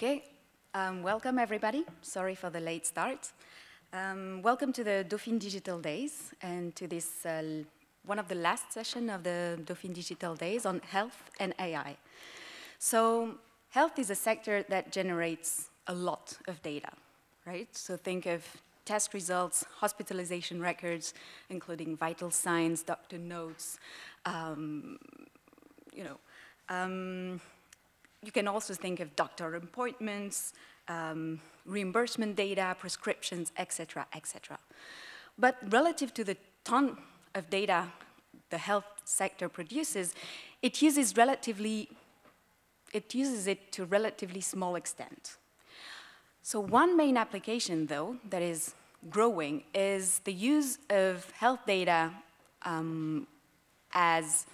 Okay, welcome everybody. Sorry for the late start. Welcome to the Dauphine Digital Days and to this one of the last session of the Dauphine Digital Days on health and AI. So health is a sector that generates a lot of data, right? So think of test results, hospitalization records, including vital signs, doctor notes, you can also think of doctor appointments, reimbursement data, prescriptions, etc., etc. But relative to the ton of data the health sector produces, it uses it to relatively small extent. So one main application, though, that is growing is the use of health data as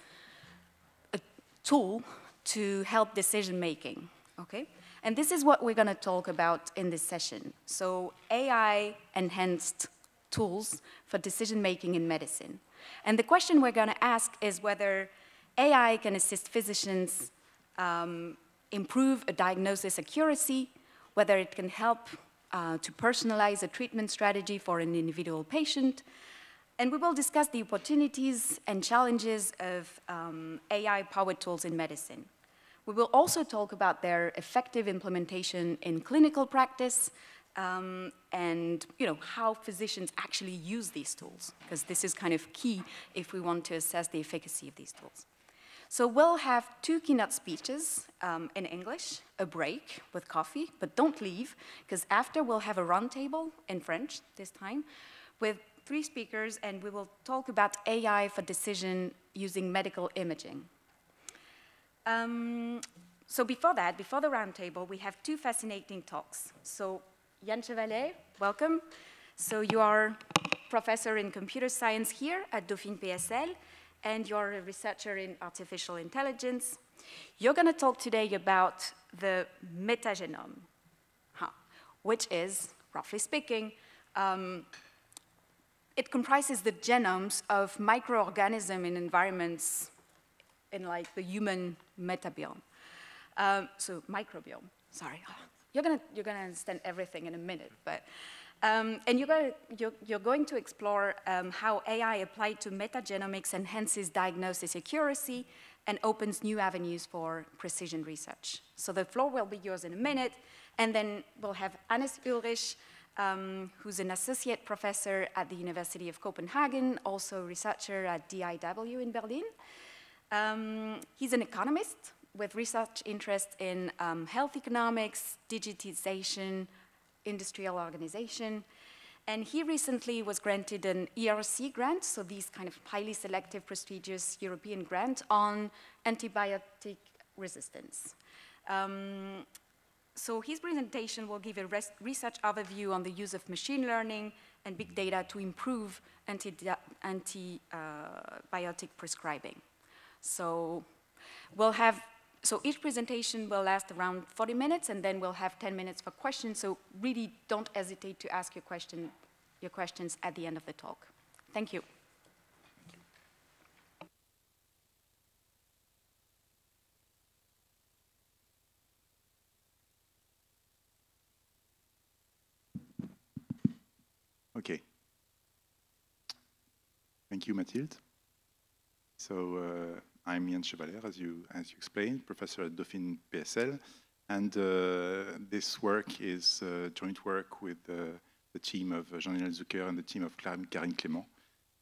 a tool to help decision-making, okay? And this is what we're gonna talk about in this session. So AI-enhanced tools for decision-making in medicine. And the question we're gonna ask is whether AI can assist physicians improve a diagnosis accuracy, whether it can help to personalize a treatment strategy for an individual patient, and we will discuss the opportunities and challenges of AI-powered tools in medicine. We will also talk about their effective implementation in clinical practice and how physicians actually use these tools, because this is kind of key if we want to assess the efficacy of these tools. So we'll have 2 keynote speeches in English, a break with coffee, but don't leave, because after we'll have a roundtable in French this time with 3 speakers, and we will talk about AI for decision using medical imaging. So before that, before the roundtable, we have 2 fascinating talks. So Yann Chevaleyre, welcome. So you are professor in computer science here at Dauphine-PSL, and you're a researcher in artificial intelligence. You're gonna talk today about the metagenome, which is, roughly speaking, it comprises the genomes of microorganisms in environments in like the human metabiome. So microbiome, sorry. You're gonna understand everything in a minute, but, and you're going to explore how AI applied to metagenomics enhances diagnosis accuracy and opens new avenues for precision research. So the floor will be yours in a minute, and then we'll have Ullrich, who's an associate professor at the University of Copenhagen, also a researcher at DIW in Berlin. He's an economist with research interest in health economics, digitization, industrial organization, and he recently was granted an ERC grant, so these kind of highly selective, prestigious European grant on antibiotic resistance. So his presentation will give a research overview on the use of machine learning and big data to improve antibiotic prescribing. So so each presentation will last around 40 minutes, and then we'll have 10 minutes for questions. So really don't hesitate to ask your questions at the end of the talk. Thank you. Okay. Thank you, Mathilde. So I'm Yann Chevaleyre, as you explained, professor at Dauphine-PSL, and this work is joint work with the team of Jean-Emmanuel Zucker and the team of Karine Clément.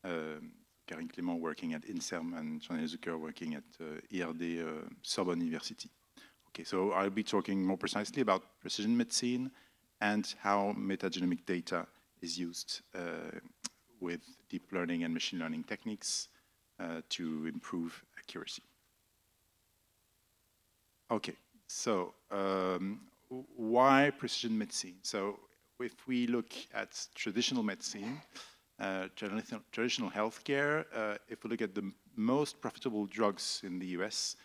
Karine Clément working at INSERM and Jean-Emmanuel Zucker working at IRD Sorbonne University. Okay, so I'll be talking more precisely about precision medicine and how metagenomic data is used with deep learning and machine learning techniques to improve accuracy. Okay, so why precision medicine? So if we look at traditional medicine, traditional healthcare, if we look at the most profitable drugs in the US,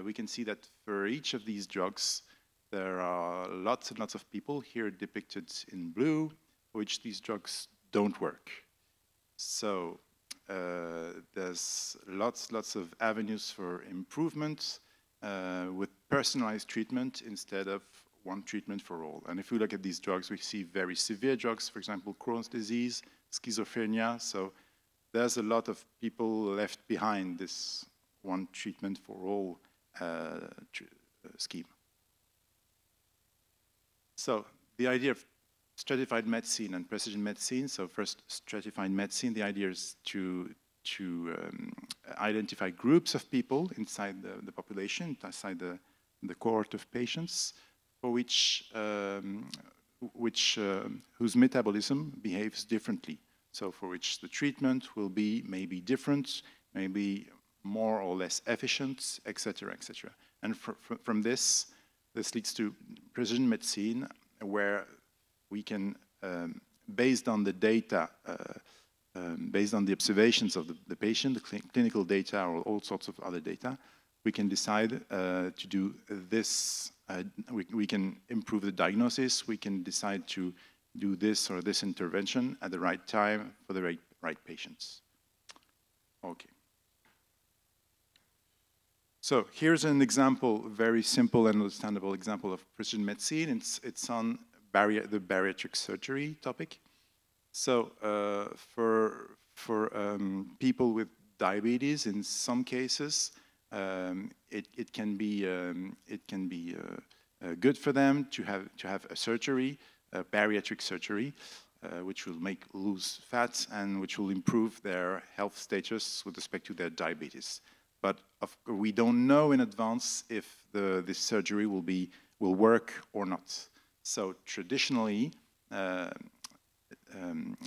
we can see that for each of these drugs, there are lots and lots of people here depicted in blue, for which these drugs don't work. So there's lots of avenues for improvement with personalized treatment instead of one treatment for all. And if we look at these drugs, we see very severe drugs, for example, Crohn's disease, schizophrenia. So there's a lot of people left behind this one treatment for all scheme. So the idea of stratified medicine and precision medicine. So first, stratified medicine, the idea is to identify groups of people inside the population, inside the cohort of patients, for whose metabolism behaves differently. So for which the treatment will be maybe different, maybe more or less efficient, etc., etc. And from this leads to precision medicine, where we can, based on the data, based on the observations of the patient, the clinical data, or all sorts of other data, we can decide to do this. We can improve the diagnosis. We can decide to do this or this intervention at the right time for the right patients. Okay. So here's an example, very simple and understandable example of precision medicine. It's on the bariatric surgery topic. So for people with diabetes, in some cases, it can be good for them to have a surgery, a bariatric surgery, which will make lose fat and which will improve their health status with respect to their diabetes. But we don't know in advance if this surgery will work or not. So traditionally,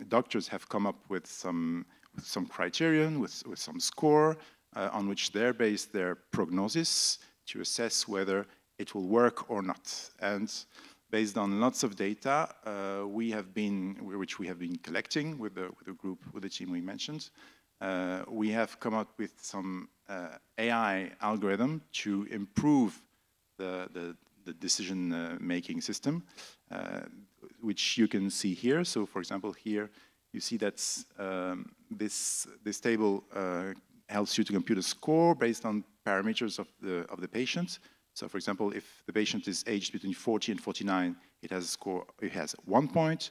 doctors have come up with some criterion, with some score on which they base their prognosis to assess whether it will work or not. And based on lots of data, which we have been collecting with the group, with the team we mentioned, we have come up with some AI algorithm to improve the decision-making system, which you can see here. So, for example, here you see that this table helps you to compute a score based on parameters of the patient. So, for example, if the patient is aged between 40 and 49, it has a score. It has 1 point.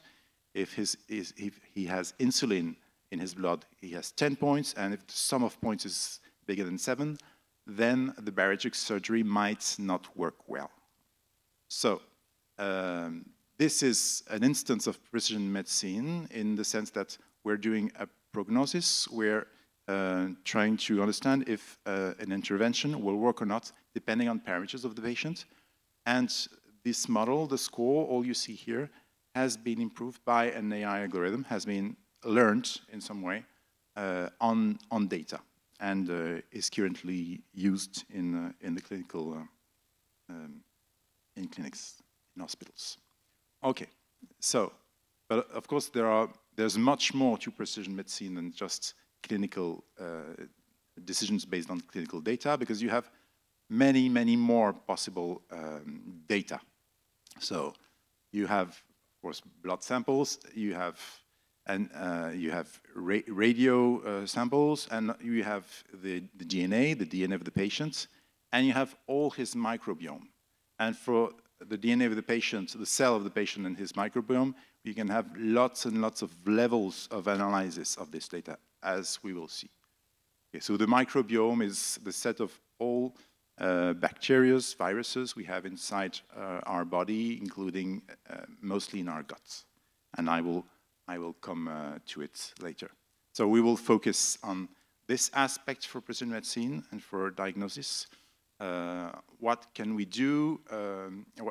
If he has insulin in his blood, he has 10 points, and if the sum of points is bigger than 7, then the bariatric surgery might not work well. So this is an instance of precision medicine in the sense that we're doing a prognosis. We're trying to understand if an intervention will work or not, depending on parameters of the patient. And this model, the score, all you see here, has been improved by an AI algorithm, has been learned in some way on data, and is currently used in the clinical in clinics, in hospitals. Okay, so, but of course there's much more to precision medicine than just clinical decisions based on clinical data, because you have many, many more possible data. So you have, of course, blood samples, you have radio samples, and you have the DNA of the patient, and you have all his microbiome. And for the DNA of the patient, the cell of the patient and his microbiome, you can have lots and lots of levels of analysis of this data, as we will see. Okay, so the microbiome is the set of all bacteria, viruses we have inside our body, including mostly in our guts. And I will come to it later. So we will focus on this aspect for precision medicine and for diagnosis. What can we do?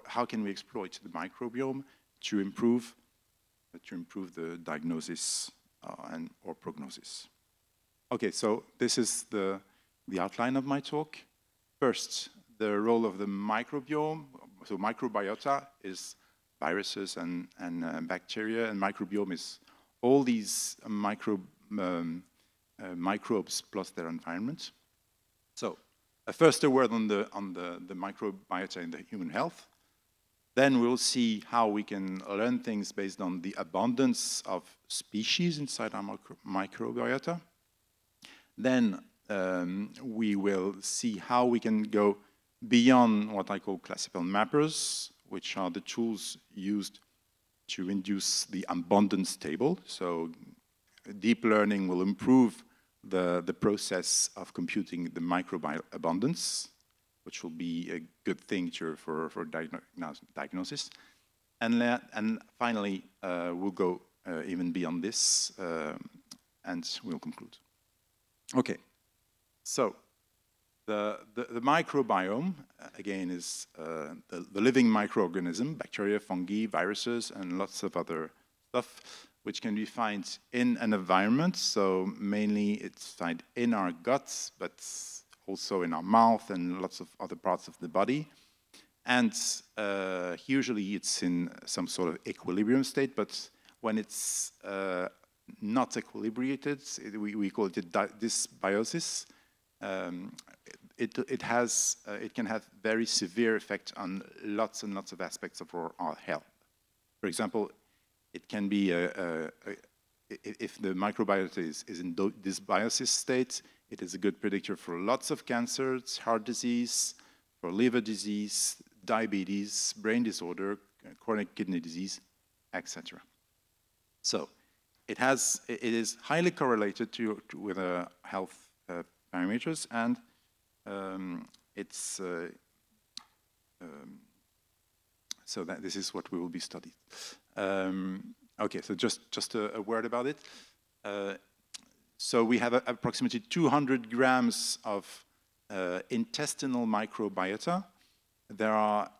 How can we exploit the microbiome to improve the diagnosis or prognosis? Okay, so this is the outline of my talk. First, the role of the microbiome. So microbiota is viruses and bacteria, and microbiome is all these microbes plus their environment. So first a word on the microbiota in the human health. Then we'll see how we can learn things based on the abundance of species inside our microbiota. Then we will see how we can go beyond what I call classical mappers, which are the tools used to induce the abundance table. So deep learning will improve the process of computing the microbial abundance, which will be a good thing for diagnosis. And finally, we'll go even beyond this, and we'll conclude. Okay, so the microbiome, again, is the living microorganism, bacteria, fungi, viruses, and lots of other stuff, which can be found in an environment. So mainly it's found in our guts, but also in our mouth and lots of other parts of the body. And usually it's in some sort of equilibrium state, but when it's not equilibrated, we call it dysbiosis. It can have very severe effect on lots and lots of aspects of our health. For example, it can be if the microbiota is in dysbiosis state, it is a good predictor for lots of cancers, heart disease, for liver disease, diabetes, brain disorder, chronic kidney disease, etc. So it is highly correlated with health parameters, and so that this is what we will be studying. Okay, so just a word about it. So we have approximately 200 grams of intestinal microbiota. There are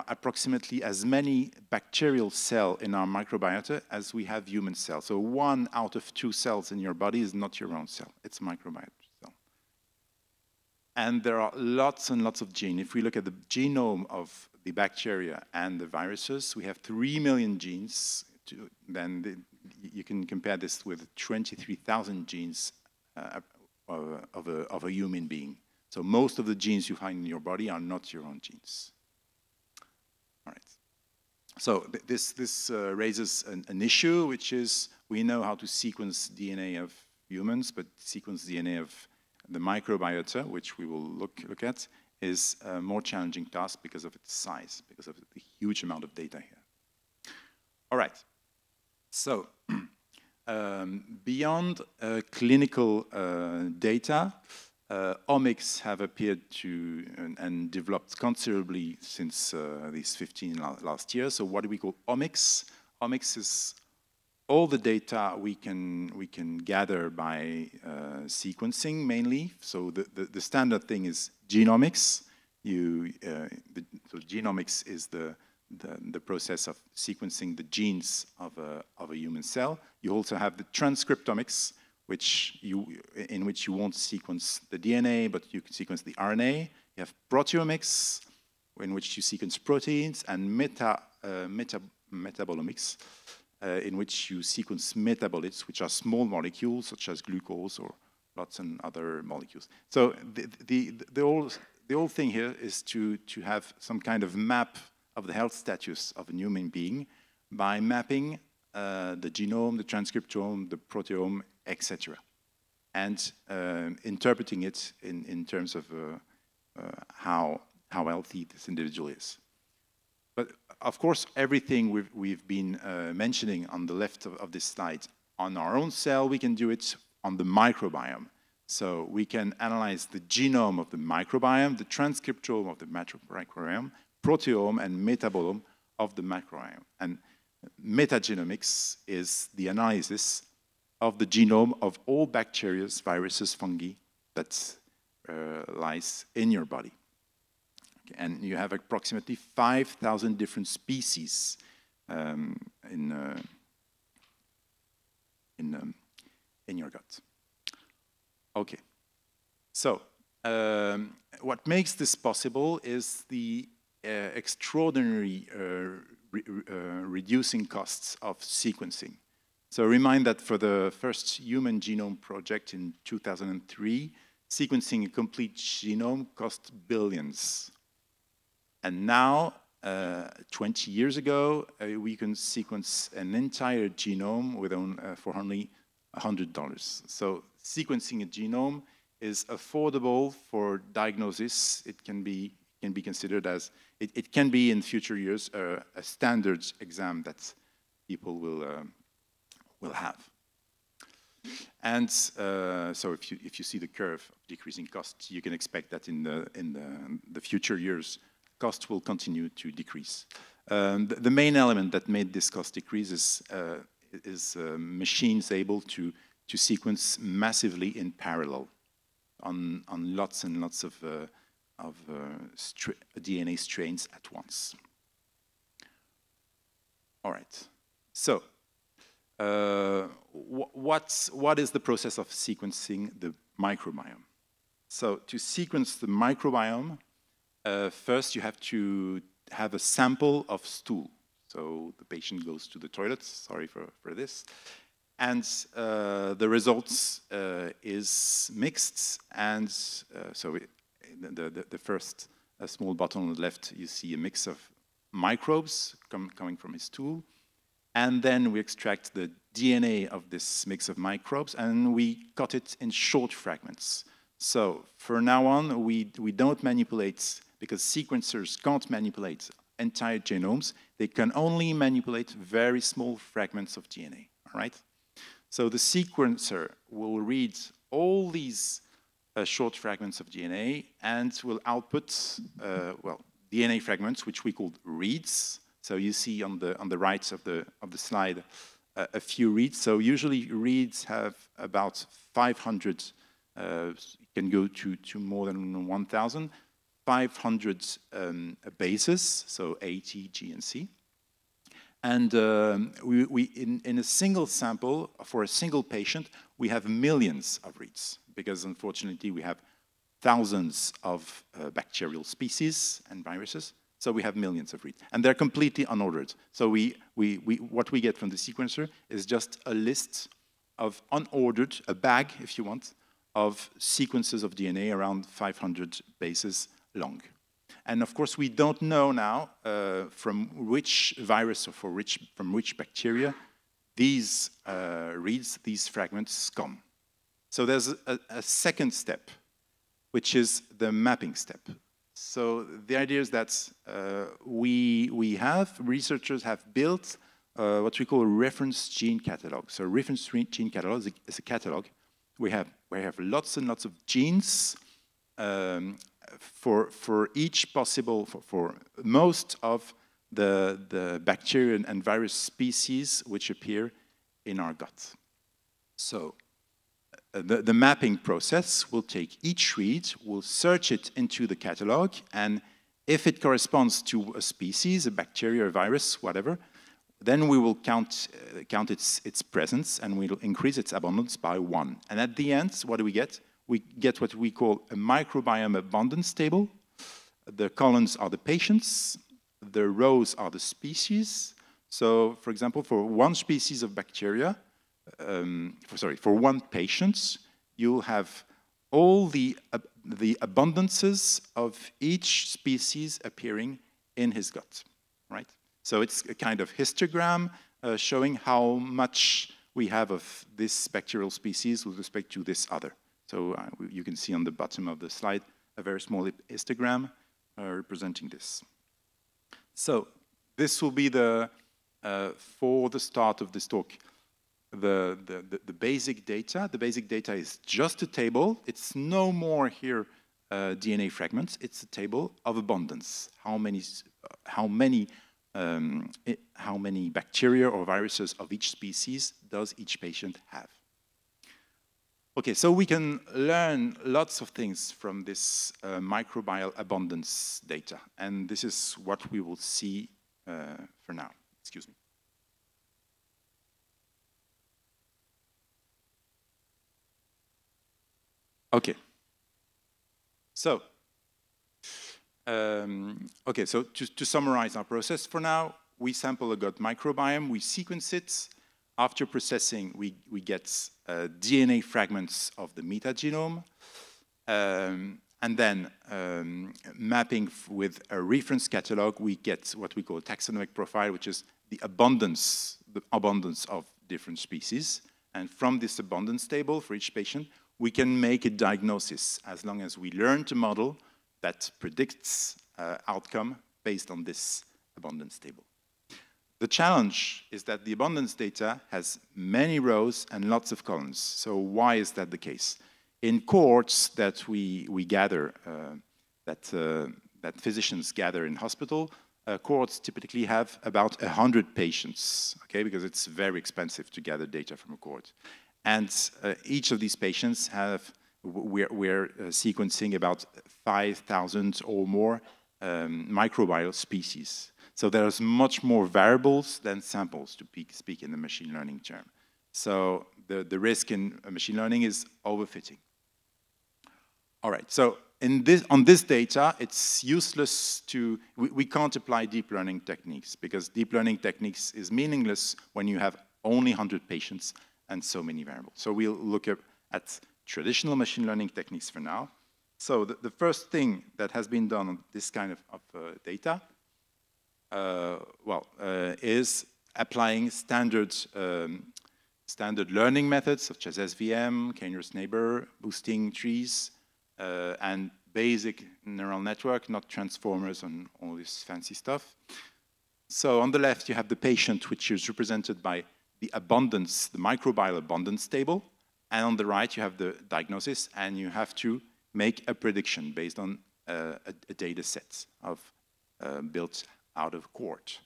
approximately as many bacterial cells in our microbiota as we have human cells. So 1 out of 2 cells in your body is not your own cell, it's a microbiota cell. And there are lots and lots of genes. If we look at the genome of the bacteria and the viruses, we have 3 million genes. Then you can compare this with 23,000 genes of a human being. So most of the genes you find in your body are not your own genes. All right. So this raises an issue, which is we know how to sequence DNA of humans, but sequence DNA of the microbiota, which we will look at, is a more challenging task because of its size, because of the huge amount of data here. All right. So beyond clinical data, omics have appeared to and developed considerably since these 15 last years. So what do we call omics? Omics is all the data we can gather by sequencing mainly. So the standard thing is genomics. So genomics is the process of sequencing the genes of a human cell. You also have the transcriptomics, in which you won't sequence the DNA, but you can sequence the RNA. You have proteomics, in which you sequence proteins, and metabolomics, in which you sequence metabolites, which are small molecules, such as glucose or lots and other molecules. So the whole thing here is to have some kind of map of the health status of a human being by mapping the genome, the transcriptome, the proteome, etc., and interpreting it in terms of how healthy this individual is. But of course, everything we've been mentioning on the left of this slide, on our own cell, we can do it on the microbiome. So we can analyze the genome of the microbiome, the transcriptome of the microbiome, proteome and metabolome of the microbiome. And metagenomics is the analysis of the genome of all bacteria, viruses, fungi that lies in your body. Okay, and you have approximately 5,000 different species in your gut. Okay, so what makes this possible is the extraordinary reducing costs of sequencing. So remind that for the first human genome project in 2003, sequencing a complete genome cost billions. And now, 20 years ago, we can sequence an entire genome for only $100. So sequencing a genome is affordable for diagnosis. It can be considered as it can be in future years a standard exam that people will have. And so if you see the curve of decreasing costs, you can expect that in the future years, cost will continue to decrease. The main element that made this cost decrease is machines able to sequence massively in parallel on lots and lots of DNA strains at once. All right. So what is the process of sequencing the microbiome? So to sequence the microbiome, first you have to have a sample of stool. So the patient goes to the toilet, sorry for this, and the results is mixed, and so the first small bottle on the left, you see a mix of microbes coming from his stool, and then we extract the DNA of this mix of microbes, and we cut it in short fragments. So from now on, we don't manipulate, because sequencers can't manipulate entire genomes. They can only manipulate very small fragments of DNA, all right? So the sequencer will read all these short fragments of DNA and will output, well, DNA fragments, which we call reads. So you see on the right of the slide a few reads. So usually reads have about 500, can go to more than 1,000. 500 bases, so A, T, G, and C. And in a single sample, for a single patient, we have millions of reads, because unfortunately we have thousands of bacterial species and viruses, so we have millions of reads. And they're completely unordered. So what we get from the sequencer is just a list of unordered, a bag, if you want, of sequences of DNA around 500 bases long. And of course, we don't know now from which virus or from which bacteria these reads, these fragments come. So there's a second step, which is the mapping step. So the idea is that researchers have built what we call a reference gene catalog. So a reference gene catalog is a catalog where we have lots and lots of genes for each possible, for most of the bacterial and virus species which appear in our gut. So the mapping process will take each read, will search it into the catalog, and if it corresponds to a species, a bacteria, a virus, whatever, then we will count its presence, and we'll increase its abundance by 1. And at the end, what do we get? We get what we call a microbiome abundance table. The columns are the patients, the rows are the species. So, for example, for one species of bacteria, for one patient, you'll have all the abundances of each species appearing in his gut, right? So it's a kind of histogram showing how much we have of this bacterial species with respect to this other. So you can see on the bottom of the slide a very small histogram representing this. So this will be for the start of this talk, the basic data. The basic data is just a table. It's no more here DNA fragments. It's a table of abundance. How many bacteria or viruses of each species does each patient have? Okay, so we can learn lots of things from this microbial abundance data, and this is what we will see for now. Excuse me. Okay. So, to summarize our process for now, we sample a gut microbiome, we sequence it. After processing, we get DNA fragments of the metagenome, and then mapping with a reference catalog, we get what we call a taxonomic profile, which is the abundance of different species. And from this abundance table for each patient, we can make a diagnosis as long as we learn to model that predicts outcome based on this abundance table. The challenge is that the abundance data has many rows and lots of columns. So why is that the case? In cohorts that we gather, that physicians gather in hospital, cohorts typically have about 100 patients, okay, because it's very expensive to gather data from a cohort. And each of these patients have, we're sequencing about 5,000 or more microbial species. So there's much more variables than samples, to speak in the machine learning term. So the risk in machine learning is overfitting. All right, so on this data, it's useless to, we can't apply deep learning techniques, because deep learning techniques is meaningless when you have only 100 patients and so many variables. So we'll look at traditional machine learning techniques for now. So the first thing that has been done on this kind of data, is applying standard learning methods such as SVM, k-nearest neighbor, boosting trees, and basic neural network, not transformers and all this fancy stuff. So on the left, you have the patient, which is represented by the abundance, the microbial abundance table. And on the right, you have the diagnosis, and you have to make a prediction based on a data set of built out of cohort.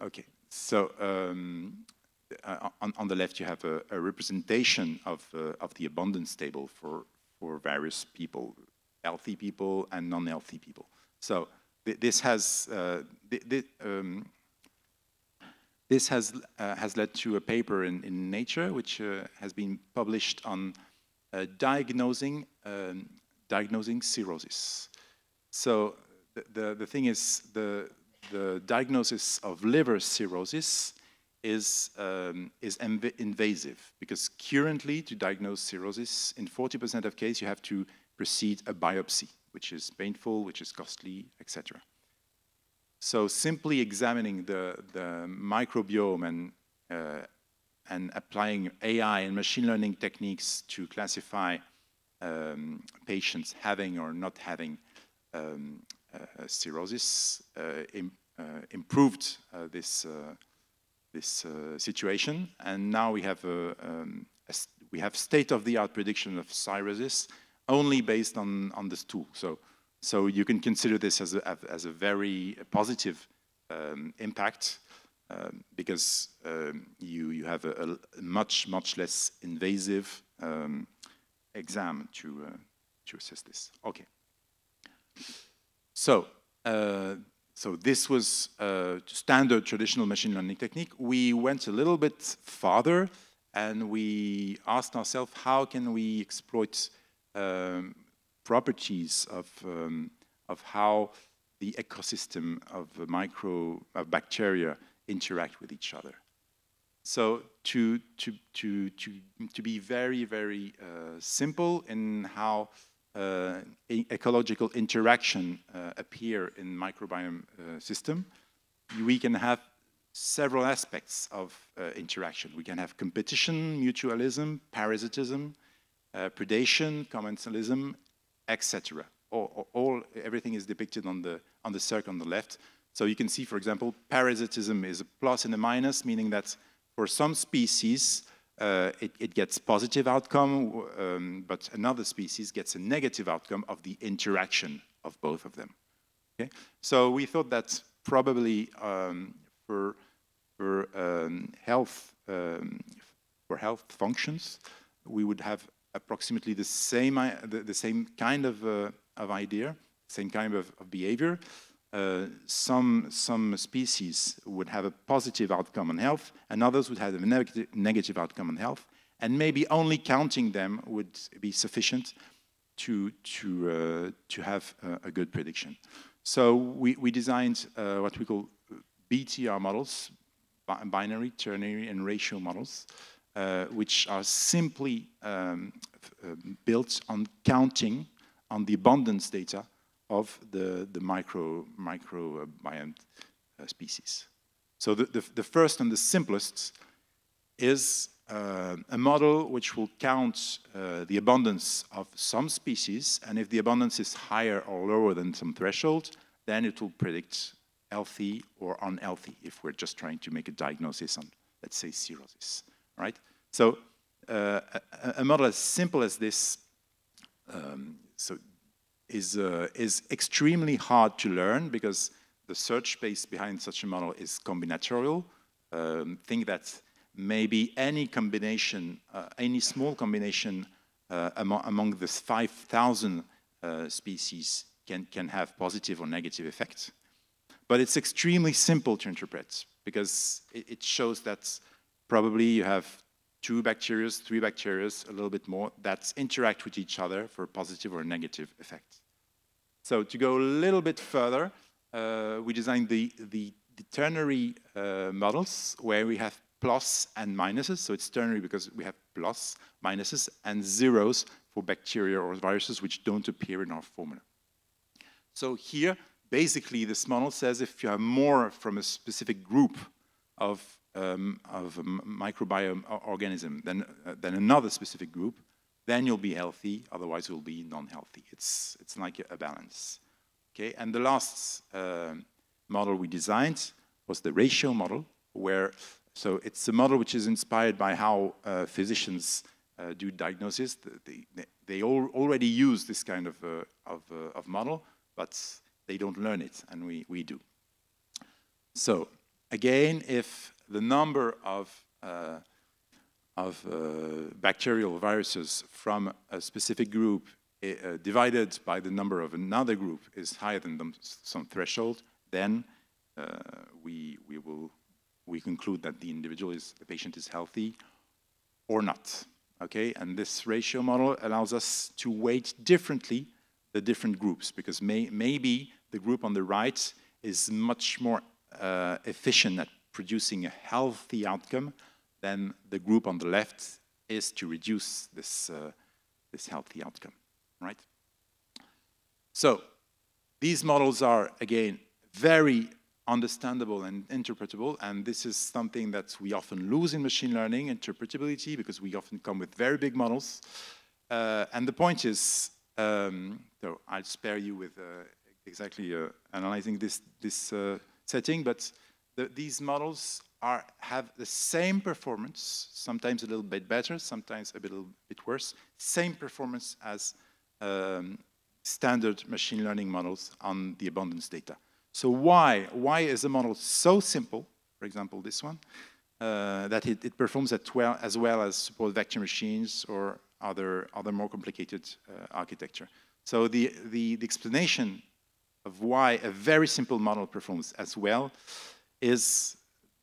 Okay, so on the left, you have a representation of the abundance table for various people, healthy people and non-healthy people. So this has led to a paper in Nature, which has been published on diagnosing cirrhosis. So the thing is, the diagnosis of liver cirrhosis is invasive, because currently to diagnose cirrhosis, in 40% of cases, you have to precede a biopsy, which is painful, which is costly, etc. So simply examining the microbiome and applying AI and machine learning techniques to classify patients having or not having cirrhosis improved this situation, and now we have state-of-the-art prediction of cirrhosis only based on this tool. So you can consider this as a very positive impact, because you have a much less invasive exam to assess this. Okay. So this was standard traditional machine learning technique. We went a little bit farther, and we asked ourselves, how can we exploit properties of how the ecosystem of bacteria interact with each other. So to be very simple in how ecological interaction appear in microbiome system, we can have several aspects of interaction. We can have competition, mutualism, parasitism, predation, commensalism, etc. Everything is depicted on the circle on the left. So you can see, for example, parasitism is a plus and a minus, meaning that for some species it gets positive outcome, but another species gets a negative outcome of the interaction of both of them. Okay? So we thought that probably for health functions, we would have approximately the same kind of idea, same kind of behavior. Some species would have a positive outcome on health, and others would have a negative outcome on health, and maybe only counting them would be sufficient to have a good prediction. So we designed what we call BTR models, binary, ternary, and ratio models, which are simply built on counting on the abundance data of the microbiome species. So the first and the simplest is a model which will count the abundance of some species, and if the abundance is higher or lower than some threshold, then it will predict healthy or unhealthy if we're just trying to make a diagnosis on, let's say, cirrhosis, right? So a model as simple as this is extremely hard to learn because the search space behind such a model is combinatorial. Think that maybe any combination, any small combination among the 5,000 species can have positive or negative effects. But it's extremely simple to interpret because it shows that probably you have 2 bacteria, 3 bacteria, a little bit more, that interact with each other for a positive or negative effect. So to go a little bit further, we designed the ternary models where we have plus and minuses. So it's ternary because we have plus, minuses, and zeros for bacteria or viruses which don't appear in our formula. So here, basically, this model says if you have more from a specific group of a microbiome organism than another specific group, then you'll be healthy, otherwise you'll be non-healthy. It's like a balance. Okay, and the last model we designed was the ratio model, where, so it's a model which is inspired by how physicians do diagnosis. They already use this kind of model, but they don't learn it, and we do. So again, if the number of bacterial viruses from a specific group divided by the number of another group is higher than some threshold, then we conclude that the patient is healthy or not. Okay, and this ratio model allows us to weight differently the different groups, because maybe the group on the right is much more efficient at producing a healthy outcome than the group on the left is to reduce this healthy outcome, right? So these models are, again, very understandable and interpretable, and this is something that we often lose in machine learning, interpretability, because we often come with very big models. And the point is, so I'll spare you with exactly analyzing this setting, but these models have the same performance, sometimes a little bit better, sometimes a little bit worse, same performance as standard machine learning models on the abundance data. So why is a model so simple, for example this one, that it performs as well as support vector machines or other more complicated architecture? So the explanation of why a very simple model performs as well is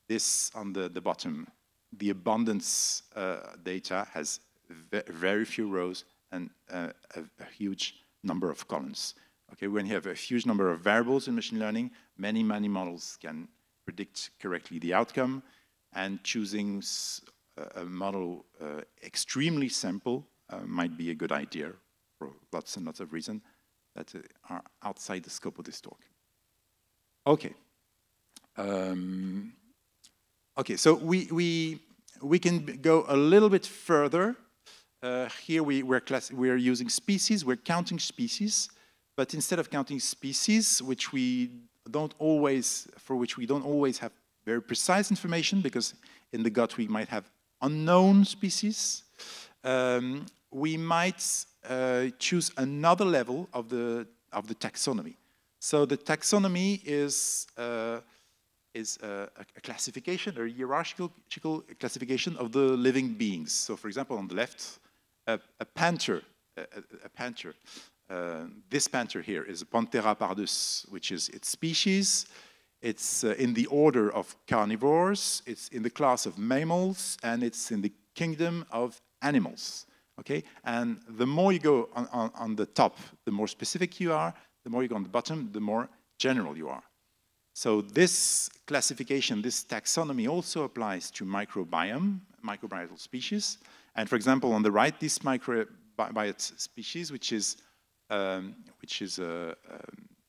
this on the bottom. The abundance data has very few rows and a huge number of columns. Okay, when you have a huge number of variables in machine learning, many models can predict correctly the outcome, and choosing a model extremely simple might be a good idea for lots and lots of reasons that are outside the scope of this talk. Okay. Okay, so we can go a little bit further. Here we're using species, we're counting species, but instead of counting species, for which we don't always have very precise information, because in the gut we might have unknown species, we might choose another level of the taxonomy. So the taxonomy is a classification, a hierarchical classification of the living beings. So, for example, on the left, a panther. This panther here is a Panthera pardus, which is its species. It's in the order of carnivores. It's in the class of mammals, and it's in the kingdom of animals. Okay, and the more you go on the top, the more specific you are. The more you go on the bottom, the more general you are. So this classification, this taxonomy also applies to microbial species. And for example, on the right, this microbiota species, which is a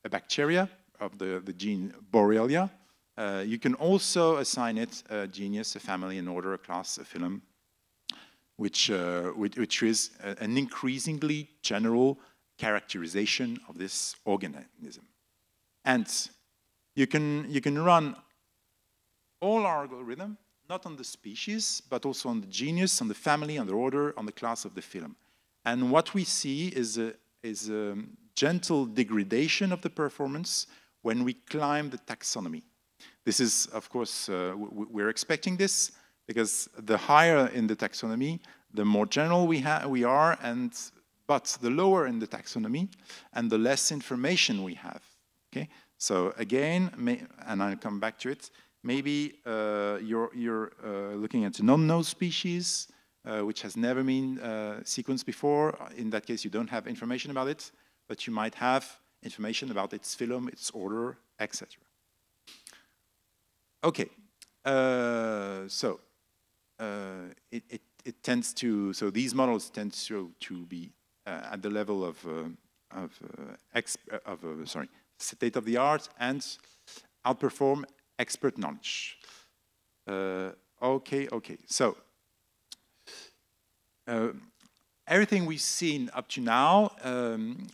bacteria of the gene Borrelia, you can also assign it a genus, a family, an order, a class, a phylum, which is an increasingly general characterization of this organism. And you can run all our algorithm, not on the species, but also on the genus, on the family, on the order, on the class of the phylum. And what we see is a gentle degradation of the performance when we climb the taxonomy. This is, of course, we're expecting this, because the higher in the taxonomy, the more general we are, but the lower in the taxonomy, and the less information we have. Okay. So again, and I'll come back to it. Maybe you're looking at an unknown species, which has never been sequenced before. In that case, you don't have information about it, but you might have information about its phylum, its order, etc. Okay. So it tends to. So these models tend to be at the level of state of the art and outperform expert knowledge. Okay. So everything we've seen up to now,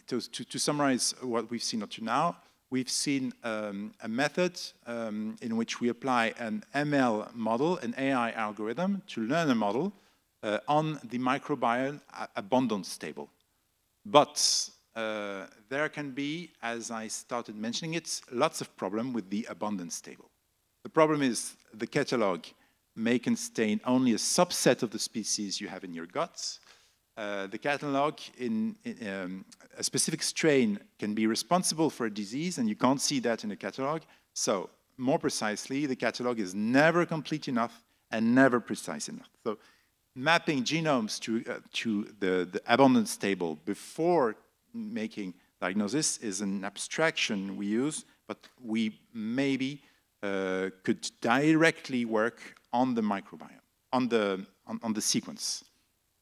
to summarize what we've seen up to now, we've seen a method in which we apply an ML model, an AI algorithm, to learn a model on the microbiome abundance table. But there can be, as I started mentioning it, lots of problems with the abundance table. The problem is the catalog may contain only a subset of the species you have in your guts. The catalog in a specific strain can be responsible for a disease, and you can't see that in the catalog. So, more precisely, the catalog is never complete enough and never precise enough. So, mapping genomes to the abundance table before making diagnosis is an abstraction we use, but we maybe could directly work on the microbiome, on the sequence,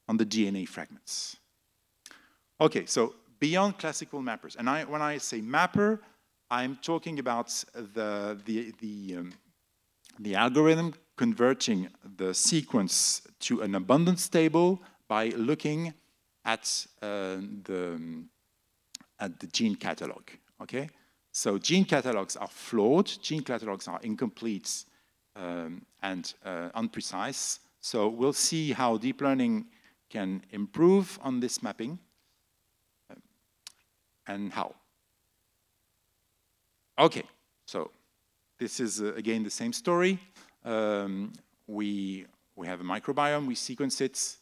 on the DNA fragments. Okay, so beyond classical mappers, and when I say mapper, I'm talking about the algorithm converting the sequence to an abundance table by looking at the gene catalog. Okay, so gene catalogs are flawed, gene catalogs are incomplete and unprecise. So we'll see how deep learning can improve on this mapping and how. Okay, so this is again the same story. We have a microbiome, we sequence it,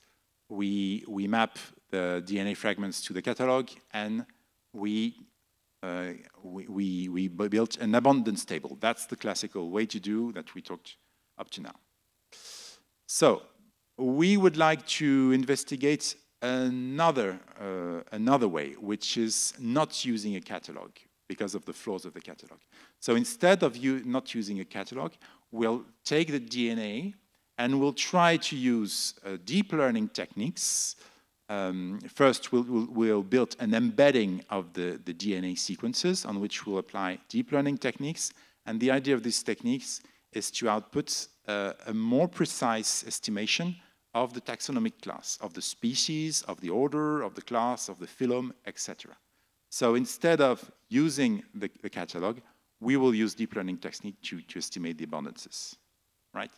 we map the DNA fragments to the catalog, and we built an abundance table. That's the classical way to do that we talked up to now. So we would like to investigate another way, which is not using a catalog because of the flaws of the catalog. So instead of not using a catalog, we'll take the DNA and we'll try to use deep learning techniques. First, we'll build an embedding of the DNA sequences on which we'll apply deep learning techniques. And the idea of these techniques is to output a more precise estimation of the taxonomic class, of the species, of the order, of the class, of the phylum, etc. So instead of using the catalog, we will use deep learning technique to estimate the abundances, right?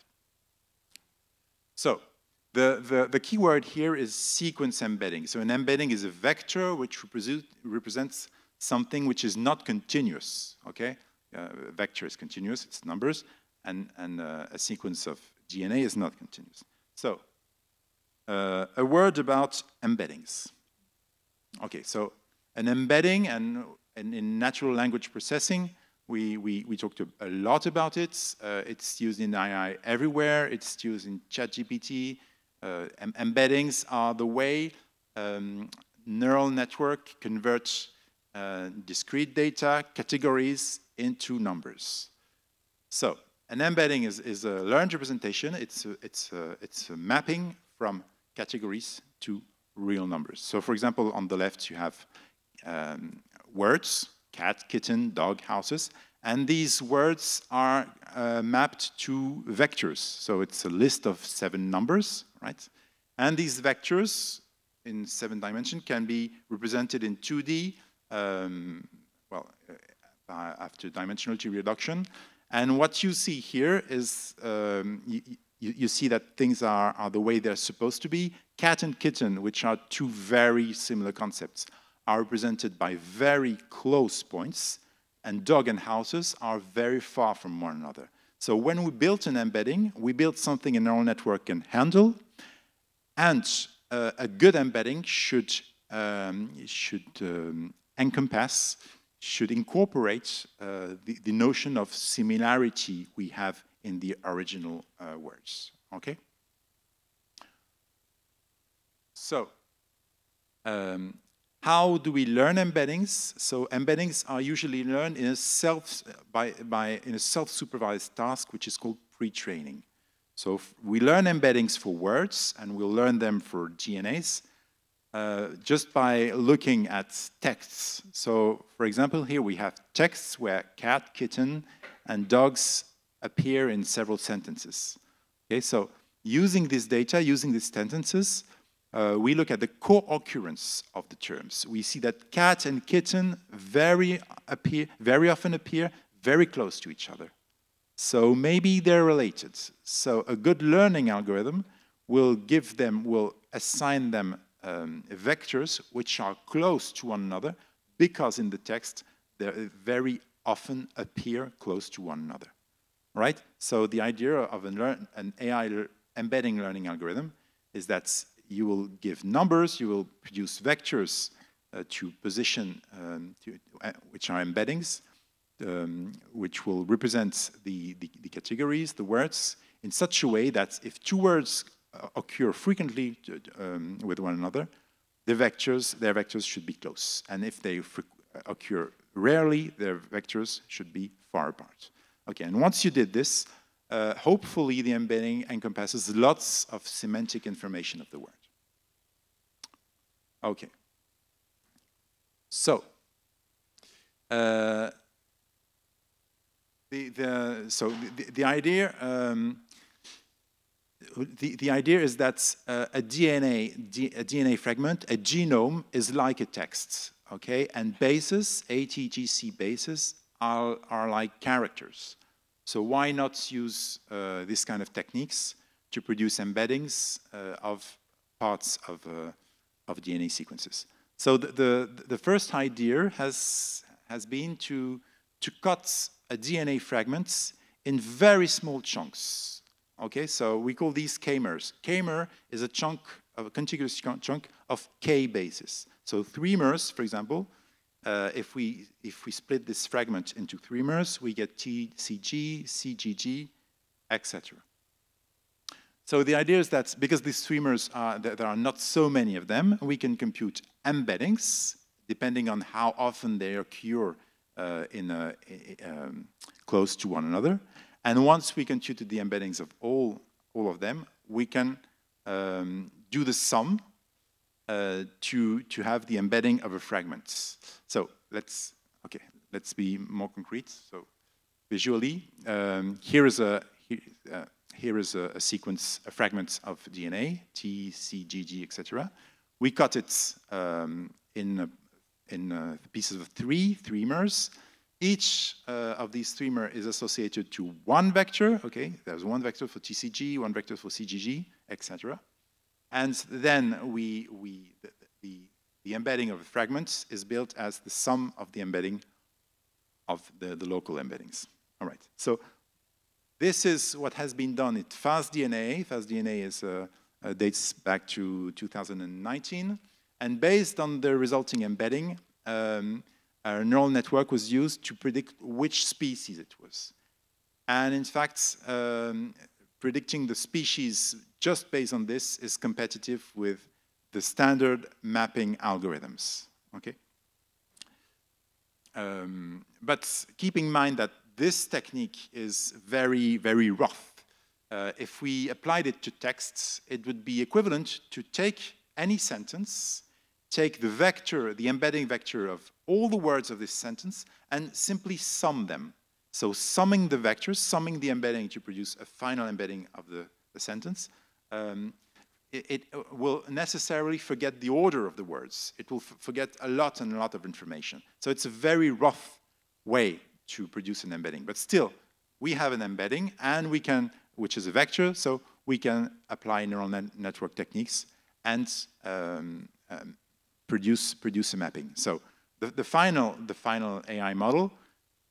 So the key word here is sequence embedding. So an embedding is a vector which represents something which is not continuous, okay? A vector is continuous, it's numbers, and a sequence of DNA is not continuous. So a word about embeddings. Okay, so an embedding, and in natural language processing, we talked a lot about it. It's used in AI everywhere. It's used in ChatGPT. Embeddings are the way neural network converts discrete data, categories, into numbers. So an embedding is a learned representation. It's a mapping from categories to real numbers. So for example, on the left you have words, cat, kitten, dog, houses, and these words are mapped to vectors. So it's a list of 7 numbers, right? And these vectors in 7 dimensions can be represented in 2D, after dimensionality reduction. And what you see here is you see that things are the way they're supposed to be. Cat and kitten, which are two very similar concepts, are represented by very close points, and dog and houses are very far from one another. So when we built an embedding, we built something a neural network can handle, and a good embedding should encompass, should incorporate the notion of similarity we have in the original words, okay? So, how do we learn embeddings? So embeddings are usually learned in a self-supervised task, which is called pre-training. So we learn embeddings for words, and we'll learn them for DNAs just by looking at texts. So, for example, here we have texts where cat, kitten, and dogs appear in several sentences. Okay, so using this data, using these sentences, we look at the co-occurrence of the terms. We see that cat and kitten very often appear very close to each other. So maybe they're related. So a good learning algorithm will assign them vectors which are close to one another, because in the text they very often appear close to one another. Right? So the idea of an AI embedding learning algorithm is that you will give numbers, you will produce vectors to position, which are embeddings, which will represent the categories, the words, in such a way that if two words occur frequently with one another, their vectors should be close. And if they occur rarely, their vectors should be far apart. Okay, and once you did this, hopefully the embedding encompasses lots of semantic information of the word. Okay. So, the idea is that a DNA fragment, a genome, is like a text, okay? And bases, ATGC bases, are like characters. So why not use this kind of techniques to produce embeddings of parts of DNA sequences? So the first idea has been to cut a DNA fragments in very small chunks. Okay, so we call these k-mers. K-mer is a chunk of a contiguous chunk of k bases. So 3 mers, for example, if we split this fragment into 3 mers, we get TCG, CGG, etc. So the idea is that because these 3 mers there are not so many of them, we can compute embeddings depending on how often they occur close to one another. And once we computed the embeddings of all of them, we can do the sum to have the embedding of a fragment. So let's be more concrete. So visually, here is a sequence, a fragment of DNA, T, C, G, G, etc. We cut it in pieces of 3 mers. Each of these 3 mers is associated to one vector. Okay, there's one vector for TCG, one vector for CGG, etc. And then the embedding of the fragments is built as the sum of the embedding of the local embeddings. All right. So this is what has been done at FastDNA. FastDNA dates back to 2019, and based on the resulting embedding, a neural network was used to predict which species it was. And in fact, predicting the species just based on this is competitive with the standard mapping algorithms, okay? But keep in mind that this technique is very, very rough. If we applied it to texts, it would be equivalent to take any sentence, take the vector, the embedding vector of all the words of this sentence, and simply sum them. So summing the vectors, summing the embedding to produce a final embedding of the sentence, it will necessarily forget the order of the words. It will forget a lot and a lot of information. So it's a very rough way to produce an embedding. But still, we have an embedding, and we can, which is a vector, so we can apply neural network techniques and produce a mapping. So the final AI model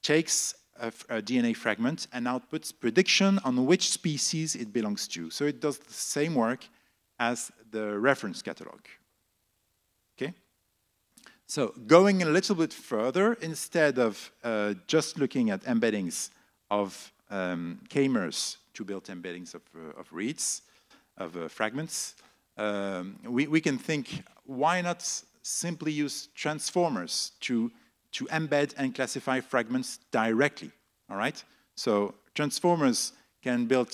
takes a DNA fragment and outputs prediction on which species it belongs to. So it does the same work as the reference catalog. Okay? So going a little bit further, instead of just looking at embeddings of k-mers to build embeddings of reads, of fragments, we can think, why not simply use transformers to embed and classify fragments directly, all right? So transformers can build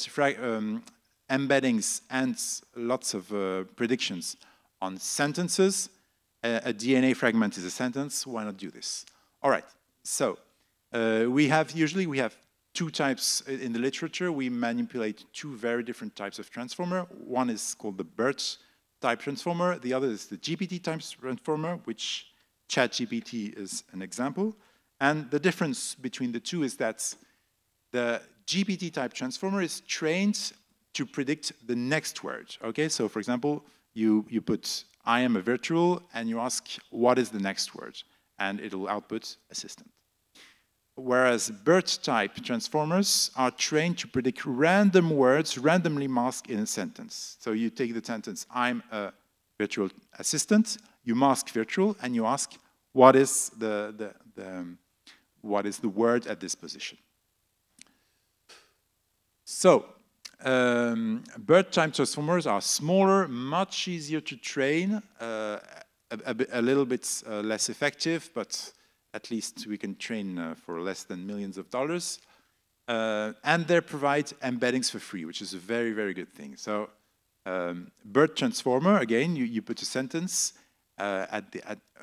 embeddings and lots of predictions on sentences. A DNA fragment is a sentence. Why not do this? All right. So usually we have two types in the literature. We manipulate two very different types of transformer. One is called the BERT type transformer. The other is the GPT type transformer, which ChatGPT is an example. And the difference between the two is that the GPT type transformer is trained to predict the next word. Okay, so for example, you put I am a virtual and you ask what is the next word, and it will output assistant. Whereas BERT type transformers are trained to predict random words randomly masked in a sentence. So you take the sentence, I'm a virtual assistant, you mask virtual, and you ask what is the word at this position. So BERT type transformers are smaller, much easier to train, a little bit less effective, but at least we can train for less than millions of dollars. And they provide embeddings for free, which is a very, very good thing. So BERT transformer, again, you put a sentence at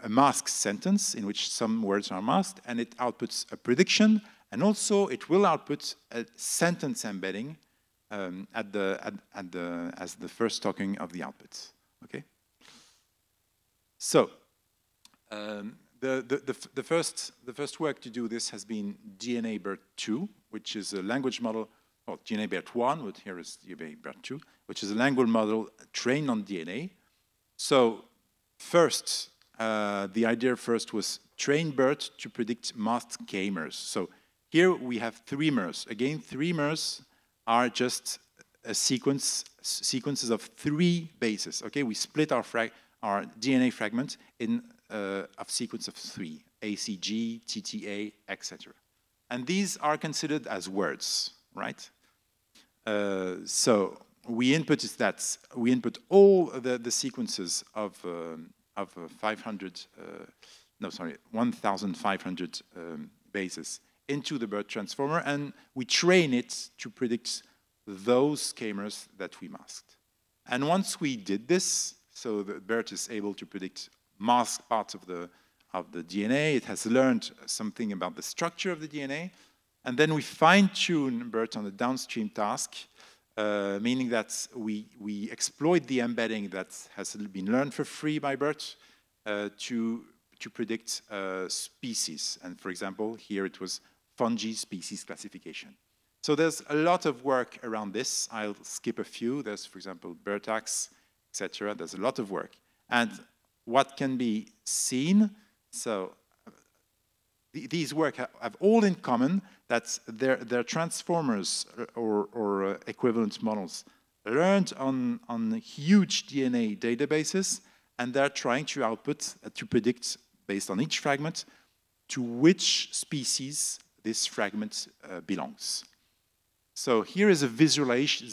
a masked sentence in which some words are masked, and it outputs a prediction, and also it will output a sentence embedding as the first token of the output. Okay. So the first work to do this has been DNA BERT 2, which is a language model. Well, DNA BERT 1, but here is DNA BERT 2, which is a language model trained on DNA. So first, the idea first was train BERT to predict masked k-mers. So here we have 3 mers. Again, 3 mers are just a sequences of 3 bases. Okay, we split our DNA fragment in a sequence of 3: ACG, TTA, etc. And these are considered as words, right? So we input all the sequences of 1,500 bases into the BERT transformer, and we train it to predict those k-mers that we masked. And once we did this, so the BERT is able to predict masked parts of the DNA, it has learned something about the structure of the DNA, and then we fine-tune BERT on the downstream task, meaning that we exploit the embedding that has been learned for free by BERT to predict species. And for example, here it was fungi species classification. So there's a lot of work around this. I'll skip a few. There's, for example, BERTax, etc. There's a lot of work. And what can be seen, so these work have all in common that they're transformers or equivalent models learned on huge DNA databases, and they're trying to output, to predict, based on each fragment, to which species this fragment belongs. So here is a visualization,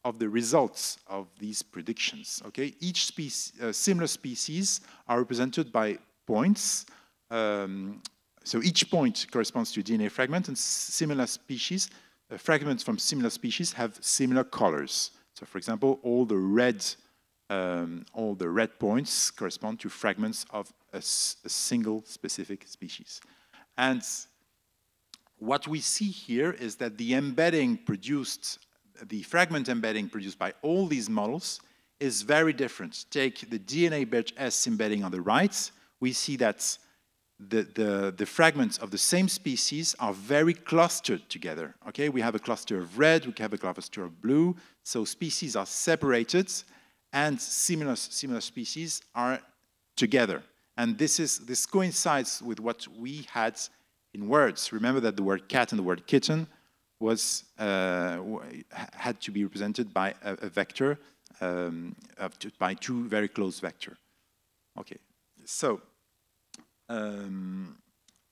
of the results of these predictions. Okay, each similar species are represented by points. So each point corresponds to a DNA fragment, and similar species, fragments from similar species have similar colors. So, for example, all the red points correspond to fragments of a single specific species. And what we see here is that the embedding produced, the fragment embedding produced by all these models is very different. Take the DNA BERT S embedding on the right. We see that the fragments of the same species are very clustered together. Okay, we have a cluster of red, we have a cluster of blue, so species are separated, and similar species are together. And this coincides with what we had in words. Remember that the word cat and the word kitten was had to be represented by a vector by two very close vectors. Okay, so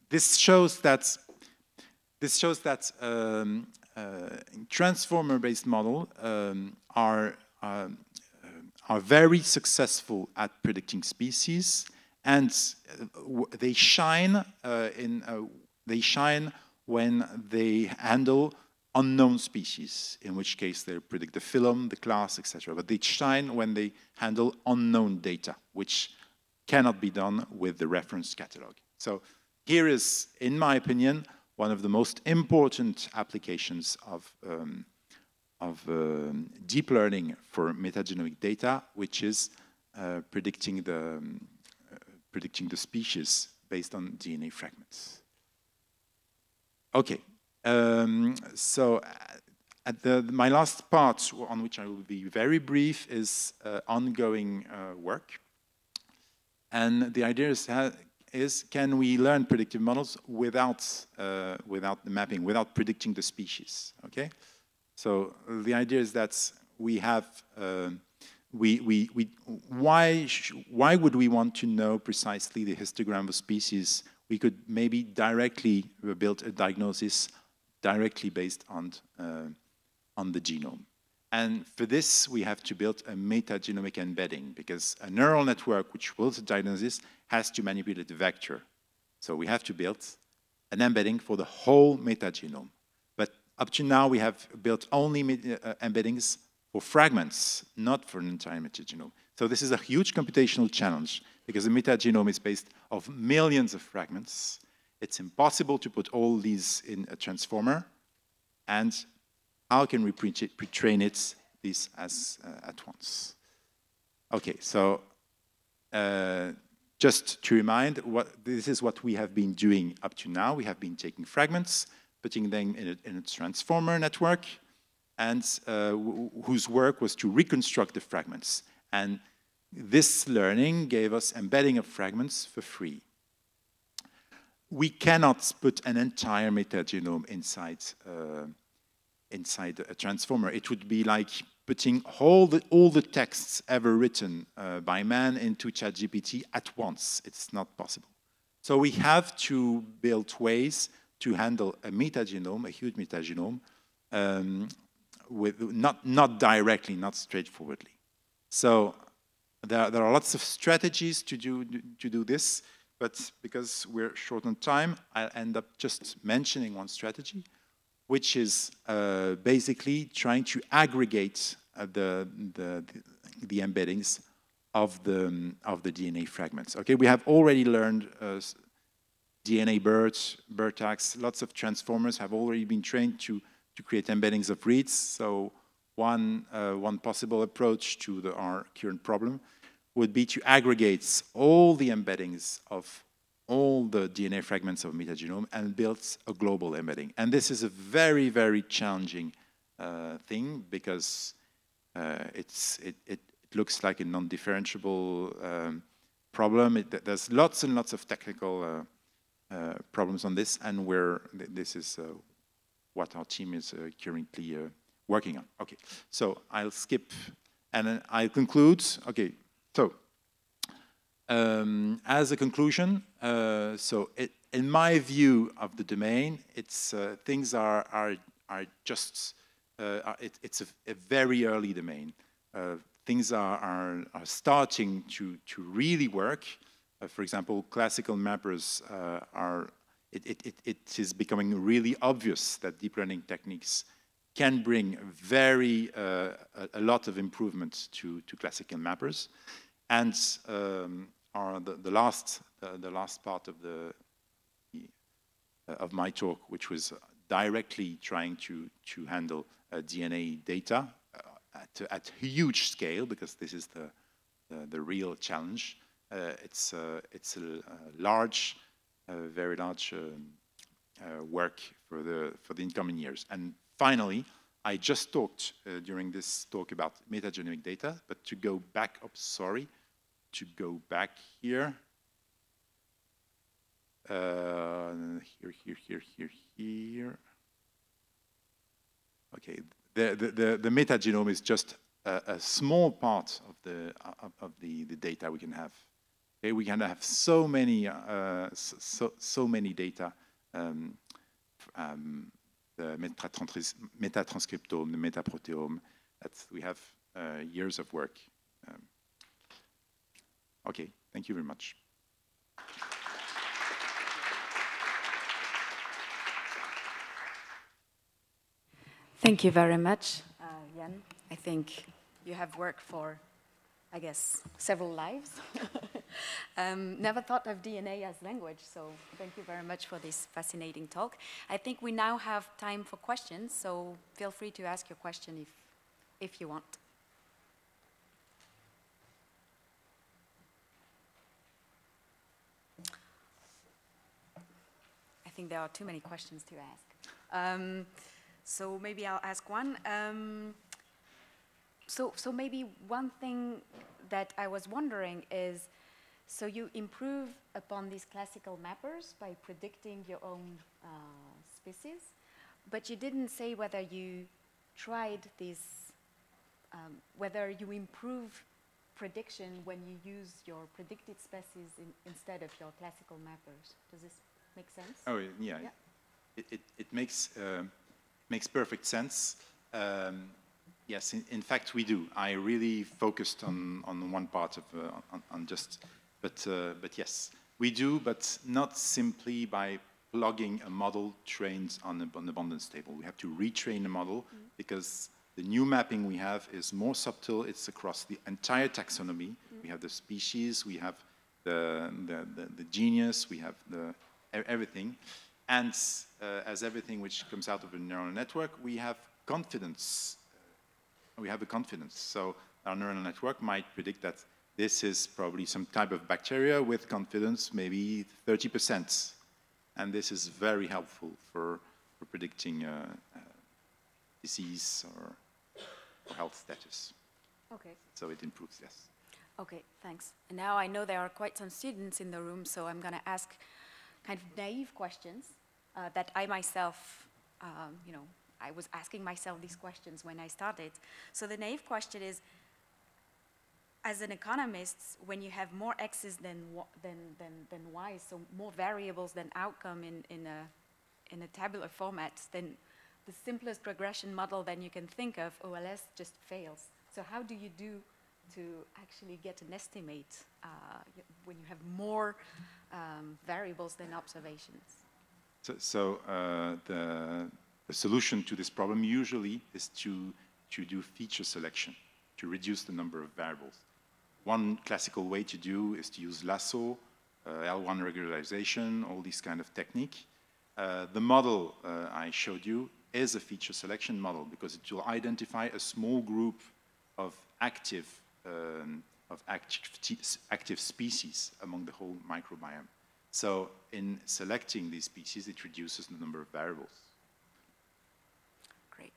this shows that transformer-based models are very successful at predicting species, and they shine when they handle unknown species, in which case they predict the phylum, the class, etc. But they shine when they handle unknown data, which cannot be done with the reference catalog. So here is, in my opinion, one of the most important applications of deep learning for metagenomic data, which is predicting the species based on DNA fragments. Okay, so my last part, on which I will be very brief, is ongoing work. And the idea is can we learn predictive models without the mapping, without predicting the species? Okay, so the idea is that we have why would we want to know precisely the histogram of species? We could maybe directly build a diagnosis directly based on the genome. And for this, we have to build a metagenomic embedding, because a neural network which builds a diagnosis has to manipulate the vector. So we have to build an embedding for the whole metagenome. But up to now, we have built only embeddings for fragments, not for an entire metagenome. So this is a huge computational challenge, because the metagenome is based on millions of fragments. It's impossible to put all these in a transformer, and how can we pre-train this at once? Okay, so just to remind, this is what we have been doing up to now. We have been taking fragments, putting them in a transformer network, and whose work was to reconstruct the fragments. And this learning gave us embedding of fragments for free. We cannot put an entire metagenome inside a transformer. It would be like putting all the texts ever written by man into ChatGPT at once. It's not possible. So we have to build ways to handle a metagenome, a huge metagenome, with not directly, not straightforwardly. So there are lots of strategies to do this, but because we're short on time, I'll end up just mentioning one strategy, which is basically trying to aggregate the embeddings of the DNA fragments. Okay, we have already learned DNA BERT, BERTax, lots of transformers have already been trained to create embeddings of reads. So one possible approach to our current problem would be to aggregate all the embeddings of all the DNA fragments of metagenome and build a global embedding. And this is a very, very challenging thing, because it looks like a non-differentiable problem. There's lots and lots of technical problems on this, and this is what our team is currently working on. Okay, so I'll skip and then I'll conclude. Okay, so as a conclusion, in my view of the domain, it's things are just it's a very early domain. Things are starting to really work. For example, classical mappers it is becoming really obvious that deep learning techniques can bring a lot of improvements to classical mappers. And the last part of my talk, which was directly trying to handle DNA data at huge scale, because this is the real challenge. It's a large very large work for the incoming years. And finally, I just talked during this talk about metagenomic data, but to go back, to go back here. Here. Okay, the metagenome is just a small part of the data we can have. Okay, we can have so many data. The metatranscriptome, the metaproteome. We have years of work. Okay, thank you very much. Thank you very much, Yann. I think you have worked for, I guess, several lives. Never thought of DNA as language, so thank you very much for this fascinating talk. I think we now have time for questions, so feel free to ask your question if you want. I think there are too many questions to ask. So maybe I'll ask one. So maybe one thing that I was wondering is, so you improve upon these classical mappers by predicting your own species, but you didn't say whether you tried this, whether you improve prediction when you use your predicted species instead of your classical mappers. Does this make sense? Oh, yeah. It makes perfect sense. Yes, in fact we do. I really focused on one part of but yes, we do, but not simply by plugging a model trained on an abundance table. We have to retrain the model because the new mapping we have is more subtle. It's across the entire taxonomy. We have the species, we have the genus, we have everything. And as everything which comes out of a neural network, we have confidence. We have a confidence. So our neural network might predict that this is probably some type of bacteria with confidence, maybe 30%. And this is very helpful for predicting disease or health status. Okay. So it improves, yes. Okay, thanks. And now I know there are quite some students in the room, so I'm going to ask kind of naive questions that I myself, I was asking myself these questions when I started. So the naive question is, as an economist, when you have more X's than Y's, so more variables than outcome in a tabular format, then the simplest regression model that you can think of, OLS, just fails. So how do you do to actually get an estimate when you have more variables than observations? So the solution to this problem usually is to do feature selection, to reduce the number of variables. One classical way to do is to use lasso, L1 regularization, all these kind of technique. The model I showed you is a feature selection model because it will identify a small group of active species among the whole microbiome. So in selecting these species, it reduces the number of variables. Great.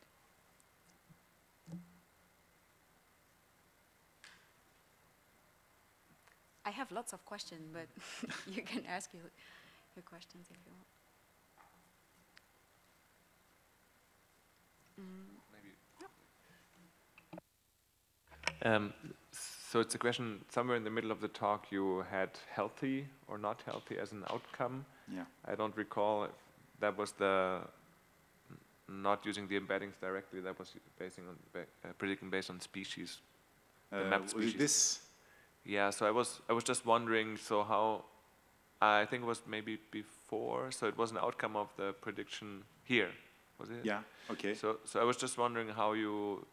I have lots of questions, but you can ask your questions if you want. So it's a question, somewhere in the middle of the talk you had healthy or not healthy as an outcome. Yeah. I don't recall if that was the not using the embeddings directly, that was predicting based on species. The mapped species. This? Yeah, so I was just wondering, so how, I think it was maybe before, so it was an outcome of the prediction here, was it? Yeah, okay. So I was just wondering how you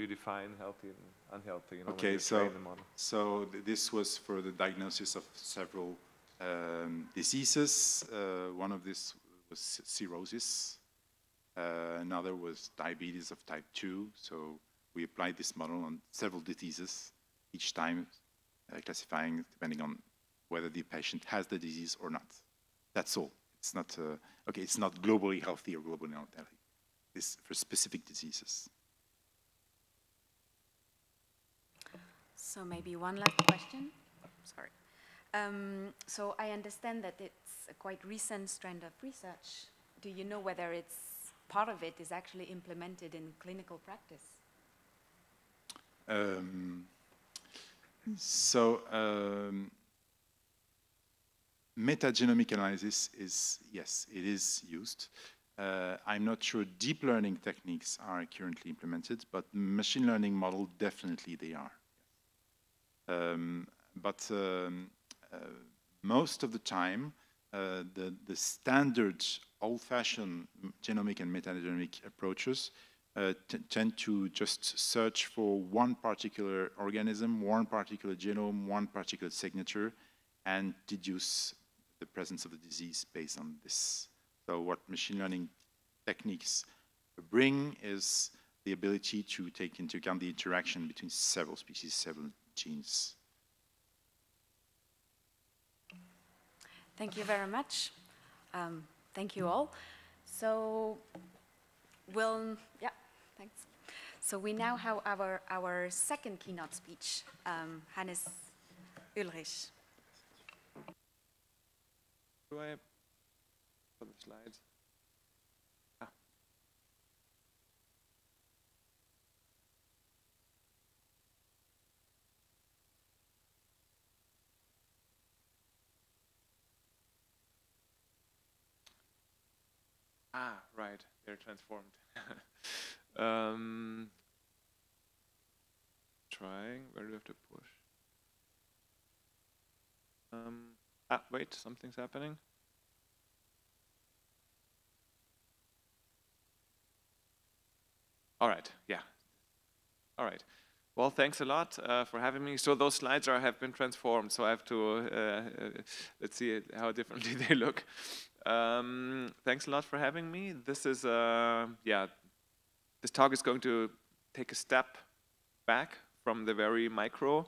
define healthy and unhealthy, okay, when you train the model. So this was for the diagnosis of several diseases. One of this was cirrhosis. Another was diabetes of type 2. So we applied this model on several diseases, each time classifying depending on whether the patient has the disease or not. That's all. It's not, okay, it's not globally healthy or globally not healthy. It's for specific diseases. So maybe one last question. Sorry. So I understand that it's a quite recent strand of research. Do you know whether it's part of it is actually implemented in clinical practice? Metagenomic analysis is, yes, it is used. I'm not sure deep learning techniques are currently implemented, but machine learning model, definitely they are. Most of the time, the standard old-fashioned genomic and metagenomic approaches tend to just search for one particular organism, one particular genome, one particular signature, and deduce the presence of the disease based on this. So what machine learning techniques bring is the ability to take into account the interaction between several species, several genes. Thank you very much. Thank you all. So yeah, thanks. So we now have our second keynote speech, Hannes Ullrich. Do I put the slides? Right, they're transformed. Trying, where do I have to push? Wait, something's happening. All right, yeah. All right. Well, thanks a lot for having me. So those slides have been transformed, so I have to, let's see how differently they look. Thanks a lot for having me. This is, this talk is going to take a step back from the very micro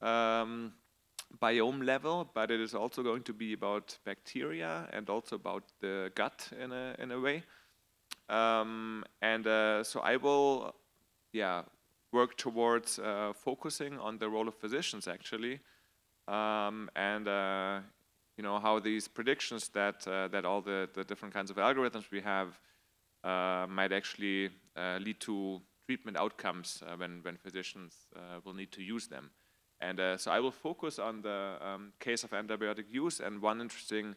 biome level, but it is also going to be about bacteria and also about the gut in a way. So I will, work towards focusing on the role of physicians actually, you know, how these predictions that all the different kinds of algorithms we have might actually lead to treatment outcomes when physicians will need to use them. And so I will focus on the case of antibiotic use, and one interesting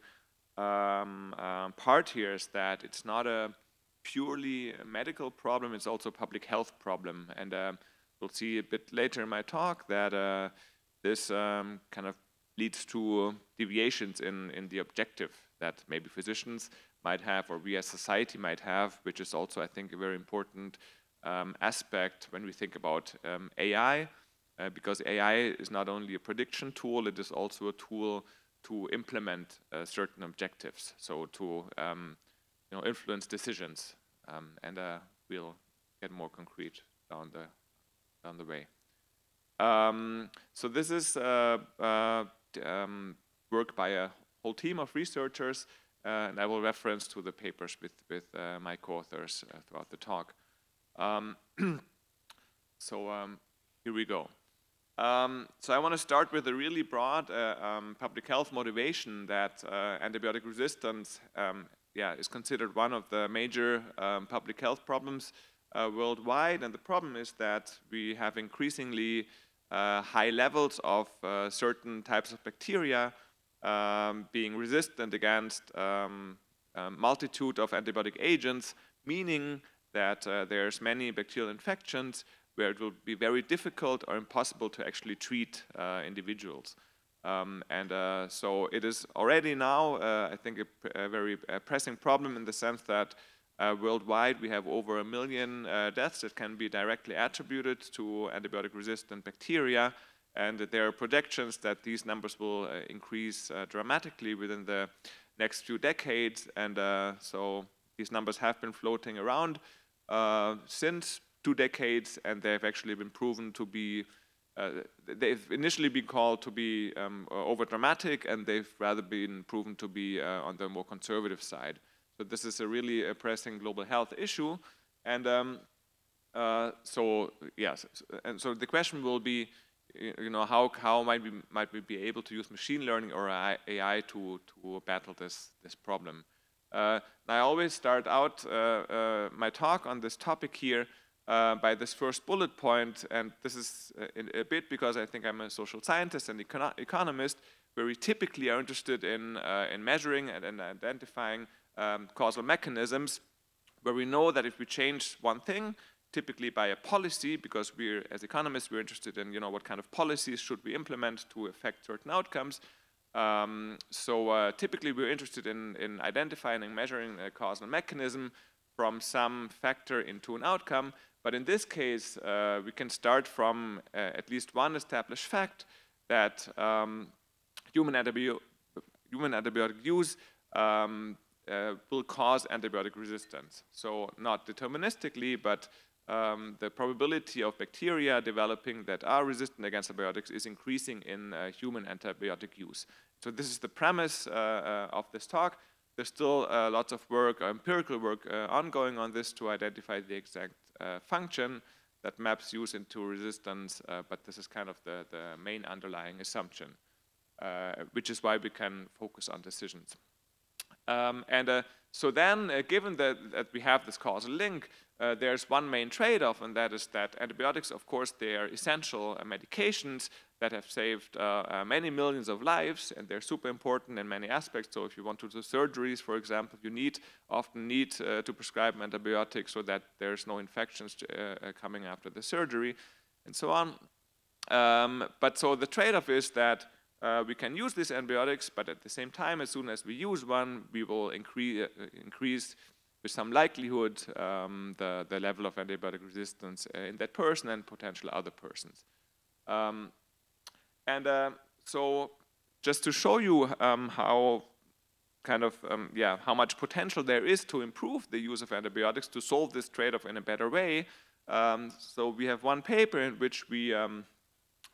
part here is that it's not a purely medical problem, it's also a public health problem. And we'll see a bit later in my talk that this kind of leads to deviations in the objective that maybe physicians might have or we as society might have, which is also, I think, a very important aspect when we think about AI, because AI is not only a prediction tool, it is also a tool to implement certain objectives, so to you know, influence decisions, and we'll get more concrete down the way. So this is work by a whole team of researchers, and I will reference to the papers with my co-authors throughout the talk. Here we go. So I want to start with a really broad public health motivation that antibiotic resistance is considered one of the major public health problems worldwide. And the problem is that we have increasingly high levels of certain types of bacteria being resistant against multitude of antibiotic agents, meaning that there's many bacterial infections where it will be very difficult or impossible to actually treat individuals. So it is already now, I think, a very pressing problem in the sense that worldwide we have over 1 million deaths that can be directly attributed to antibiotic-resistant bacteria, and there are projections that these numbers will increase dramatically within the next few decades. And so these numbers have been floating around since 2 decades, and they have actually been proven to be they've initially been called to be over-dramatic, and they've rather been proven to be on the more conservative side. So this is a really pressing global health issue. And so yes, and so the question will be, how might we be able to use machine learning or AI to battle this problem? I always start out my talk on this topic here by this first bullet point, and this is a bit because I think I'm a social scientist and economist, where we typically are interested in measuring and identifying causal mechanisms, where we know that if we change one thing, typically by a policy, because as economists, we're interested in what kind of policies should we implement to affect certain outcomes. So typically we're interested in identifying and measuring a causal mechanism from some factor into an outcome. But in this case, we can start from at least one established fact that human antibiotic use will cause antibiotic resistance. So not deterministically, but the probability of bacteria developing that are resistant against antibiotics is increasing in human antibiotic use. So this is the premise of this talk. There's still lots of work, empirical work ongoing on this to identify the exact function that maps use into resistance, but this is kind of the main underlying assumption, which is why we can focus on decisions. So then, given that we have this causal link, there's one main trade-off, and that is that antibiotics, of course, they are essential medications that have saved many millions of lives, and they're super important in many aspects. So if you want to do surgeries, for example, you often need to prescribe antibiotics so that there's no infections coming after the surgery, and so on. But so the trade-off is that we can use these antibiotics, but at the same time, as soon as we use one, we will increase with some likelihood the level of antibiotic resistance in that person and potential other persons. So just to show you how how much potential there is to improve the use of antibiotics to solve this trade-off in a better way. So we have one paper in which we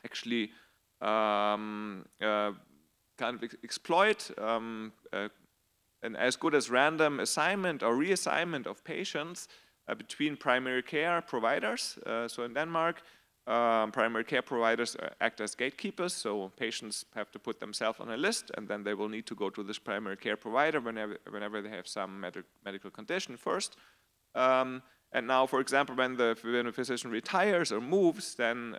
actually kind of exploit an as good as random assignment or reassignment of patients between primary care providers. So in Denmark, primary care providers act as gatekeepers, so patients have to put themselves on a list, and then they will need to go to this primary care provider whenever they have some medical condition first. And now, for example, when a physician retires or moves, then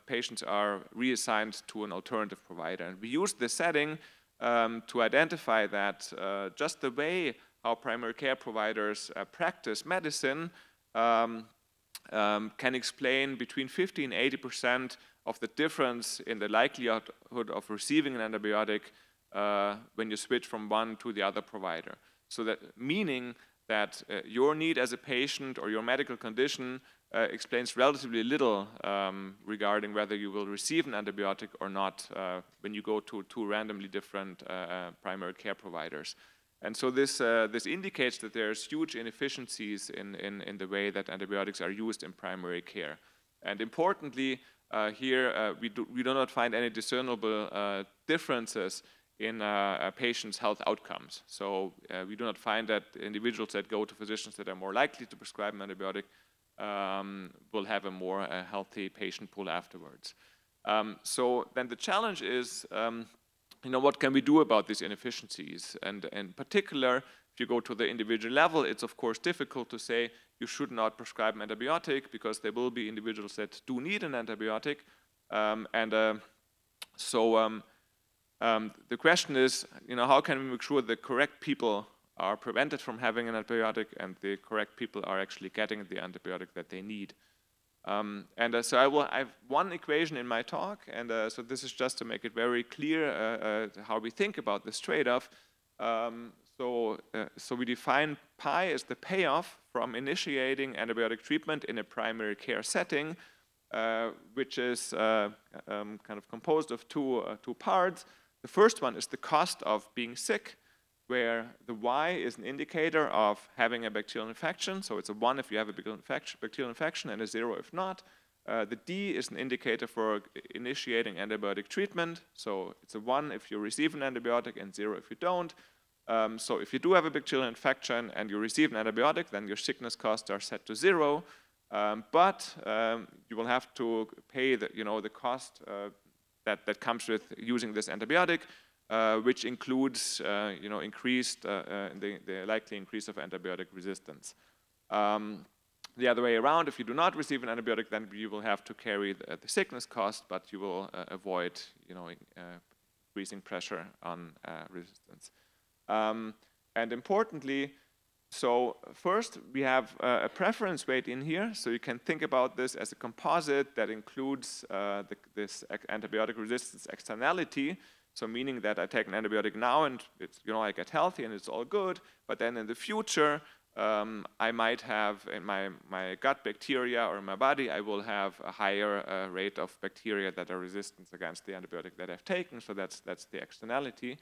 patients are reassigned to an alternative provider. And we use this setting to identify that just the way how primary care providers practice medicine can explain between 50 and 80% of the difference in the likelihood of receiving an antibiotic when you switch from one to the other provider. So that meaning that your need as a patient or your medical condition explains relatively little regarding whether you will receive an antibiotic or not when you go to two randomly different primary care providers. And so this indicates that there's huge inefficiencies in the way that antibiotics are used in primary care. And importantly, here we do not find any discernible differences in patients' health outcomes. So we do not find that individuals that go to physicians that are more likely to prescribe an antibiotic will have a more healthy patient pool afterwards. So then the challenge is, what can we do about these inefficiencies? And in particular, if you go to the individual level, it's of course difficult to say you should not prescribe an antibiotic because there will be individuals that do need an antibiotic. The question is, how can we make sure the correct people are prevented from having an antibiotic and the correct people are actually getting the antibiotic that they need? So I have one equation in my talk, and so this is just to make it very clear how we think about this trade-off. So we define pi as the payoff from initiating antibiotic treatment in a primary care setting, which is kind of composed of two parts. The first one is the cost of being sick, where the Y is an indicator of having a bacterial infection. So it's a 1 if you have a bacterial infection and a 0 if not. The D is an indicator for initiating antibiotic treatment. So it's a 1 if you receive an antibiotic and 0 if you don't. So if you do have a bacterial infection and you receive an antibiotic, then your sickness costs are set to 0. But you will have to pay the cost that comes with using this antibiotic, which includes increased the likely increase of antibiotic resistance. The other way around, if you do not receive an antibiotic, then you will have to carry the sickness cost, but you will avoid increasing pressure on resistance. And importantly, so first we have a preference weight in here, so you can think about this as a composite that includes this antibiotic resistance externality. So meaning that I take an antibiotic now and it's, I get healthy and it's all good, but then in the future I might have in my gut bacteria or in my body, I will have a higher rate of bacteria that are resistant against the antibiotic that I've taken. So that's the externality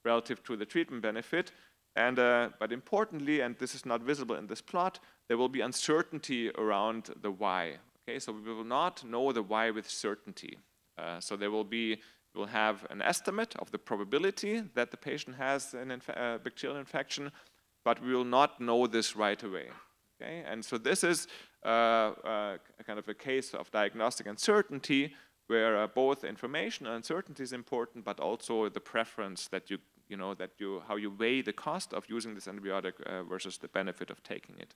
relative to the treatment benefit. And but importantly, and this is not visible in this plot, there will be uncertainty around the Y. Okay, so we will not know the Y with certainty. So there will be, we'll have an estimate of the probability that the patient has a bacterial infection, but we will not know this right away. Okay, and so this is kind of a case of diagnostic uncertainty, where both information and uncertainty is important, but also the preference that how you weigh the cost of using this antibiotic versus the benefit of taking it.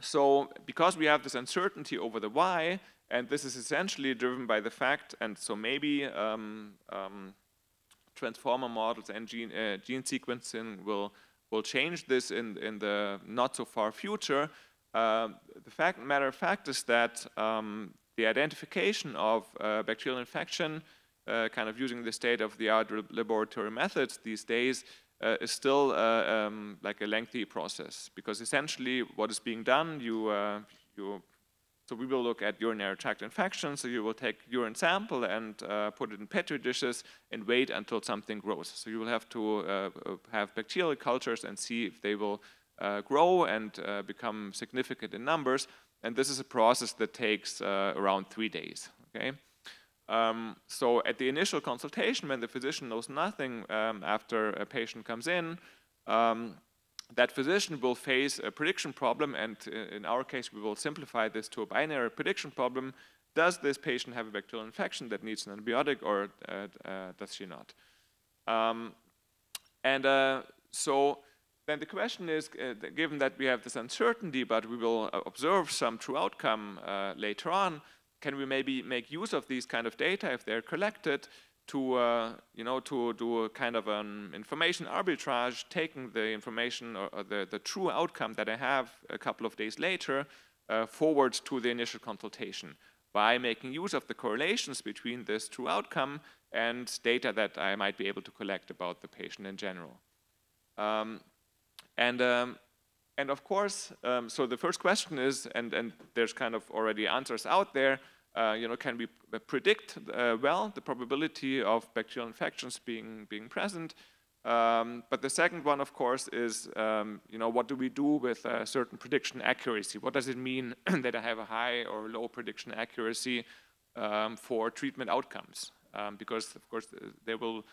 So because we have this uncertainty over the Y, and this is essentially driven by the fact, and so maybe transformer models and gene sequencing will change this in the not so far future. The matter of fact is that the identification of bacterial infection, kind of using the state-of-the-art laboratory methods these days, is still like a lengthy process, because essentially what is being done, so we will look at urinary tract infections. So you will take urine sample and put it in petri dishes and wait until something grows. So you will have to have bacterial cultures and see if they will grow and become significant in numbers. And this is a process that takes around 3 days. Okay. So at the initial consultation, when the physician knows nothing after a patient comes in, that physician will face a prediction problem, and in our case, we will simplify this to a binary prediction problem. Does this patient have a bacterial infection that needs an antibiotic, or does she not? So then the question is, given that we have this uncertainty, but we will observe some true outcome later on, can we maybe make use of these kind of data if they're collected to do a kind of an information arbitrage, taking the information or the true outcome that I have a couple of days later forward to the initial consultation by making use of the correlations between this true outcome and data that I might be able to collect about the patient in general. And of course, so the first question is, and there's kind of already answers out there, can we predict well the probability of bacterial infections being present? But the second one, of course, is what do we do with certain prediction accuracy? What does it mean that I have a high or low prediction accuracy for treatment outcomes? Because of course there will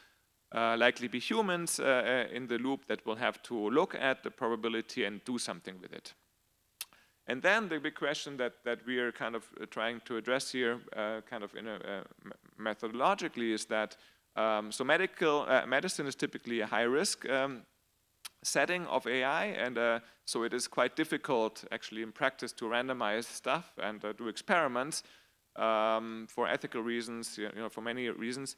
likely be humans in the loop that will have to look at the probability and do something with it. And then the big question that we are kind of trying to address here, kind of in a methodologically, is that so medicine is typically a high-risk setting of AI, and so it is quite difficult, actually, in practice, to randomize stuff and do experiments for ethical reasons, for many reasons.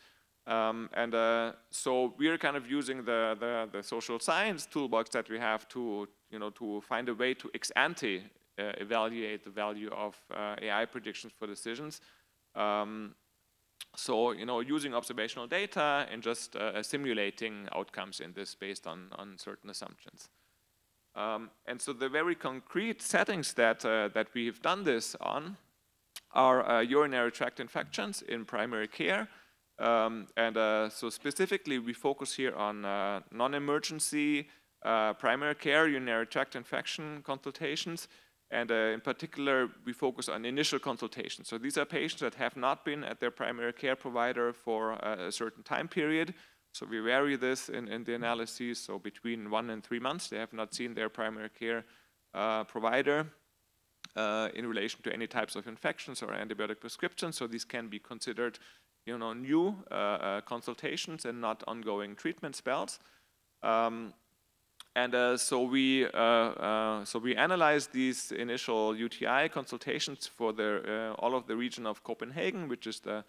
So we are kind of using the social science toolbox that we have to find a way to ex ante evaluate the value of AI predictions for decisions. So using observational data and just simulating outcomes in this based on certain assumptions. And so the very concrete settings that we have done this on are urinary tract infections in primary care. So specifically, we focus here on non-emergency primary care urinary tract infection consultations. And in particular, we focus on initial consultation. So these are patients that have not been at their primary care provider for a certain time period. So we vary this in the analyses. So between 1 and 3 months, they have not seen their primary care provider in relation to any types of infections or antibiotic prescriptions. So these can be considered, new consultations and not ongoing treatment spells. So we analyze these initial UTI consultations for all of the region of Copenhagen, which is the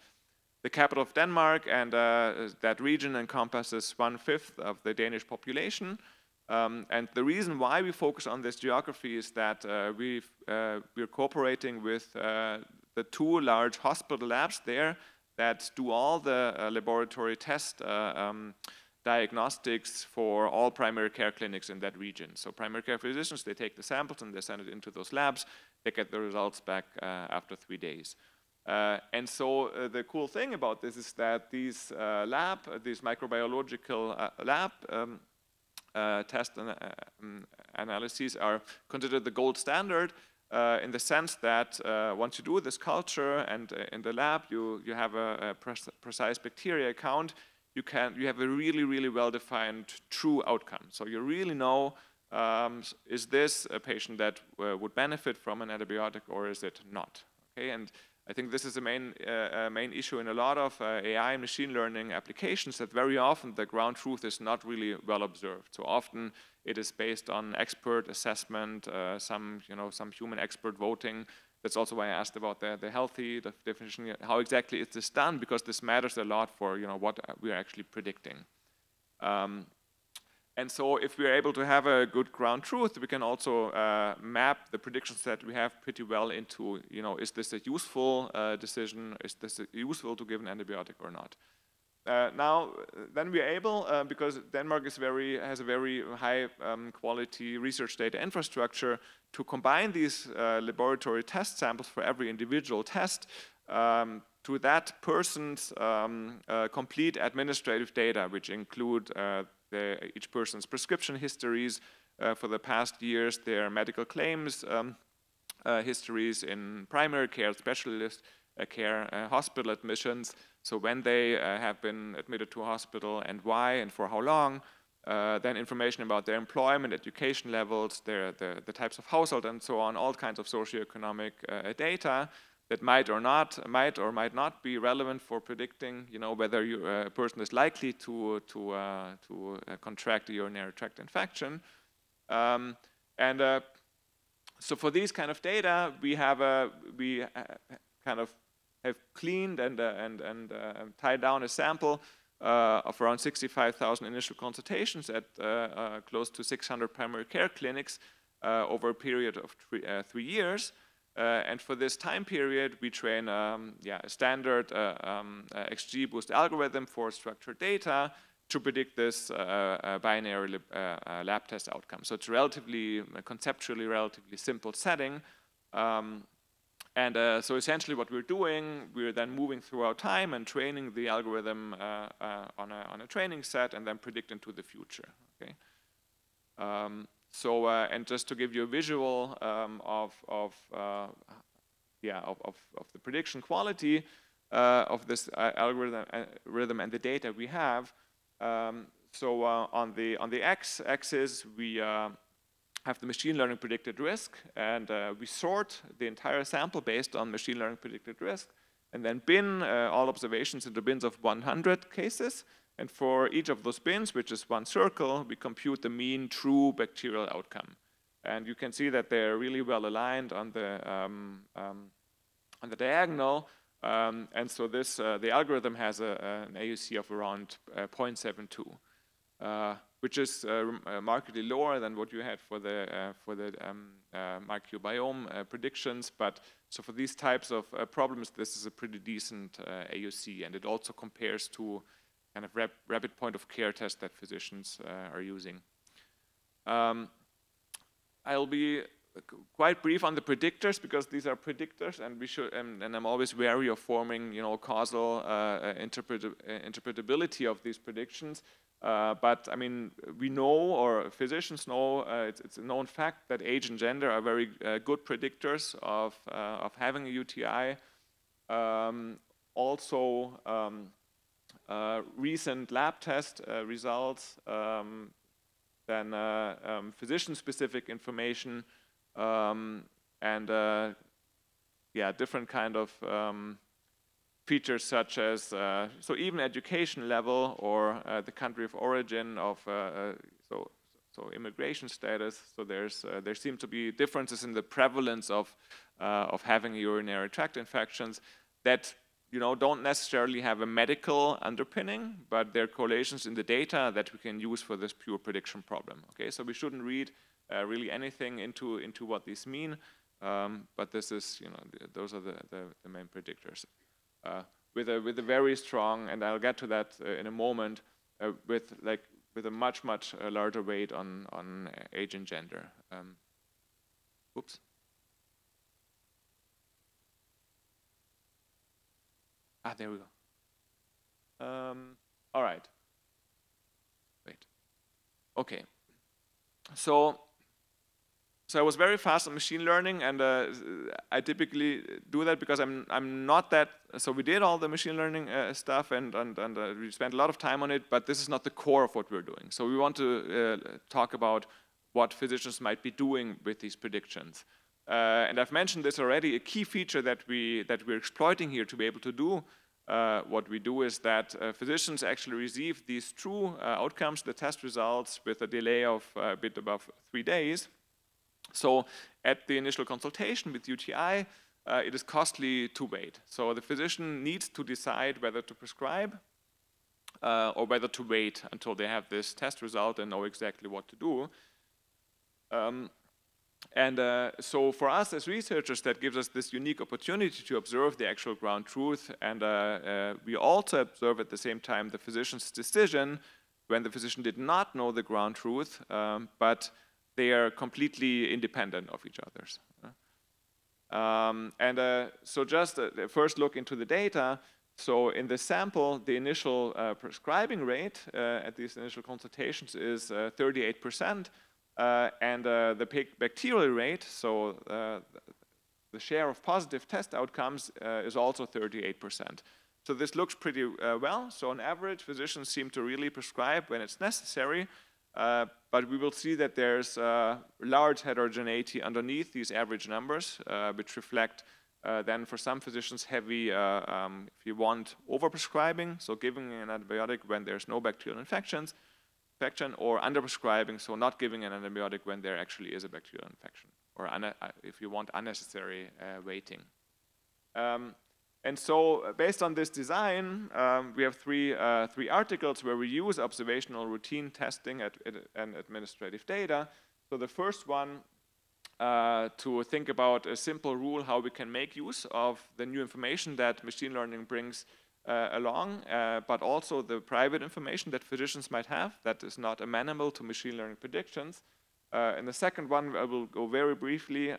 capital of Denmark, and that region encompasses 1/5 of the Danish population. And the reason why we focus on this geography is that we're cooperating with the 2 large hospital labs there that do all the laboratory test diagnostics for all primary care clinics in that region. So primary care physicians, they take the samples and they send it into those labs. They get the results back after 3 days. And so the cool thing about this is that these microbiological lab test analyses are considered the gold standard in the sense that once you do this culture and in the lab you have a precise bacteria count, you have a really, really well-defined true outcome. So you really know, is this a patient that would benefit from an antibiotic or is it not? Okay, and I think this is the main issue in a lot of AI and machine learning applications, that very often the ground truth is not really well observed. So often it is based on expert assessment, some human expert voting. That's also why I asked about the healthy definition. How exactly is this done? Because this matters a lot for what we are actually predicting. And so if we are able to have a good ground truth, we can also map the predictions that we have pretty well into, is this a useful decision? Is this useful to give an antibiotic or not? Now, then we are able, because Denmark has a very high quality research data infrastructure, to combine these laboratory test samples for every individual test to that person's complete administrative data, which include each person's prescription histories for the past years, their medical claims histories in primary care, specialist care, hospital admissions. So when they have been admitted to a hospital and why and for how long. Then information about their employment, education levels, the types of household and so on, all kinds of socioeconomic data that might or might not be relevant for predicting, whether a person is likely to contract a urinary tract infection. So for these kind of data, we have cleaned and tied down a sample of around 65,000 initial consultations at close to 600 primary care clinics over a period of 3 years. And for this time period, we train a standard XGBoost algorithm for structured data to predict this binary lab test outcome. So it's conceptually relatively simple setting. So essentially what we're doing, we're then moving throughout time and training the algorithm on a training set and then predict into the future. Okay. And just to give you a visual of the prediction quality of this algorithm and the data we have. On the x-axis we have the machine learning predicted risk, and we sort the entire sample based on machine learning predicted risk, and then bin all observations into bins of 100 cases. And for each of those bins, which is one circle, we compute the mean true bacterial outcome. And you can see that they're really well aligned on the diagonal. And so the algorithm has an AUC of around 0.72. Which is markedly lower than what you had for the microbiome predictions. But so for these types of problems, this is a pretty decent AUC, and it also compares to kind of rapid point of care test that physicians are using. I'll be quite brief on the predictors, because these are predictors, and we should, and I'm always wary of forming, causal interpretability of these predictions. But I mean, we know, or physicians know, it's a known fact that age and gender are very good predictors of having a UTI. Also, recent lab test results, then physician-specific information, and yeah, different kind of features such as so even education level, or the country of origin of so immigration status. So there seem to be differences in the prevalence of having urinary tract infections that don't necessarily have a medical underpinning, but there are correlations in the data that we can use for this pure prediction problem. Okay, so we shouldn't read really anything into what these mean, but this is, those are the main predictors. With a very strong, and I'll get to that in a moment, with a much larger weight on age and gender. Oops. There we go. All right. Wait. Okay. So I was very fast on machine learning, and I typically do that because I'm not that. So we did all the machine learning stuff, and we spent a lot of time on it, but this is not the core of what we're doing. So we want to talk about what physicians might be doing with these predictions. And I've mentioned this already. A key feature that we're exploiting here to be able to do what we do is that physicians actually receive these true outcomes, the test results, with a delay of a bit above 3 days. So at the initial consultation with UTI, it is costly to wait. So the physician needs to decide whether to prescribe or whether to wait until they have this test result and know exactly what to do. So for us as researchers, that gives us this unique opportunity to observe the actual ground truth, and we also observe at the same time the physician's decision when the physician did not know the ground truth, but they are completely independent of each other. So just a first look into the data. So in the sample, the initial prescribing rate at these initial consultations is 38%. And the bacterial rate, so the share of positive test outcomes, is also 38%. So this looks pretty well. So on average, physicians seem to really prescribe when it's necessary. But we will see that there's large heterogeneity underneath these average numbers, which reflect then for some physicians heavy, if you want, overprescribing, so giving an antibiotic when there's no bacterial infection, or underprescribing, so not giving an antibiotic when there actually is a bacterial infection, or if you want, unnecessary waiting. And so based on this design, we have three articles where we use observational routine testing and administrative data. So the first one, to think about a simple rule how we can make use of the new information that machine learning brings along, but also the private information that physicians might have that is not amenable to machine learning predictions. And the second one, I will go very briefly.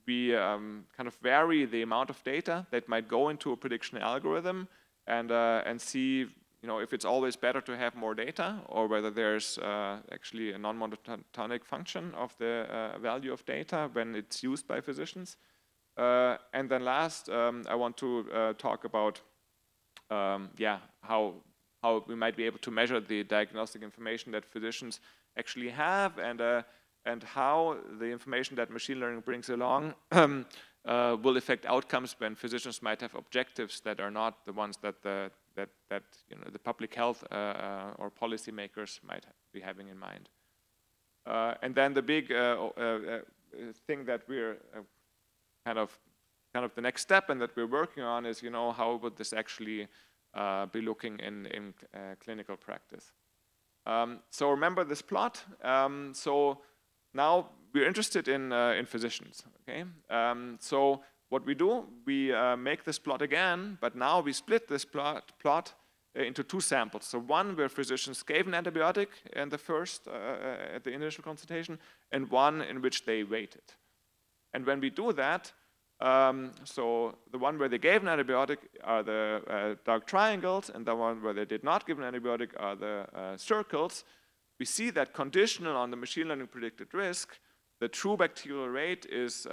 We kind of vary the amount of data that might go into a prediction algorithm, and see, if it's always better to have more data, or whether there's actually a non-monotonic function of the value of data when it's used by physicians. And then last, I want to talk about how we might be able to measure the diagnostic information that physicians actually have, and how the information that machine learning brings along will affect outcomes when physicians might have objectives that are not the ones that the public health or policymakers might be having in mind. And then the big thing that we're kind of the next step and that we're working on is, how would this actually be looking in clinical practice? So remember this plot. So now we're interested in physicians. Okay. So what we do, we make this plot again, but now we split this plot into two samples. So one where physicians gave an antibiotic in the first, at the initial consultation, and one in which they waited. And when we do that, so the one where they gave an antibiotic are the dark triangles, and the one where they did not give an antibiotic are the circles. We see that conditional on the machine learning predicted risk, the true bacterial rate is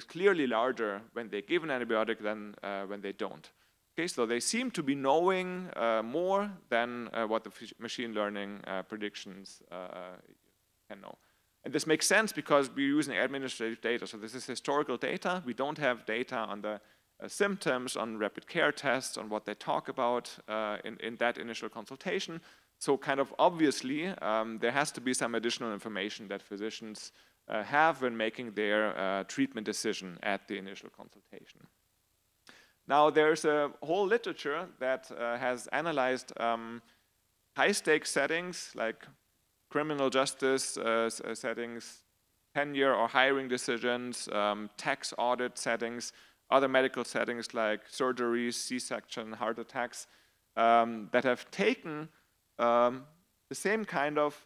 clearly larger when they give an antibiotic than when they don't. Okay, so they seem to be knowing more than what the machine learning predictions can know. And this makes sense because we're using administrative data. So this is historical data. We don't have data on the symptoms, on rapid care tests, on what they talk about in that initial consultation. So kind of obviously, there has to be some additional information that physicians have when making their treatment decision at the initial consultation. Now, there's a whole literature that has analyzed high-stakes settings like criminal justice settings, tenure or hiring decisions, tax audit settings, other medical settings like surgeries, C-section, heart attacks, that have taken the same kind of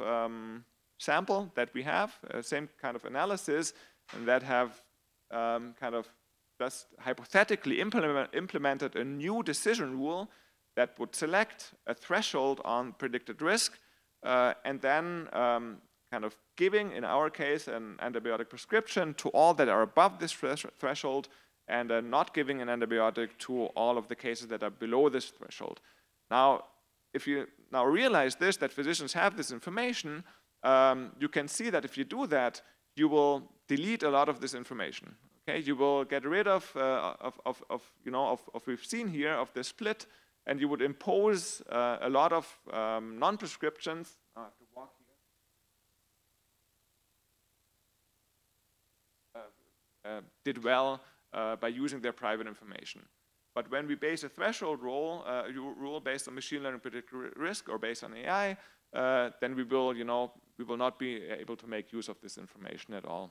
sample that we have, same kind of analysis, and that have kind of just hypothetically implemented a new decision rule that would select a threshold on predicted risk, and then kind of giving, in our case, an antibiotic prescription to all that are above this threshold, and not giving an antibiotic to all of the cases that are below this threshold. Now, if you now realize this, that physicians have this information, you can see that if you do that, you will delete a lot of this information. Okay, you will get rid of we've seen here of the split, and you would impose a lot of non-prescriptions. I have to walk here. Did well by using their private information. But when we base a threshold rule based on machine learning predicted risk or based on AI, then we will not be able to make use of this information at all.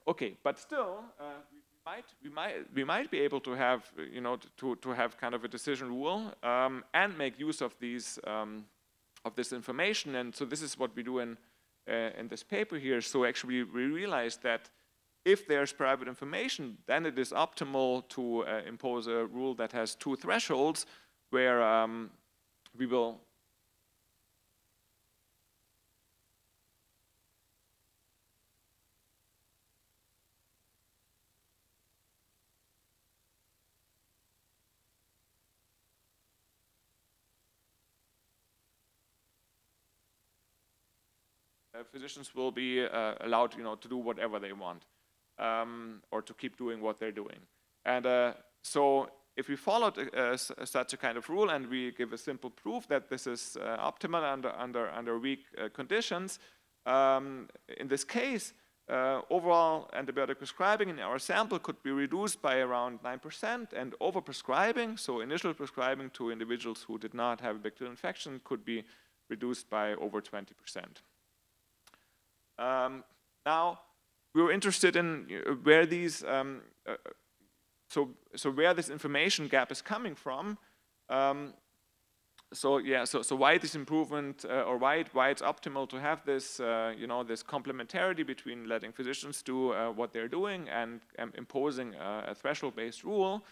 Okay, but still, we might be able to have to have kind of a decision rule and make use of these of this information. And so this is what we do in this paper here. So actually, we realize that if there's private information, then it is optimal to impose a rule that has two thresholds, where we will physicians will be allowed, to do whatever they want, or to keep doing what they're doing. And so, if we followed such a kind of rule and we give a simple proof that this is optimal under weak conditions, in this case, overall antibiotic prescribing in our sample could be reduced by around 9%, and overprescribing, so initial prescribing to individuals who did not have a bacterial infection, could be reduced by over 20%. Now, we were interested in where these, so where this information gap is coming from. So why this improvement, or why it's optimal to have this, this complementarity between letting physicians do what they're doing and imposing a threshold-based rule.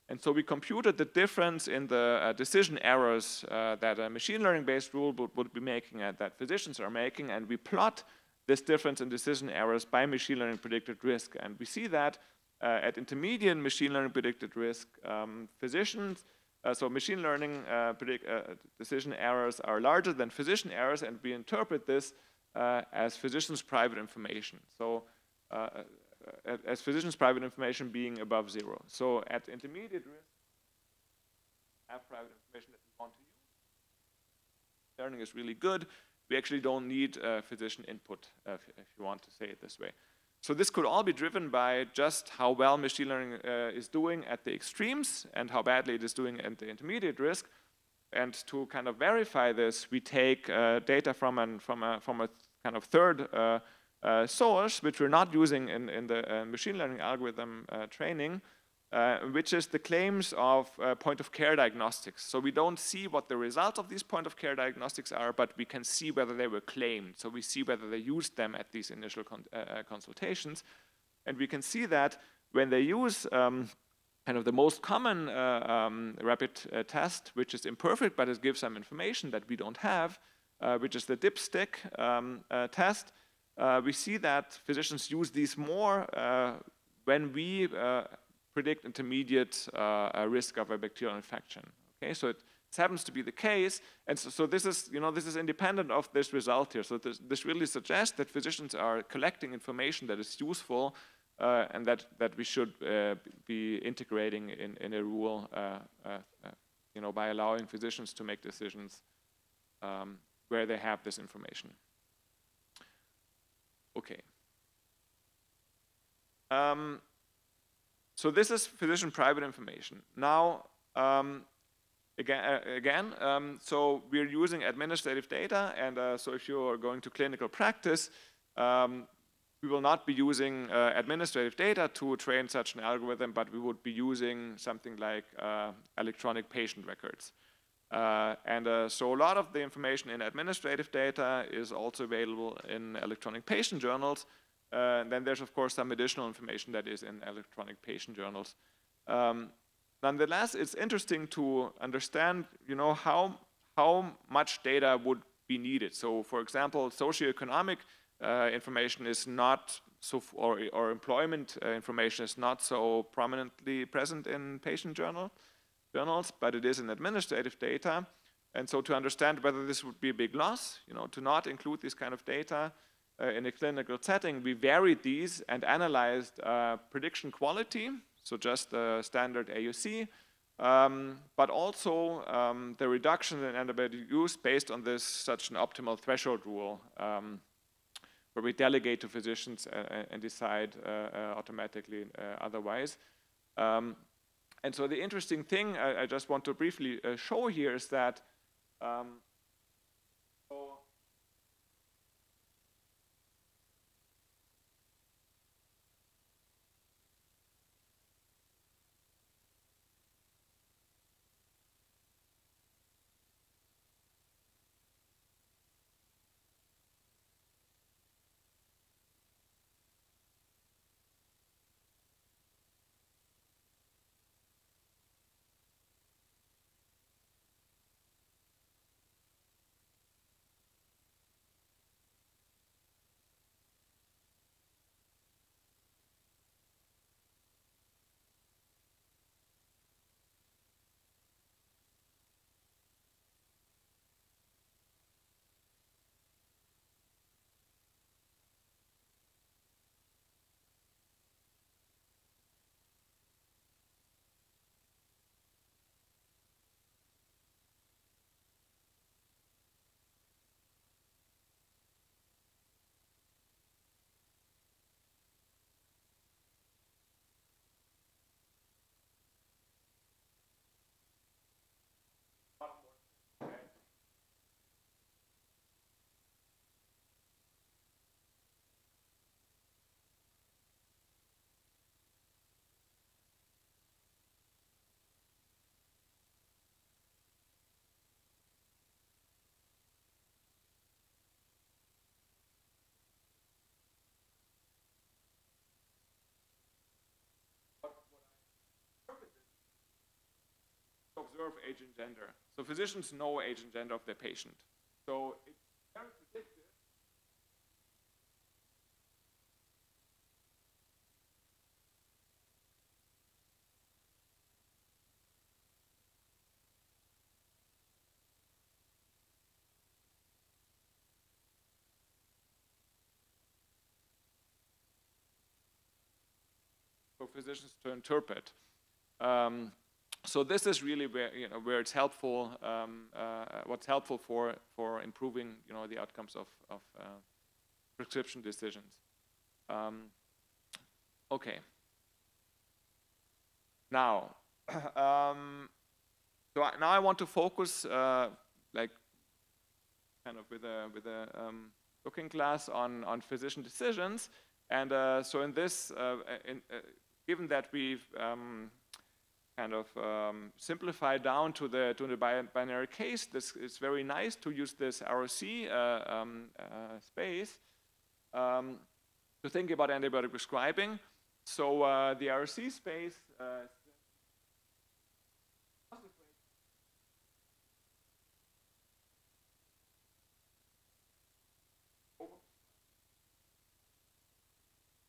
And so we computed the difference in the decision errors that a machine learning-based rule would be making and that physicians are making, and we plot this difference in decision errors by machine learning predicted risk. And we see that at intermediate machine learning predicted risk, physicians, so machine learning decision errors are larger than physician errors, and we interpret this as physicians' private information. So as physicians' private information being above 0. So at intermediate risk, have private information that we want to use. Learning is really good. We actually don't need physician input, if you want to say it this way. So this could all be driven by just how well machine learning is doing at the extremes and how badly it is doing at the intermediate risk. And to kind of verify this, we take data from a kind of third source, which we're not using in the machine learning algorithm training. which is the claims of point-of-care diagnostics. So we don't see what the results of these point-of-care diagnostics are, but we can see whether they were claimed. So we see whether they used them at these initial consultations. And we can see that when they use kind of the most common rapid test, which is imperfect, but it gives some information that we don't have, which is the dipstick test, we see that physicians use these more when we predict intermediate risk of a bacterial infection. Okay, so it happens to be the case, and so this is, this is independent of this result here. So this really suggests that physicians are collecting information that is useful and that we should be integrating in a rule, by allowing physicians to make decisions where they have this information. Okay. So this is physician private information. Now, again, so we're using administrative data, and so if you are going to clinical practice, we will not be using administrative data to train such an algorithm, but we would be using something like electronic patient records. So a lot of the information in administrative data is also available in electronic patient journals. And then there's, of course, some additional information that is in electronic patient journals. Nonetheless, it's interesting to understand, how much data would be needed. So, for example, socioeconomic information is not so, or employment information is not so prominently present in patient journals, but it is in administrative data. And so to understand whether this would be a big loss, to not include this kind of data in a clinical setting, we varied these and analyzed prediction quality, so just the standard AUC, but also the reduction in antibiotic use based on such an optimal threshold rule, where we delegate to physicians and decide automatically otherwise. And so the interesting thing I just want to briefly show here is that observe age and gender. So physicians know age and gender of their patient. So it's very predictive. For physicians to interpret. So this is really where where it's helpful. What's helpful for improving the outcomes of prescription decisions. Okay. Now, now I want to focus like kind of with a looking glass on physician decisions, and so in this given that we've kind of simplified down to the binary case, it's very nice to use this ROC space to think about antibiotic prescribing. So the ROC space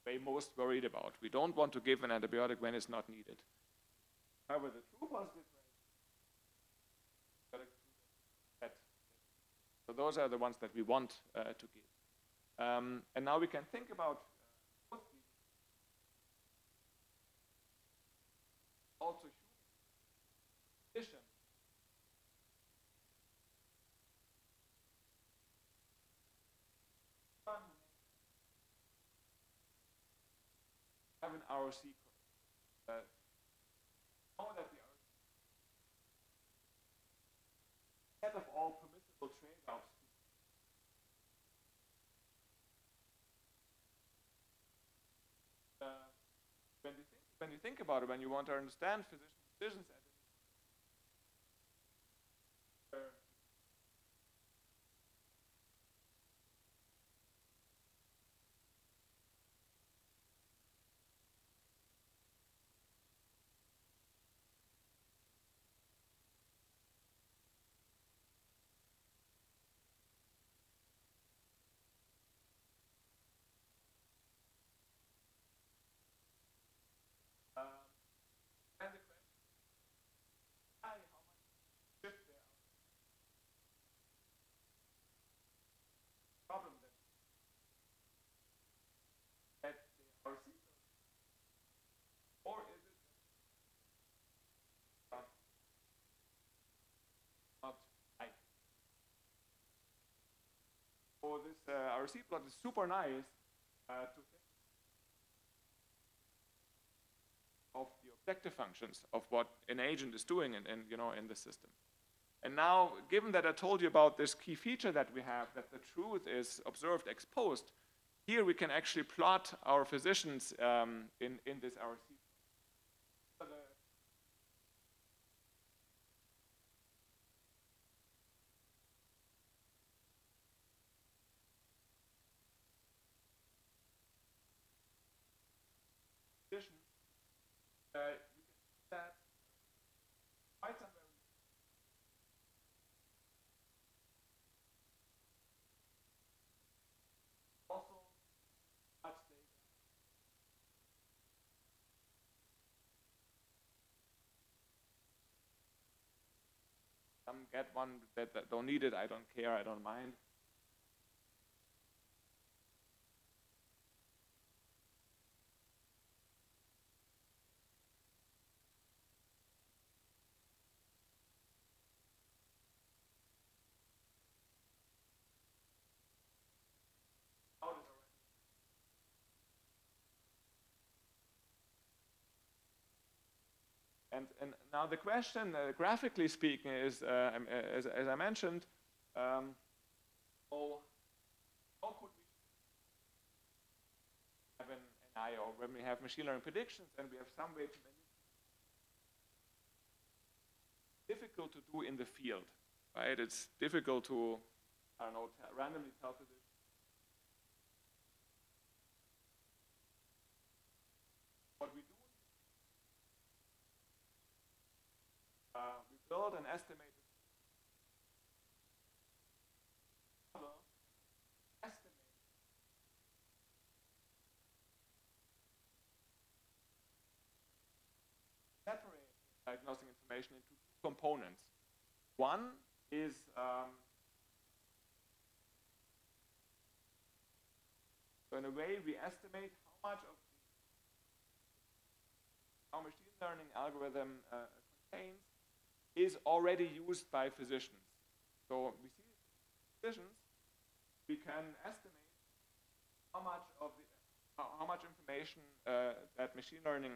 we're most worried about. We don't want to give an antibiotic when it's not needed. However, the true positive rate, so those are the ones that we want to give. And now we can think about also addition. Have an ROC code. Know that the ROC set of all permissible trade-offs. When you think about it, when you want to understand physician decisions, So this ROC plot is super nice to think of the objective functions of what an agent is doing in the system. And now, given that I told you about this key feature that we have, that the truth is observed ex post, here we can actually plot our physicians in this ROC. You can see that quite some very also much data. Some get one that don't need it, I don't care, I don't mind. And now the question, graphically speaking, is, as I mentioned, how could we have an IO when we have machine learning predictions and we have some way to manipulate? Difficult to do in the field, right? It's difficult to, I don't know, randomly tell physicians. What we do, we build an estimated separate diagnostic information into two components. One is so in a way we estimate how much of our machine learning algorithm contains is already used by physicians. So we see physicians, we can estimate how much of the how much information that machine learning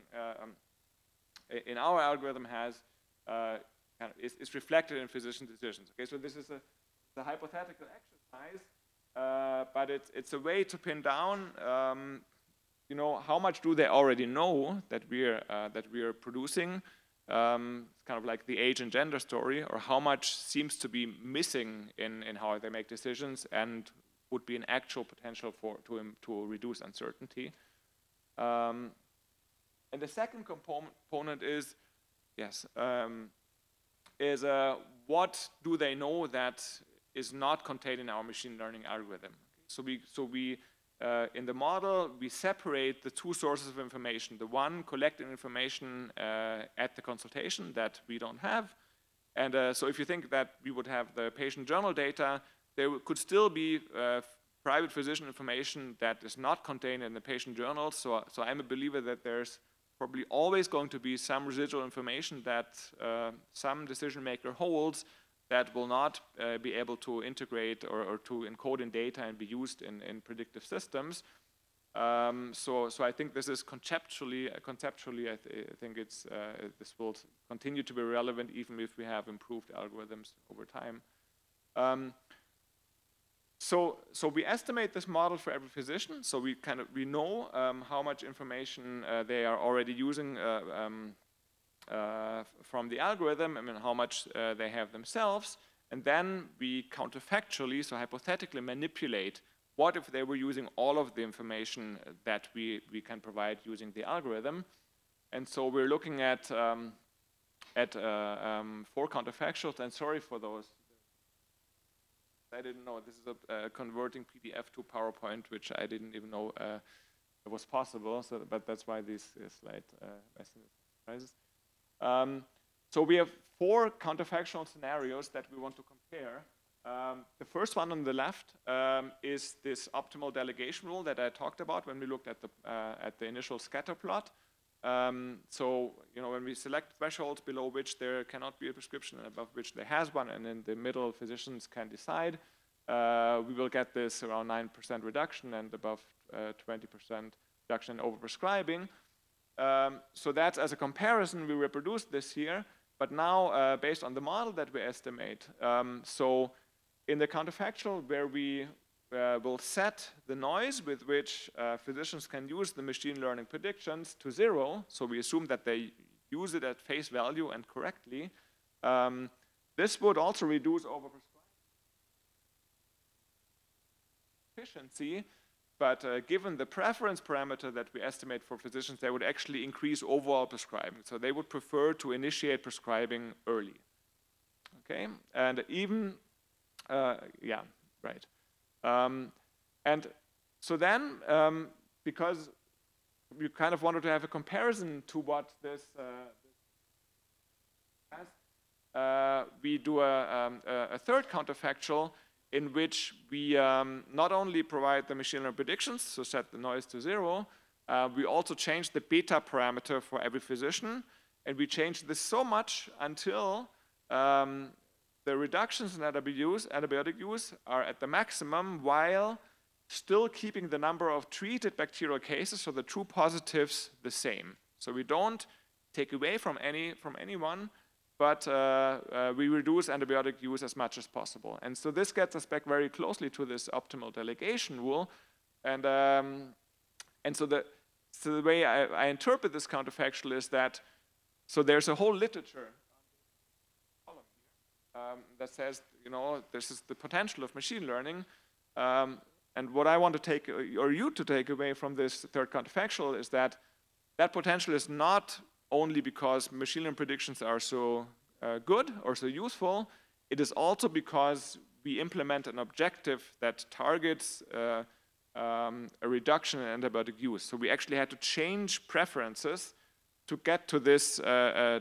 in our algorithm has is reflected in physician decisions. Okay, so this is a hypothetical exercise, but it's a way to pin down you know, how much do they already know that we're producing? It's kind of like the age and gender story, or how much seems to be missing in how they make decisions and would be an actual potential to reduce uncertainty. And the second component is, yes, what do they know that is not contained in our machine learning algorithm? So we in the model, we separate the two sources of information. The one collecting information at the consultation that we don't have. And so if you think that we would have the patient journal data, there could still be private physician information that is not contained in the patient journals. So I'm a believer that there's probably always going to be some residual information that some decision maker holds that will not be able to integrate or to encode in data and be used in predictive systems. So I think this is conceptually I think it's this will continue to be relevant even if we have improved algorithms over time. So we estimate this model for every physician. So we know how much information they are already using from the algorithm, I mean how much they have themselves, and then we counterfactually, so hypothetically, manipulate what if they were using all of the information that we can provide using the algorithm. And so we're looking at 4 counterfactuals, and sorry for those. I didn't know this is a converting PDF to PowerPoint, which I didn't even know it was possible. So, but that's why this slide surprises. So we have 4 counterfactual scenarios that we want to compare. The first one on the left is this optimal delegation rule that I talked about when we looked at the initial scatter plot. So you know, when we select thresholds below which there cannot be a prescription and above which there has one, and in the middle physicians can decide, we will get this around 9% reduction and above 20% reduction in overprescribing. So that's as a comparison, we reproduced this here, but now based on the model that we estimate. So in the counterfactual where we will set the noise with which physicians can use the machine learning predictions to 0, so we assume that they use it at face value and correctly, this would also reduce overprescribing efficiency. But given the preference parameter that we estimate for physicians, they would actually increase overall prescribing. So they would prefer to initiate prescribing early. Okay, and even, yeah, right. And so then, because we kind of wanted to have a comparison to what this has, we do a third counterfactual in which we not only provide the machine learning predictions, so set the noise to 0, we also change the beta parameter for every physician, and we change this so much until the reductions in antibiotic use are at the maximum while still keeping the number of treated bacterial cases, so the true positives, the same. So we don't take away from anyone, but we reduce antibiotic use as much as possible. And so this gets us back very closely to this optimal delegation rule. And so the way I interpret this counterfactual is that, so there's a whole literature that says, you know, this is the potential of machine learning. And what I want to take, or you to take away from this third counterfactual is that that potential is not only because machine learning predictions are so good or so useful, it is also because we implement an objective that targets a reduction in antibiotic use. So we actually had to change preferences to get to this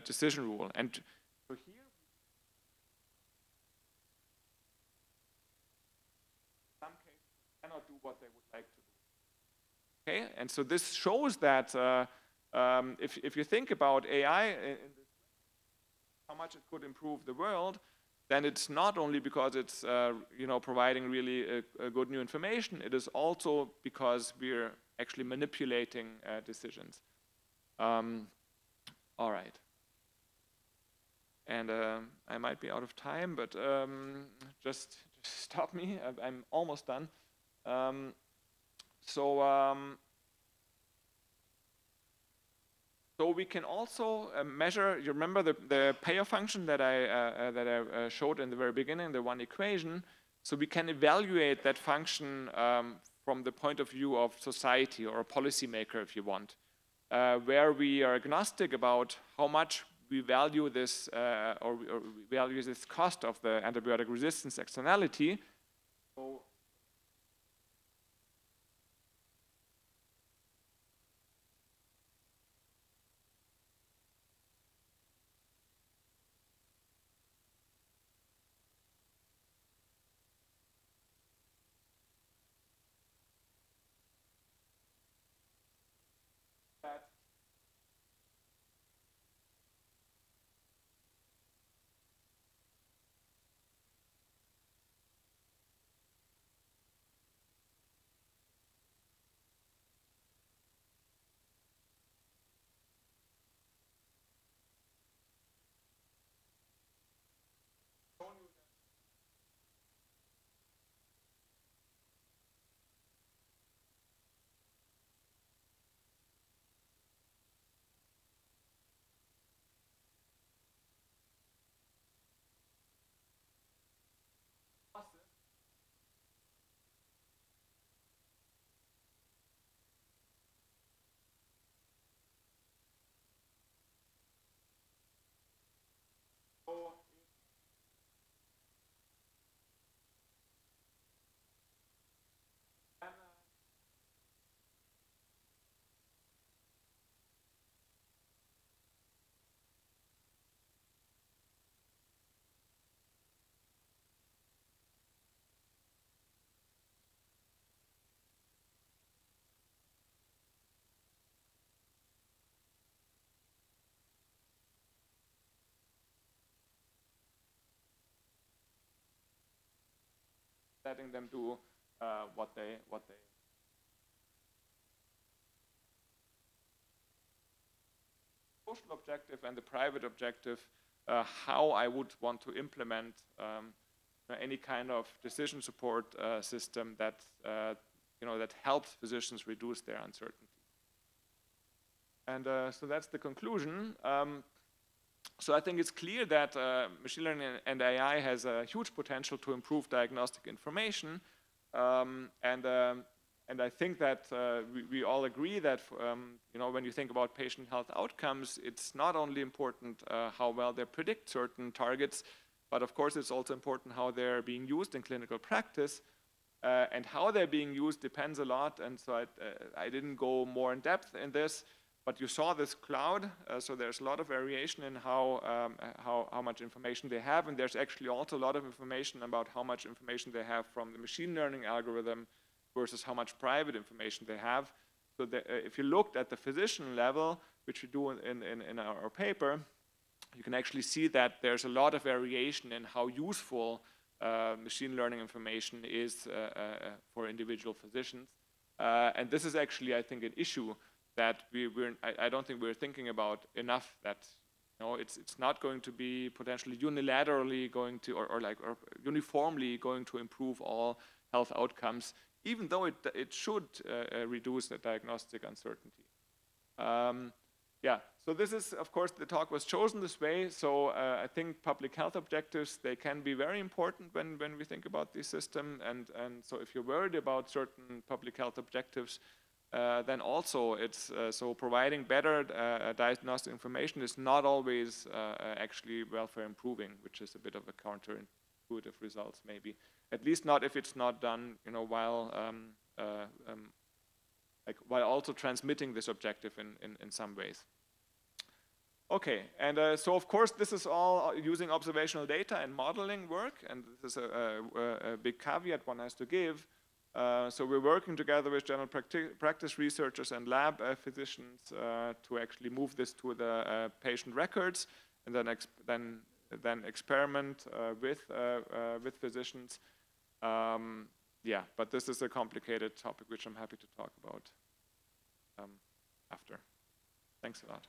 decision rule. And so here, some cases cannot do what they would like to do. Okay, and so this shows that if you think about AI in this, how much it could improve the world, then it's not only because it's you know, providing really a good new information. It is also because we're actually manipulating decisions. All right. And I might be out of time, but just stop me. I'm almost done. So we can also measure, you remember the payer function that I showed in the very beginning, the one equation. So we can evaluate that function from the point of view of society or a policymaker, if you want, where we are agnostic about how much we value this or value this cost of the antibiotic resistance externality. So letting them do what they social objective and the private objective, how I would want to implement any kind of decision support system that that helps physicians reduce their uncertainty. And so that's the conclusion. So I think it's clear that machine learning and AI has a huge potential to improve diagnostic information, and I think that we all agree that when you think about patient health outcomes, it's not only important how well they predict certain targets, but of course it's also important how they're being used in clinical practice, and how they're being used depends a lot. And so I didn't go more in depth in this. But you saw this cloud, so there's a lot of variation in how much information they have, and there's actually also a lot of information about how much information they have from the machine learning algorithm versus how much private information they have. So if you looked at the physician level, which we do in our paper, you can actually see that there's a lot of variation in how useful machine learning information is for individual physicians. And this is actually, I think, an issue that I don't think we're thinking about enough, that it's not going to be potentially unilaterally going to, or uniformly going to improve all health outcomes, even though it should reduce the diagnostic uncertainty. Yeah, so this is, of course, the talk was chosen this way. So I think public health objectives, they can be very important when we think about this system. And so if you're worried about certain public health objectives, then also it's so providing better diagnostic information is not always actually welfare improving, which is a bit of a counterintuitive results maybe. At least not if it's not done, while also transmitting this objective in some ways. Okay, and so of course this is all using observational data and modeling work, and this is a big caveat one has to give. So we're working together with general practice researchers and lab physicians to actually move this to the patient records, and then experiment with physicians. Yeah, but this is a complicated topic which I'm happy to talk about after. Thanks a lot.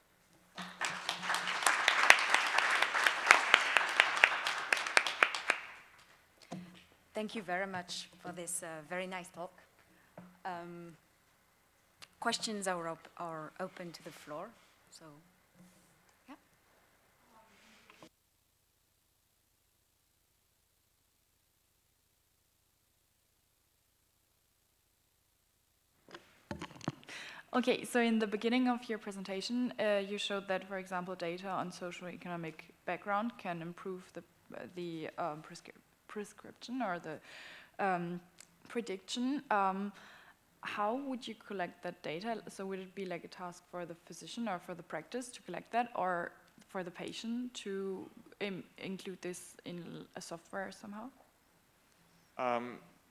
Thank you very much for this very nice talk. Questions are open to the floor. So, yeah. Okay, so in the beginning of your presentation, you showed that, for example, data on socioeconomic background can improve the prescription or the prediction. How would you collect that data? So would it be like a task for the physician or for the practice to collect that, or for the patient to include this in a software somehow?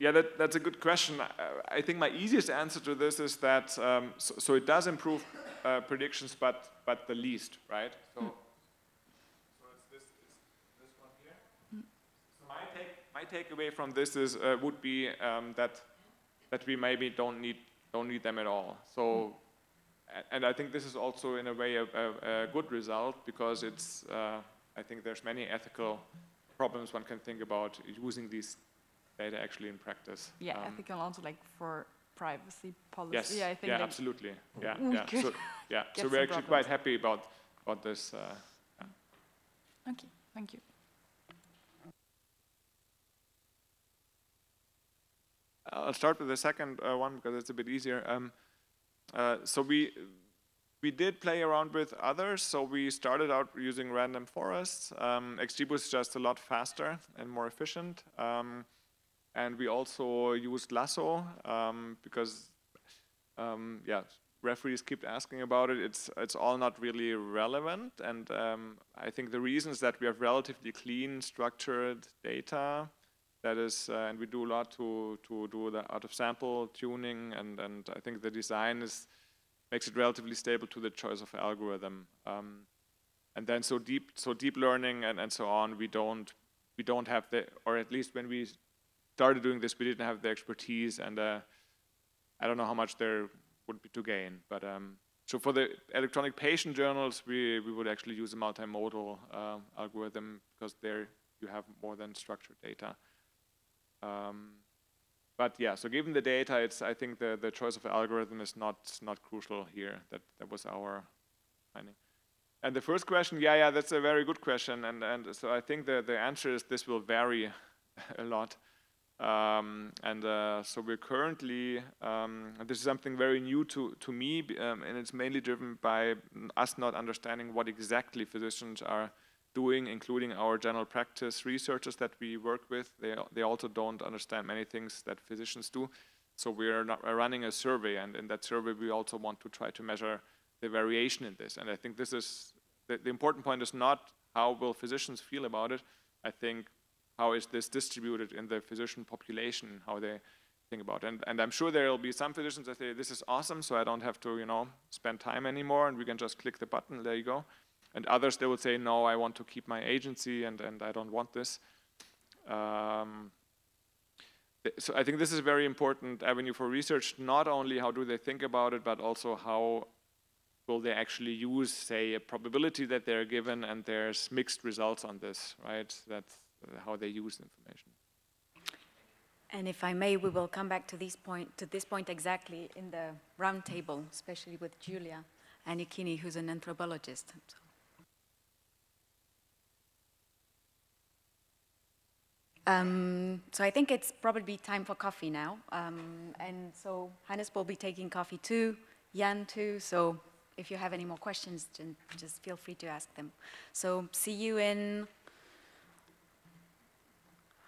Yeah, that's a good question. I think my easiest answer to this is that so it does improve predictions, but the least, right? So, so it's this one here. So my takeaway from this is would be that we maybe don't need them at all. So, and I think this is also in a way a good result, because it's I think there's many ethical problems one can think about using these data actually in practice. Yeah, ethical also, like for privacy policy. Yes, I think yeah, absolutely. Yeah, yeah. So, so we're actually quite happy about this. Yeah. Okay, thank you. I'll start with the second one because it's a bit easier. So we did play around with others. So we started out using random forests. XGBoost is just a lot faster and more efficient. And we also used Lasso because, yeah, referees keep asking about it. It's all not really relevant. And I think the reason is that we have relatively clean, structured data. That is, and we do a lot to do the out-of-sample tuning, and I think the design makes it relatively stable to the choice of algorithm. And then so deep learning and so on, we don't have the, or at least when we started doing this, we didn't have the expertise, and I don't know how much there would be to gain. But so for the electronic patient journals, we would actually use a multimodal algorithm, because there you have more than structured data. But yeah, so given the data, I think the choice of algorithm is not crucial here. That was our finding. And the first question, yeah, that's a very good question. And so I think the answer is this will vary a lot. So we're currently, this is something very new to me, and it's mainly driven by us not understanding what exactly physicians are doing, including our general practice researchers that we work with. They also don't understand many things that physicians do. So we're running a survey, and in that survey we also want to try to measure the variation in this. And I think this is, the important point is not how will physicians feel about it. I think how is this distributed in the physician population, how they think about it. And I'm sure there will be some physicians that say, this is awesome, so I don't have to, spend time anymore, and we can just click the button, there you go. And others, they will say, no, I want to keep my agency, and I don't want this. So I think this is a very important avenue for research. Not only how do they think about it, but also how will they actually use, say, a probability that they're given, and there's mixed results on this, right? That's how they use information. And if I may, we will come back to this point exactly in the round table, especially with Giulia Anichini, who's an anthropologist. So I think it's probably time for coffee now. And so Hannes will be taking coffee too, Yann too. So if you have any more questions, just feel free to ask them. So see you in,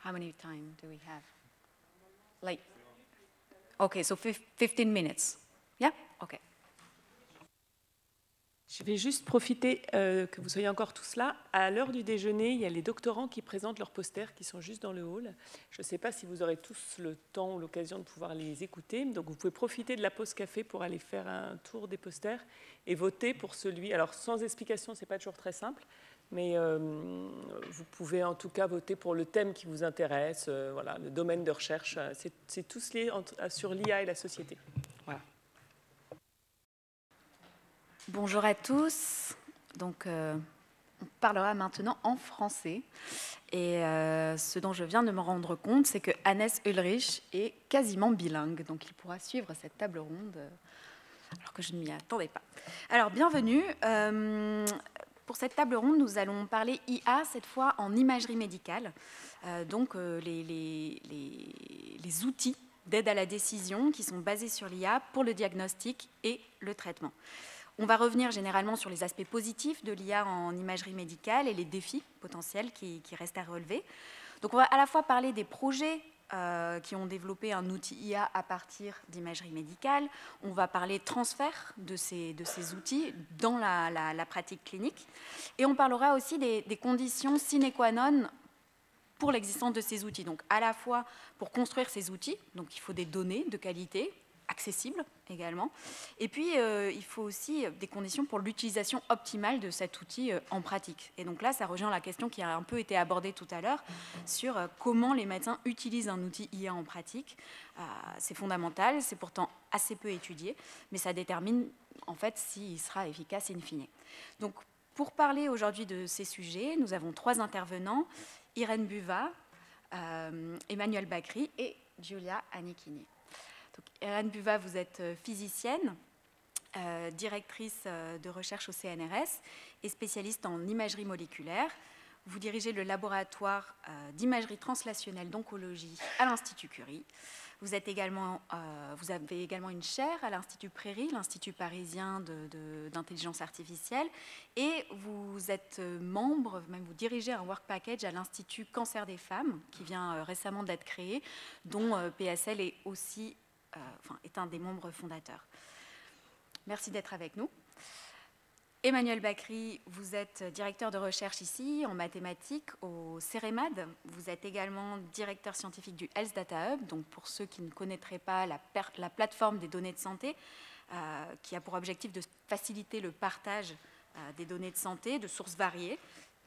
how many time do we have? Like, okay, so 15 minutes. Yeah? Okay. Je vais juste profiter que vous soyez encore tous là. À l'heure du déjeuner, il y a les doctorants qui présentent leurs posters qui sont juste dans le hall. Je ne sais pas si vous aurez tous le temps ou l'occasion de pouvoir les écouter. Donc vous pouvez profiter de la pause café pour aller faire un tour des posters et voter pour celui. Alors sans explication, ce n'est pas toujours très simple, mais vous pouvez en tout cas voter pour le thème qui vous intéresse, voilà, le domaine de recherche. C'est tous lié sur l'IA et la société. Voilà. Bonjour à tous. Donc, on parlera maintenant en français. Et ce dont je viens de me rendre compte, c'est que Hannes Ullrich est quasiment bilingue. Donc, il pourra suivre cette table ronde alors que je ne m'y attendais pas. Alors, bienvenue. Pour cette table ronde, nous allons parler IA, cette fois en imagerie médicale, les outils d'aide à la décision qui sont basés sur l'IA pour le diagnostic et le traitement. On va revenir généralement sur les aspects positifs de l'IA en imagerie médicale et les défis potentiels qui restent à relever. Donc on va à la fois parler des projets qui ont développé un outil IA à partir d'imagerie médicale. On va parler transfert de ces outils dans la pratique clinique. Et on parlera aussi des conditions sine qua non pour l'existence de ces outils. Donc à la fois pour construire ces outils, donc il faut des données de qualité, accessibles également. Et puis, il faut aussi des conditions pour l'utilisation optimale de cet outil en pratique. Et donc là, ça rejoint la question qui a un peu été abordée tout à l'heure sur comment les médecins utilisent un outil IA en pratique. C'est fondamental, c'est pourtant assez peu étudié, mais ça détermine en fait s'il sera efficace in fine. Donc, pour parler aujourd'hui de ces sujets, nous avons 3 intervenants, Irène Buvat, Emmanuel Bacry et Giulia Anichini. Irène Buvat, vous êtes physicienne, directrice de recherche au CNRS et spécialiste en imagerie moléculaire. Vous dirigez le laboratoire d'imagerie translationnelle d'oncologie à l'Institut Curie. Vous avez également une chaire à l'Institut Prairie, l'Institut parisien d'intelligence artificielle, et vous êtes membre, même vous dirigez un work package à l'Institut Cancer des femmes, qui vient récemment d'être créé, dont PSL est aussi est un des membres fondateurs. Merci d'être avec nous. Emmanuel Bacry, vous êtes directeur de recherche ici en mathématiques au CEREMAD. Vous êtes également directeur scientifique du Health Data Hub, donc pour ceux qui ne connaîtraient pas la plateforme des données de santé, qui a pour objectif de faciliter le partage des données de santé de sources variées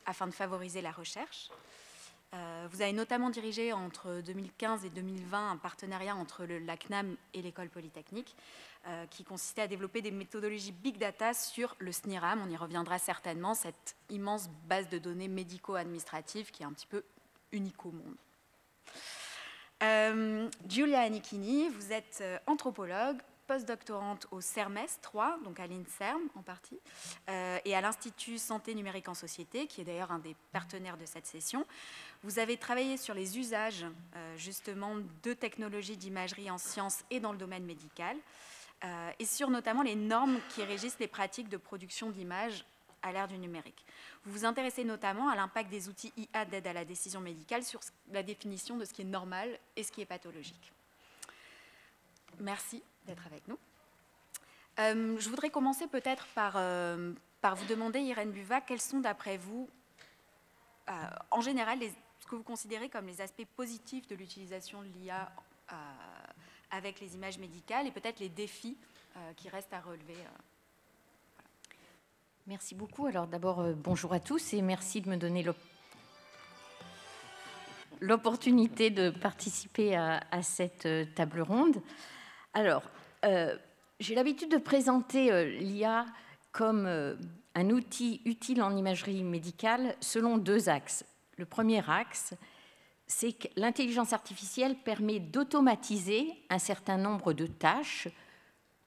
afin de favoriser la recherche. Vous avez notamment dirigé entre 2015 et 2020 un partenariat entre la CNAM et l'École Polytechnique qui consistait à développer des méthodologies Big Data sur le SNIRAM. On y reviendra certainement, cette immense base de données médico-administratives qui est un petit peu unique au monde. Giulia Anichini, vous êtes anthropologue, post-doctorante au CERMES 3, donc à l'INSERM en partie, et à l'Institut Santé Numérique en Société, qui est d'ailleurs un des partenaires de cette session. Vous avez travaillé sur les usages, justement, de technologies d'imagerie en sciences et dans le domaine médical, et sur notamment les normes qui régissent les pratiques de production d'images à l'ère du numérique. Vous vous intéressez notamment à l'impact des outils IA d'aide à la décision médicale sur la définition de ce qui est normal et ce qui est pathologique. Merci d'être avec nous. Je voudrais commencer peut-être par vous demander, Irène Buvat, quels sont d'après vous, en général, ce que vous considérez comme les aspects positifs de l'utilisation de l'IA avec les images médicales et peut-être les défis qui restent à relever. Voilà. Merci beaucoup. Alors d'abord, bonjour à tous et merci de me donner l'opportunité de participer à cette table ronde. Alors, j'ai l'habitude de présenter l'IA comme un outil utile en imagerie médicale selon 2 axes. Le premier axe, c'est que l'intelligence artificielle permet d'automatiser un certain nombre de tâches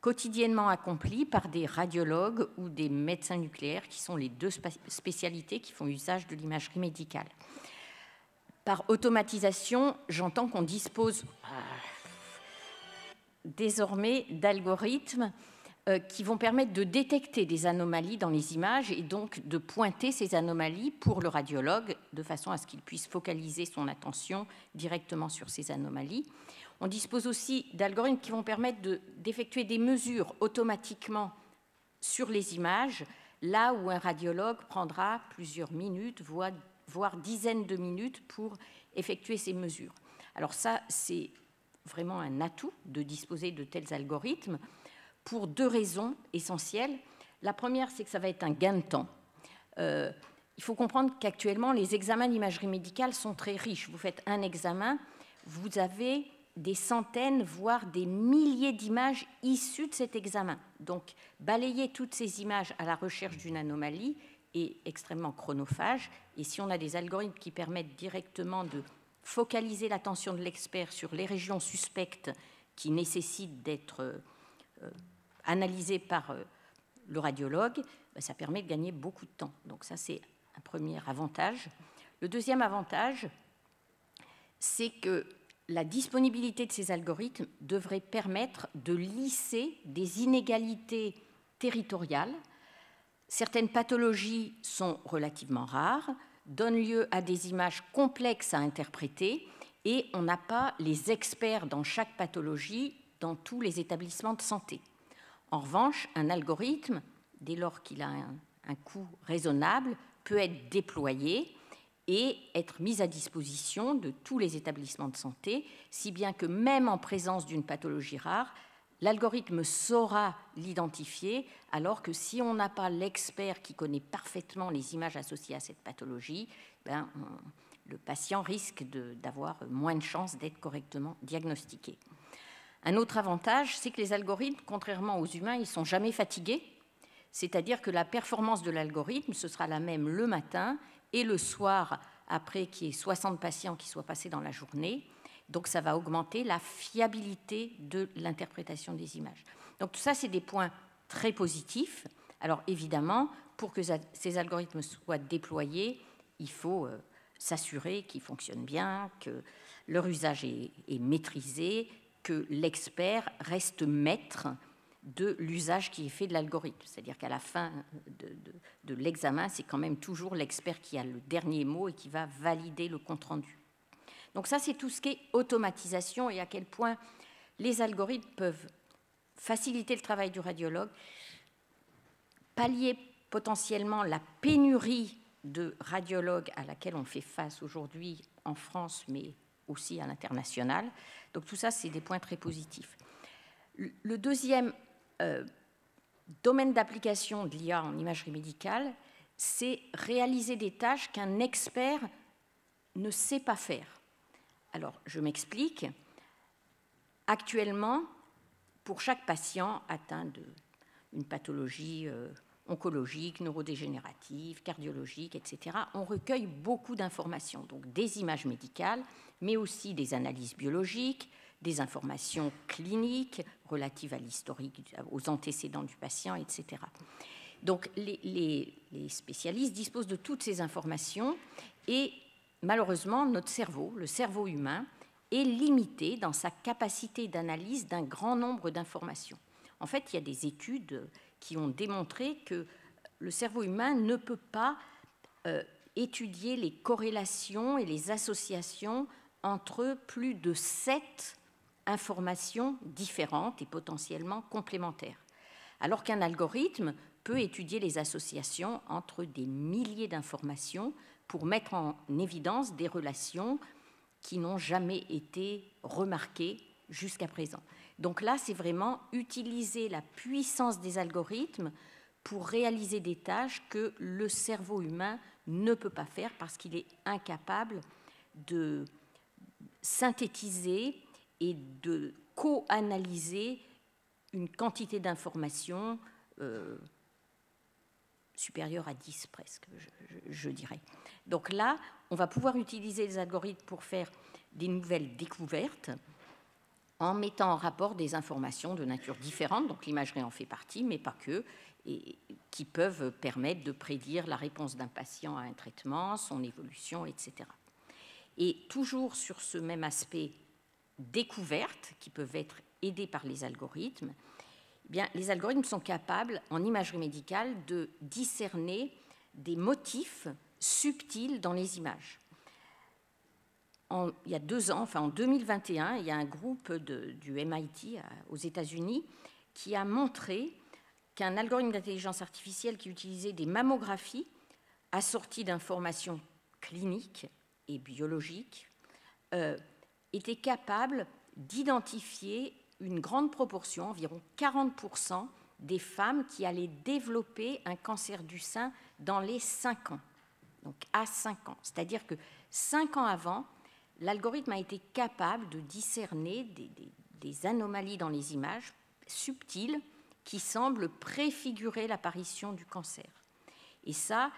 quotidiennement accomplies par des radiologues ou des médecins nucléaires, qui sont les 2 spécialités qui font usage de l'imagerie médicale. Par automatisation, j'entends qu'on dispose désormais d'algorithmes qui vont permettre de détecter des anomalies dans les images et donc de pointer ces anomalies pour le radiologue de façon à ce qu'il puisse focaliser son attention directement sur ces anomalies. On dispose aussi d'algorithmes qui vont permettre d'effectuer des mesures automatiquement sur les images, là où un radiologue prendra plusieurs minutes, voire dizaines de minutes pour effectuer ces mesures. Alors ça, c'est vraiment un atout de disposer de tels algorithmes pour 2 raisons essentielles. La première, c'est que ça va être un gain de temps. Il faut comprendre qu'actuellement, les examens d'imagerie médicale sont très riches. Vous faites un examen, vous avez des centaines, voire des milliers d'images issues de cet examen. Donc, balayer toutes ces images à la recherche d'une anomalie est extrêmement chronophage. Et si on a des algorithmes qui permettent directement de focaliser l'attention de l'expert sur les régions suspectes qui nécessitent d'être analysées par le radiologue, ça permet de gagner beaucoup de temps. Donc ça, c'est un premier avantage. Le deuxième avantage, c'est que la disponibilité de ces algorithmes devrait permettre de lisser des inégalités territoriales. Certaines pathologies sont relativement rares, donnent lieu à des images complexes à interpréter, et on n'a pas les experts dans chaque pathologie dans tous les établissements de santé. En revanche, un algorithme, dès lors qu'il a un coût raisonnable, peut être déployé et être mis à disposition de tous les établissements de santé, si bien que même en présence d'une pathologie rare, l'algorithme saura l'identifier, alors que si on n'a pas l'expert qui connaît parfaitement les images associées à cette pathologie, le patient risque d'avoir moins de chances d'être correctement diagnostiqué. Un autre avantage, c'est que les algorithmes, contrairement aux humains, ils ne sont jamais fatigués, c'est-à-dire que la performance de l'algorithme, ce sera la même le matin et le soir, après qu'il y ait 60 patients qui soient passés dans la journée. Donc, ça va augmenter la fiabilité de l'interprétation des images. Donc, tout ça, c'est des points très positifs. Alors, évidemment, pour que ces algorithmes soient déployés, il faut s'assurer qu'ils fonctionnent bien, que leur usage est maîtrisé, que l'expert reste maître de l'usage qui est fait de l'algorithme. C'est-à-dire qu'à la fin de l'examen, c'est quand même toujours l'expert qui a le dernier mot et qui va valider le compte-rendu. Donc ça, c'est tout ce qui est automatisation et à quel point les algorithmes peuvent faciliter le travail du radiologue, pallier potentiellement la pénurie de radiologues à laquelle on fait face aujourd'hui en France, mais aussi à l'international. Donc tout ça, c'est des points très positifs. Le deuxième domaine d'application de l'IA en imagerie médicale, c'est réaliser des tâches qu'un expert ne sait pas faire. Alors, je m'explique. Actuellement, pour chaque patient atteint d'une pathologie oncologique, neurodégénérative, cardiologique, etc., on recueille beaucoup d'informations, donc des images médicales, mais aussi des analyses biologiques, des informations cliniques relatives à l'historique, aux antécédents du patient, etc. Donc, les spécialistes disposent de toutes ces informations et malheureusement, notre cerveau, le cerveau humain, est limité dans sa capacité d'analyse d'un grand nombre d'informations. En fait, il y a des études qui ont démontré que le cerveau humain ne peut pas étudier les corrélations et les associations entre plus de 7 informations différentes et potentiellement complémentaires. Alors qu'un algorithme peut étudier les associations entre des milliers d'informations pour mettre en évidence des relations qui n'ont jamais été remarquées jusqu'à présent. Donc là, c'est vraiment utiliser la puissance des algorithmes pour réaliser des tâches que le cerveau humain ne peut pas faire parce qu'il est incapable de synthétiser et de co-analyser une quantité d'informations supérieure à 10 presque, je dirais. Donc là, on va pouvoir utiliser les algorithmes pour faire des nouvelles découvertes en mettant en rapport des informations de nature différente, donc l'imagerie en fait partie, mais pas que, et qui peuvent permettre de prédire la réponse d'un patient à un traitement, son évolution, etc. Et toujours sur ce même aspect découverte, qui peuvent être aidés par les algorithmes, eh bien, les algorithmes sont capables, en imagerie médicale, de discerner des motifs subtils dans les images. Il y a 2 ans, enfin en 2021, il y a un groupe du MIT aux États-Unis qui a montré qu'un algorithme d'intelligence artificielle qui utilisait des mammographies assorties d'informations cliniques et biologiques était capable d'identifier une grande proportion, environ 40%, des femmes qui allaient développer un cancer du sein dans les 5 ans. Donc à 5 ans. C'est-à-dire que 5 ans avant, l'algorithme a été capable de discerner des anomalies dans les images subtiles qui semblent préfigurer l'apparition du cancer. Et ça,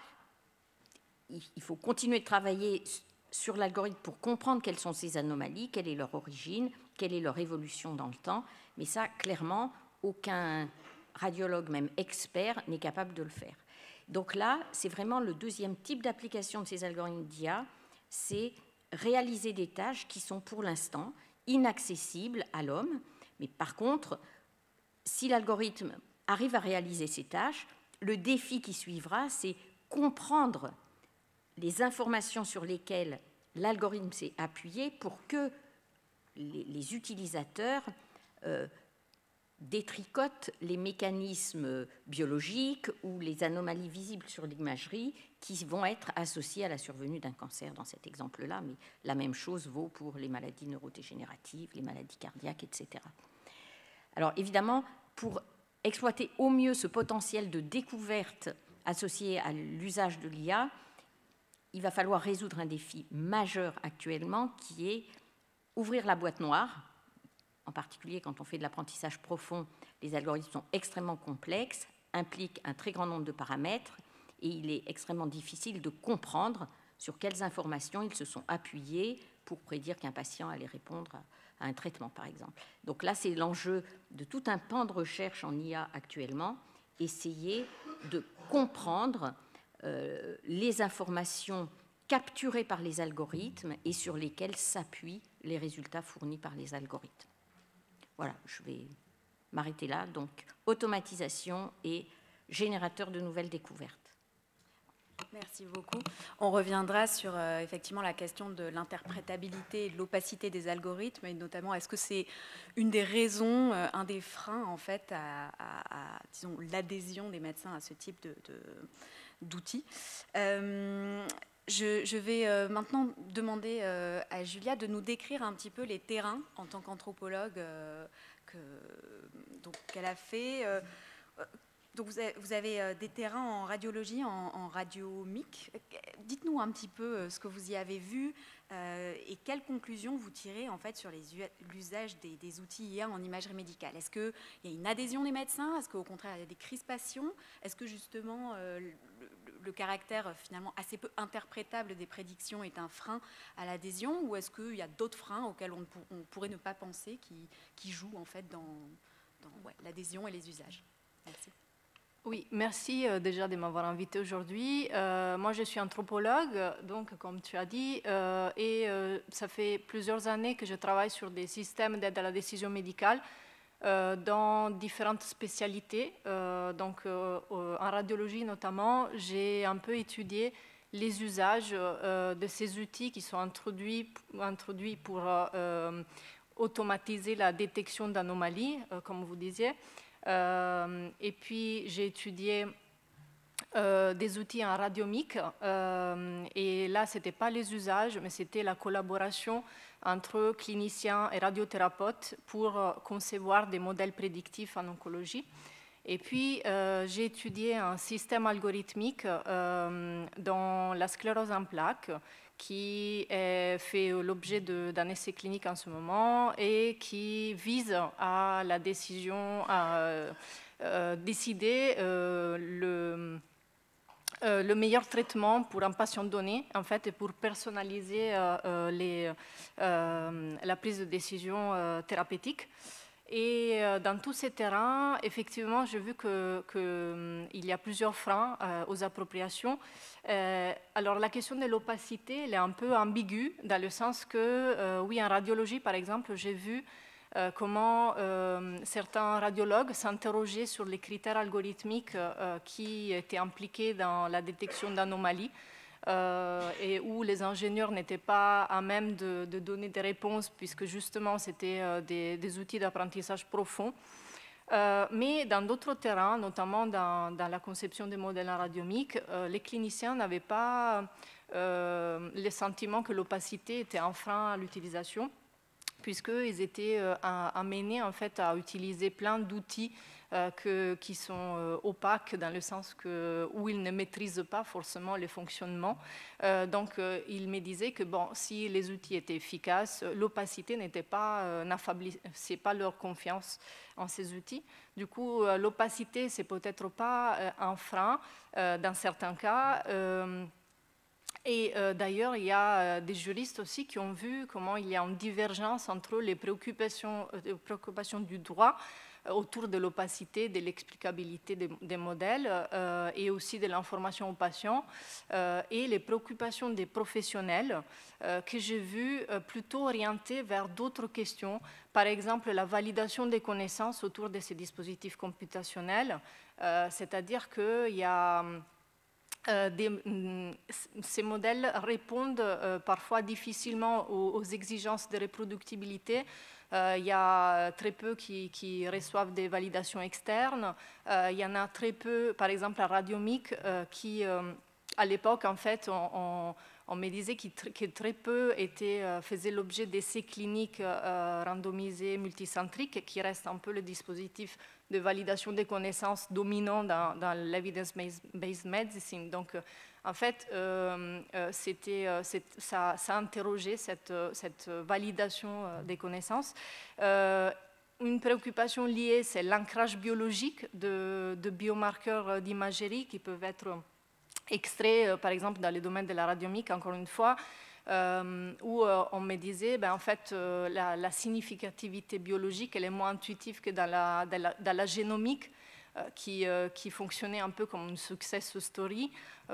il faut continuer de travailler sur l'algorithme pour comprendre quelles sont ces anomalies, quelle est leur origine, quelle est leur évolution dans le temps. Mais ça, clairement, aucun radiologue, même expert, n'est capable de le faire. Donc là, c'est vraiment le deuxième type d'application de ces algorithmes d'IA, c'est réaliser des tâches qui sont pour l'instant inaccessibles à l'homme. Mais par contre, si l'algorithme arrive à réaliser ces tâches, le défi qui suivra, c'est comprendre les informations sur lesquelles l'algorithme s'est appuyé pour que les utilisateurs détricotent les mécanismes biologiques ou les anomalies visibles sur l'imagerie qui vont être associées à la survenue d'un cancer dans cet exemple-là, mais la même chose vaut pour les maladies neurodégénératives, les maladies cardiaques, etc. Alors évidemment, pour exploiter au mieux ce potentiel de découverte associé à l'usage de l'IA, il va falloir résoudre un défi majeur actuellement qui est ouvrir la boîte noire. En particulier, quand on fait de l'apprentissage profond, les algorithmes sont extrêmement complexes, impliquent un très grand nombre de paramètres, et il est extrêmement difficile de comprendre sur quelles informations ils se sont appuyés pour prédire qu'un patient allait répondre à un traitement, par exemple. Donc là, c'est l'enjeu de tout un pan de recherche en IA actuellement, essayer de comprendre les informations capturées par les algorithmes et sur lesquelles s'appuient les résultats fournis par les algorithmes. Voilà, je vais m'arrêter là. Donc, automatisation et générateur de nouvelles découvertes. Merci beaucoup. On reviendra sur effectivement la question de l'interprétabilité et de l'opacité des algorithmes, et notamment est-ce que c'est une des raisons, un des freins en fait à disons, l'adhésion des médecins à ce type d'outils. Je vais maintenant demander à Giulia de nous décrire un petit peu les terrains en tant qu'anthropologue qu'elle a fait. Donc vous avez des terrains en radiologie, en radiomique. Dites-nous un petit peu ce que vous y avez vu et quelles conclusions vous tirez en fait sur l'usage des outils IA en imagerie médicale. Est-ce qu'il y a une adhésion des médecins? Est-ce qu'au contraire il y a des crispations? Est-ce que justement le caractère finalement assez peu interprétable des prédictions est un frein à l'adhésion, ou est-ce qu'il y a d'autres freins auxquels on pourrait ne pas penser qui jouent en fait dans l'adhésion et les usages? Merci. Oui, merci déjà de m'avoir invité aujourd'hui. Moi, je suis anthropologue, donc comme tu as dit, et ça fait plusieurs années que je travaille sur des systèmes d'aide à la décision médicale dans différentes spécialités. Donc, en radiologie notamment, j'ai un peu étudié les usages de ces outils qui sont introduits pour automatiser la détection d'anomalies, comme vous disiez. Et puis, j'ai étudié des outils en radiomique. Et là, ce n'était pas les usages, mais c'était la collaboration entre cliniciens et radiothérapeutes pour concevoir des modèles prédictifs en oncologie. Et puis, j'ai étudié un système algorithmique dans la sclérose en plaques qui fait l'objet d'un essai clinique en ce moment et qui vise à la décision, à décider le meilleur traitement pour un patient donné, en fait, et pour personnaliser la prise de décision thérapeutique. Et dans tous ces terrains, effectivement, j'ai vu qu'il y a plusieurs freins aux appropriations. Alors, la question de l'opacité, elle est un peu ambiguë, dans le sens que, oui, en radiologie, par exemple, j'ai vu comment certains radiologues s'interrogeaient sur les critères algorithmiques qui étaient impliqués dans la détection d'anomalies. Et où les ingénieurs n'étaient pas à même de donner des réponses, puisque justement c'était des outils d'apprentissage profond. Mais dans d'autres terrains, notamment dans la conception des modèles en radiomique, les cliniciens n'avaient pas le sentiment que l'opacité était un frein à l'utilisation, puisqu'ils étaient amenés en fait, à utiliser plein d'outils qui sont opaques dans le sens où ils ne maîtrisent pas forcément les fonctionnements. Donc, ils me disaient que bon, si les outils étaient efficaces, l'opacité n'affaiblissait pas leur confiance en ces outils. Du coup, l'opacité, c'est peut-être pas un frein dans certains cas. Et d'ailleurs, il y a des juristes aussi qui ont vu comment il y a une divergence entre les préoccupations du droit autour de l'opacité, de l'explicabilité des modèles et aussi de l'information aux patients et les préoccupations des professionnels que j'ai vues plutôt orientées vers d'autres questions, par exemple la validation des connaissances autour de ces dispositifs computationnels, c'est-à-dire qu'il y a ces modèles répondent parfois difficilement aux exigences de reproductibilité. Il y a très peu qui reçoivent des validations externes. Il y en a très peu, par exemple, à Radiomic, qui, à l'époque, en fait, on me disait que très peu faisaient l'objet d'essais cliniques randomisés multicentriques, qui reste un peu le dispositif de validation des connaissances dominant dans l'evidence-based medicine. Donc, en fait, ça interrogeait cette validation des connaissances. Une préoccupation liée, c'est l'ancrage biologique de biomarqueurs d'imagerie qui peuvent être extraits, par exemple, dans le domaine de la radiomique, encore une fois, où on me disait, en fait, la significativité biologique, elle est moins intuitive que dans la génomique, qui fonctionnait un peu comme une success story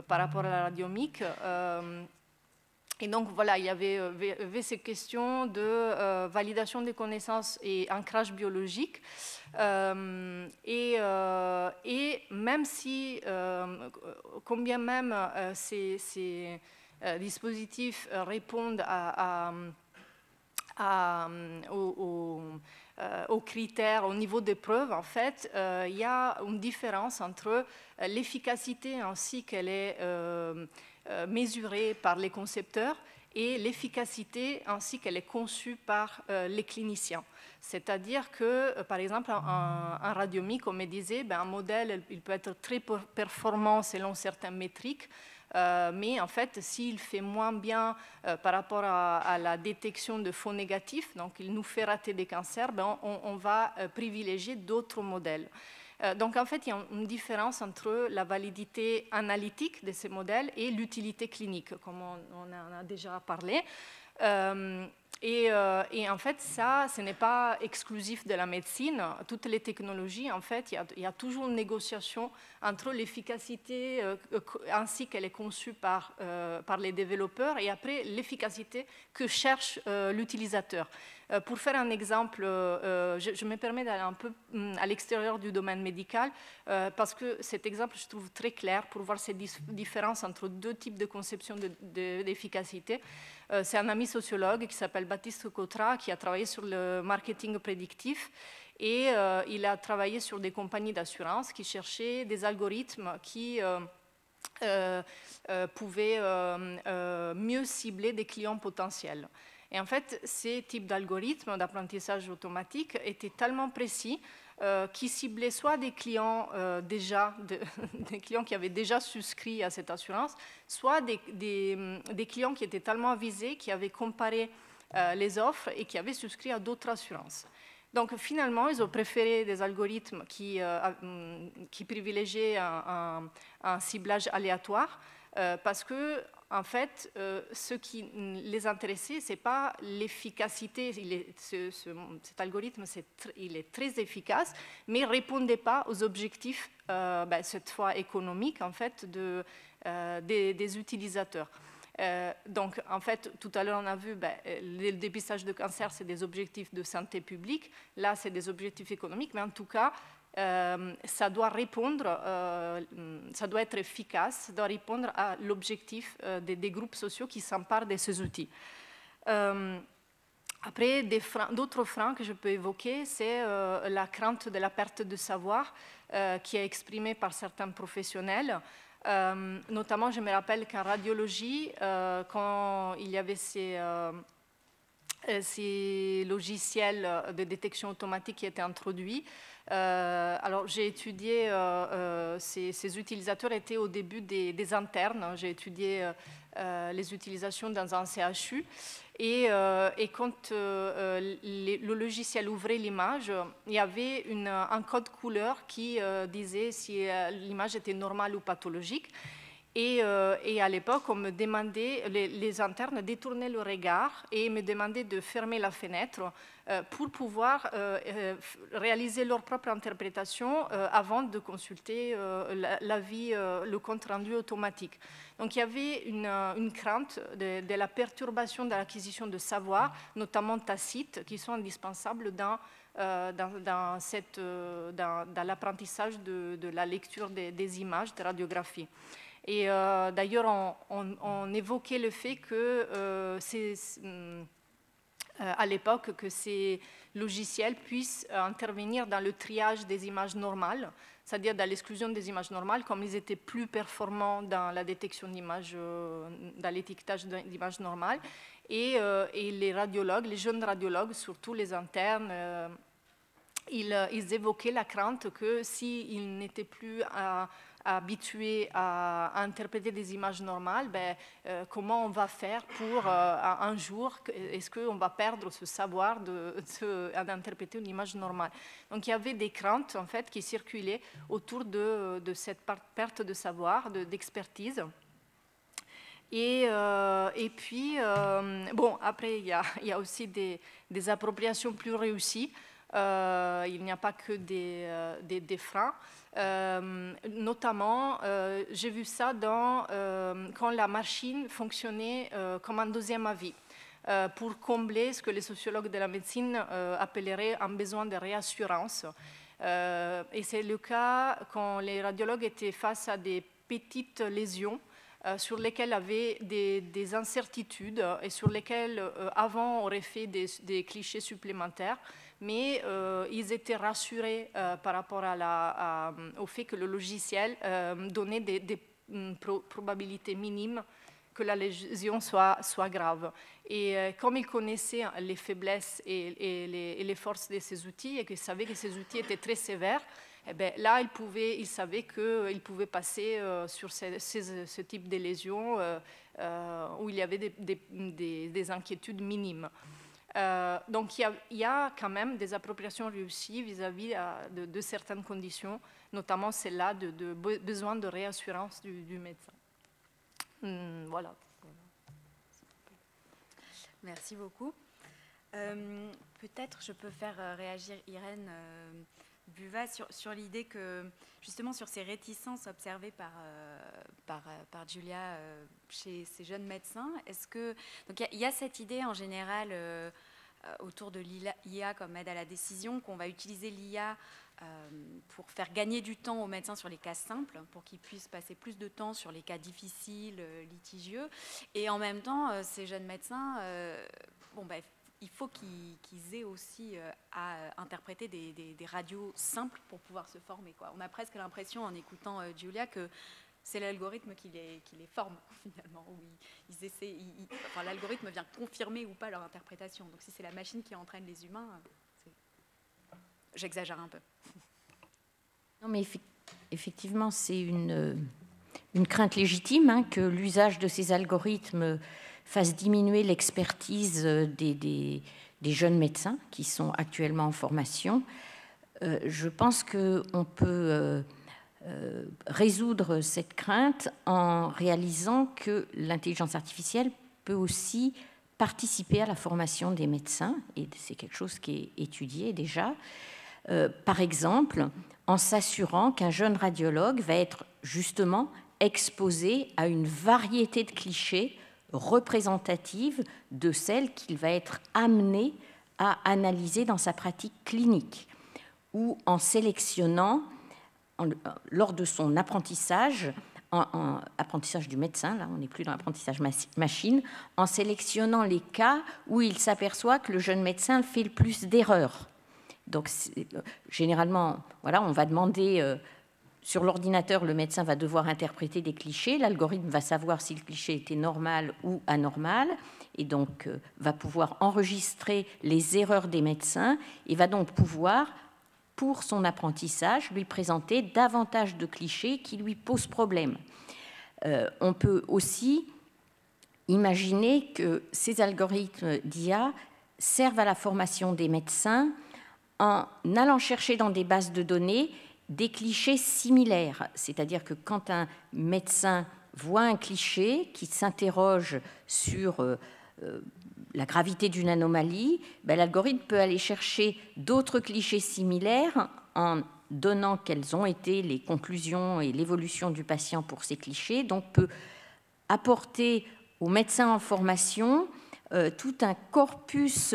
par rapport à la radiomique. Et donc, voilà, il y avait ces questions de validation des connaissances et ancrage biologique. Et même si, combien même ces dispositifs répondent aux critères, au niveau des preuves, en fait, il y a une différence entre l'efficacité ainsi qu'elle est mesurée par les concepteurs et l'efficacité ainsi qu'elle est conçue par les cliniciens. C'est-à-dire que, par exemple, un radiomique, on me disait, un modèle, il peut être très performant selon certaines métriques, mais en fait, s'il fait moins bien par rapport à la détection de faux négatifs, donc il nous fait rater des cancers, on va privilégier d'autres modèles. Donc en fait, il y a une différence entre la validité analytique de ces modèles et l'utilité clinique, comme on en a déjà parlé. Et en fait, ça, ce n'est pas exclusif de la médecine. Toutes les technologies, en fait, il y a toujours une négociation entre l'efficacité ainsi qu'elle est conçue par les développeurs et après l'efficacité que cherche l'utilisateur. Pour faire un exemple, je me permets d'aller un peu à l'extérieur du domaine médical parce que cet exemple, je trouve très clair pour voir ces différences entre deux types de conception d'efficacité. C'est un ami sociologue qui s'appelle Baptiste Cotra qui a travaillé sur le marketing prédictif et il a travaillé sur des compagnies d'assurance qui cherchaient des algorithmes qui pouvaient mieux cibler des clients potentiels. Et en fait, ces types d'algorithmes d'apprentissage automatique étaient tellement précis qui ciblaient soit des clients des clients qui avaient déjà souscrit à cette assurance, soit des clients qui étaient tellement avisés, qui avaient comparé les offres et qui avaient souscrit à d'autres assurances. Donc finalement, ils ont préféré des algorithmes qui privilégiaient un ciblage aléatoire parce que en fait, ce qui les intéressait, ce n'est pas l'efficacité. Cet algorithme, il est très efficace, mais il ne répondait pas aux objectifs, cette fois économiques, en fait, des utilisateurs. Donc, en fait, tout à l'heure, on a vu le dépistage de cancer, c'est des objectifs de santé publique. Là, c'est des objectifs économiques, mais en tout cas, ça doit répondre, ça doit être efficace, ça doit répondre à l'objectif des groupes sociaux qui s'emparent de ces outils. Après, d'autres freins que je peux évoquer, c'est la crainte de la perte de savoir qui est exprimée par certains professionnels. Notamment, je me rappelle qu'en radiologie, quand il y avait ces logiciels de détection automatique qui étaient introduits, alors j'ai étudié, ces utilisateurs étaient au début des internes, j'ai étudié les utilisations dans un CHU et quand le logiciel ouvrait l'image, il y avait un code couleur qui disait si l'image était normale ou pathologique. Et à l'époque, on me demandait, les internes détournaient le regard et me demandaient de fermer la fenêtre pour pouvoir réaliser leur propre interprétation avant de consulter l'avis, le compte-rendu automatique. Donc il y avait une crainte de la perturbation de l'acquisition de savoir, notamment tacite, qui sont indispensables dans l'apprentissage de la lecture des images, des radiographies. Et d'ailleurs, on évoquait le fait que à l'époque, que ces logiciels puissent intervenir dans le triage des images normales, c'est-à-dire dans l'exclusion des images normales, comme ils étaient plus performants dans la détection d'images, dans l'étiquetage d'images normales. Et les radiologues, les jeunes radiologues, surtout les internes, ils évoquaient la crainte que s'ils n'étaient plus habitués à interpréter des images normales, comment on va faire pour un jour, est-ce qu'on va perdre ce savoir d'interpréter une image normale? Donc il y avait des craintes en fait qui circulaient autour de cette perte de savoir, d'expertise. Et puis, bon, après, il y a aussi des appropriations plus réussies. Il n'y a pas que des freins. Notamment, j'ai vu ça quand la machine fonctionnait comme un deuxième avis, pour combler ce que les sociologues de la médecine appelleraient un besoin de réassurance. Et c'est le cas quand les radiologues étaient face à des petites lésions sur lesquelles avaient des incertitudes et sur lesquelles avant on aurait fait des clichés supplémentaires. Mais ils étaient rassurés par rapport au fait que le logiciel donnait des probabilités minimes que la lésion soit grave. Et comme ils connaissaient les faiblesses et les forces de ces outils et qu'ils savaient que ces outils étaient très sévères, eh bien, là, ils savaient qu'ils pouvaient passer sur ce type de lésions où il y avait des inquiétudes minimes. Donc il y a quand même des appropriations réussies vis-à-vis de certaines conditions, notamment celle-là de besoin de réassurance du médecin. Voilà. Merci beaucoup. Peut-être je peux faire réagir Irène Buvat sur l'idée que, justement, sur ces réticences observées par Giulia chez ces jeunes médecins, est-ce que... Donc, il y a cette idée, en général, autour de l'IA comme aide à la décision, qu'on va utiliser l'IA pour faire gagner du temps aux médecins sur les cas simples, pour qu'ils puissent passer plus de temps sur les cas difficiles, litigieux. Et en même temps, ces jeunes médecins... il faut qu'ils aient aussi à interpréter des radios simples pour pouvoir se former, quoi. On a presque l'impression, en écoutant Giulia, que c'est l'algorithme qui les forme, finalement. Où l'algorithme vient confirmer ou pas leur interprétation. Donc si c'est la machine qui entraîne les humains, j'exagère un peu. Non, mais effectivement, c'est une crainte légitime que l'usage de ces algorithmes fasse diminuer l'expertise des jeunes médecins qui sont actuellement en formation. Je pense qu'on peut résoudre cette crainte en réalisant que l'intelligence artificielle peut aussi participer à la formation des médecins, et c'est quelque chose qui est étudié déjà. Par exemple, en s'assurant qu'un jeune radiologue va être justement exposé à une variété de clichés représentative de celles qu'il va être amené à analyser dans sa pratique clinique, ou en sélectionnant, lors de son apprentissage, apprentissage du médecin, là on n'est plus dans l'apprentissage machine, en sélectionnant les cas où il s'aperçoit que le jeune médecin fait le plus d'erreurs. Donc généralement, voilà, on va demander... Sur l'ordinateur, le médecin va devoir interpréter des clichés. L'algorithme va savoir si le cliché était normal ou anormal et donc va pouvoir enregistrer les erreurs des médecins et va donc pouvoir, pour son apprentissage, lui présenter davantage de clichés qui lui posent problème. On peut aussi imaginer que ces algorithmes d'IA servent à la formation des médecins en allant chercher dans des bases de données des clichés similaires, c'est-à-dire que quand un médecin voit un cliché, qui s'interroge sur la gravité d'une anomalie, l'algorithme peut aller chercher d'autres clichés similaires en donnant quelles ont été les conclusions et l'évolution du patient pour ces clichés, donc peut apporter aux médecins en formation tout un corpus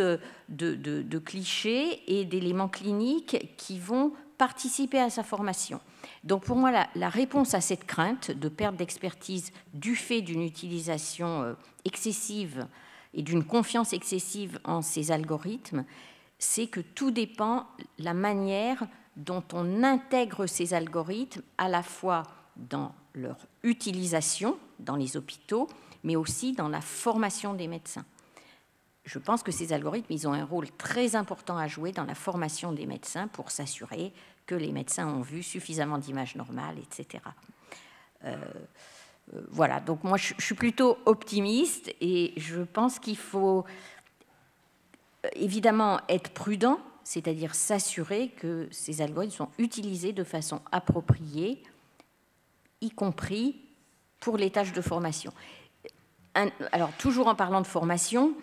de clichés et d'éléments cliniques qui vont participer à sa formation. Donc pour moi, la réponse à cette crainte de perte d'expertise du fait d'une utilisation excessive et d'une confiance excessive en ces algorithmes, c'est que tout dépend de la manière dont on intègre ces algorithmes à la fois dans leur utilisation dans les hôpitaux, mais aussi dans la formation des médecins. Je pense que ces algorithmes, ils ont un rôle très important à jouer dans la formation des médecins pour s'assurer que les médecins ont vu suffisamment d'images normales, etc. Voilà, donc moi je suis plutôt optimiste et je pense qu'il faut évidemment être prudent, c'est-à-dire s'assurer que ces algorithmes sont utilisés de façon appropriée, y compris pour les tâches de formation. Alors, toujours en parlant de formation,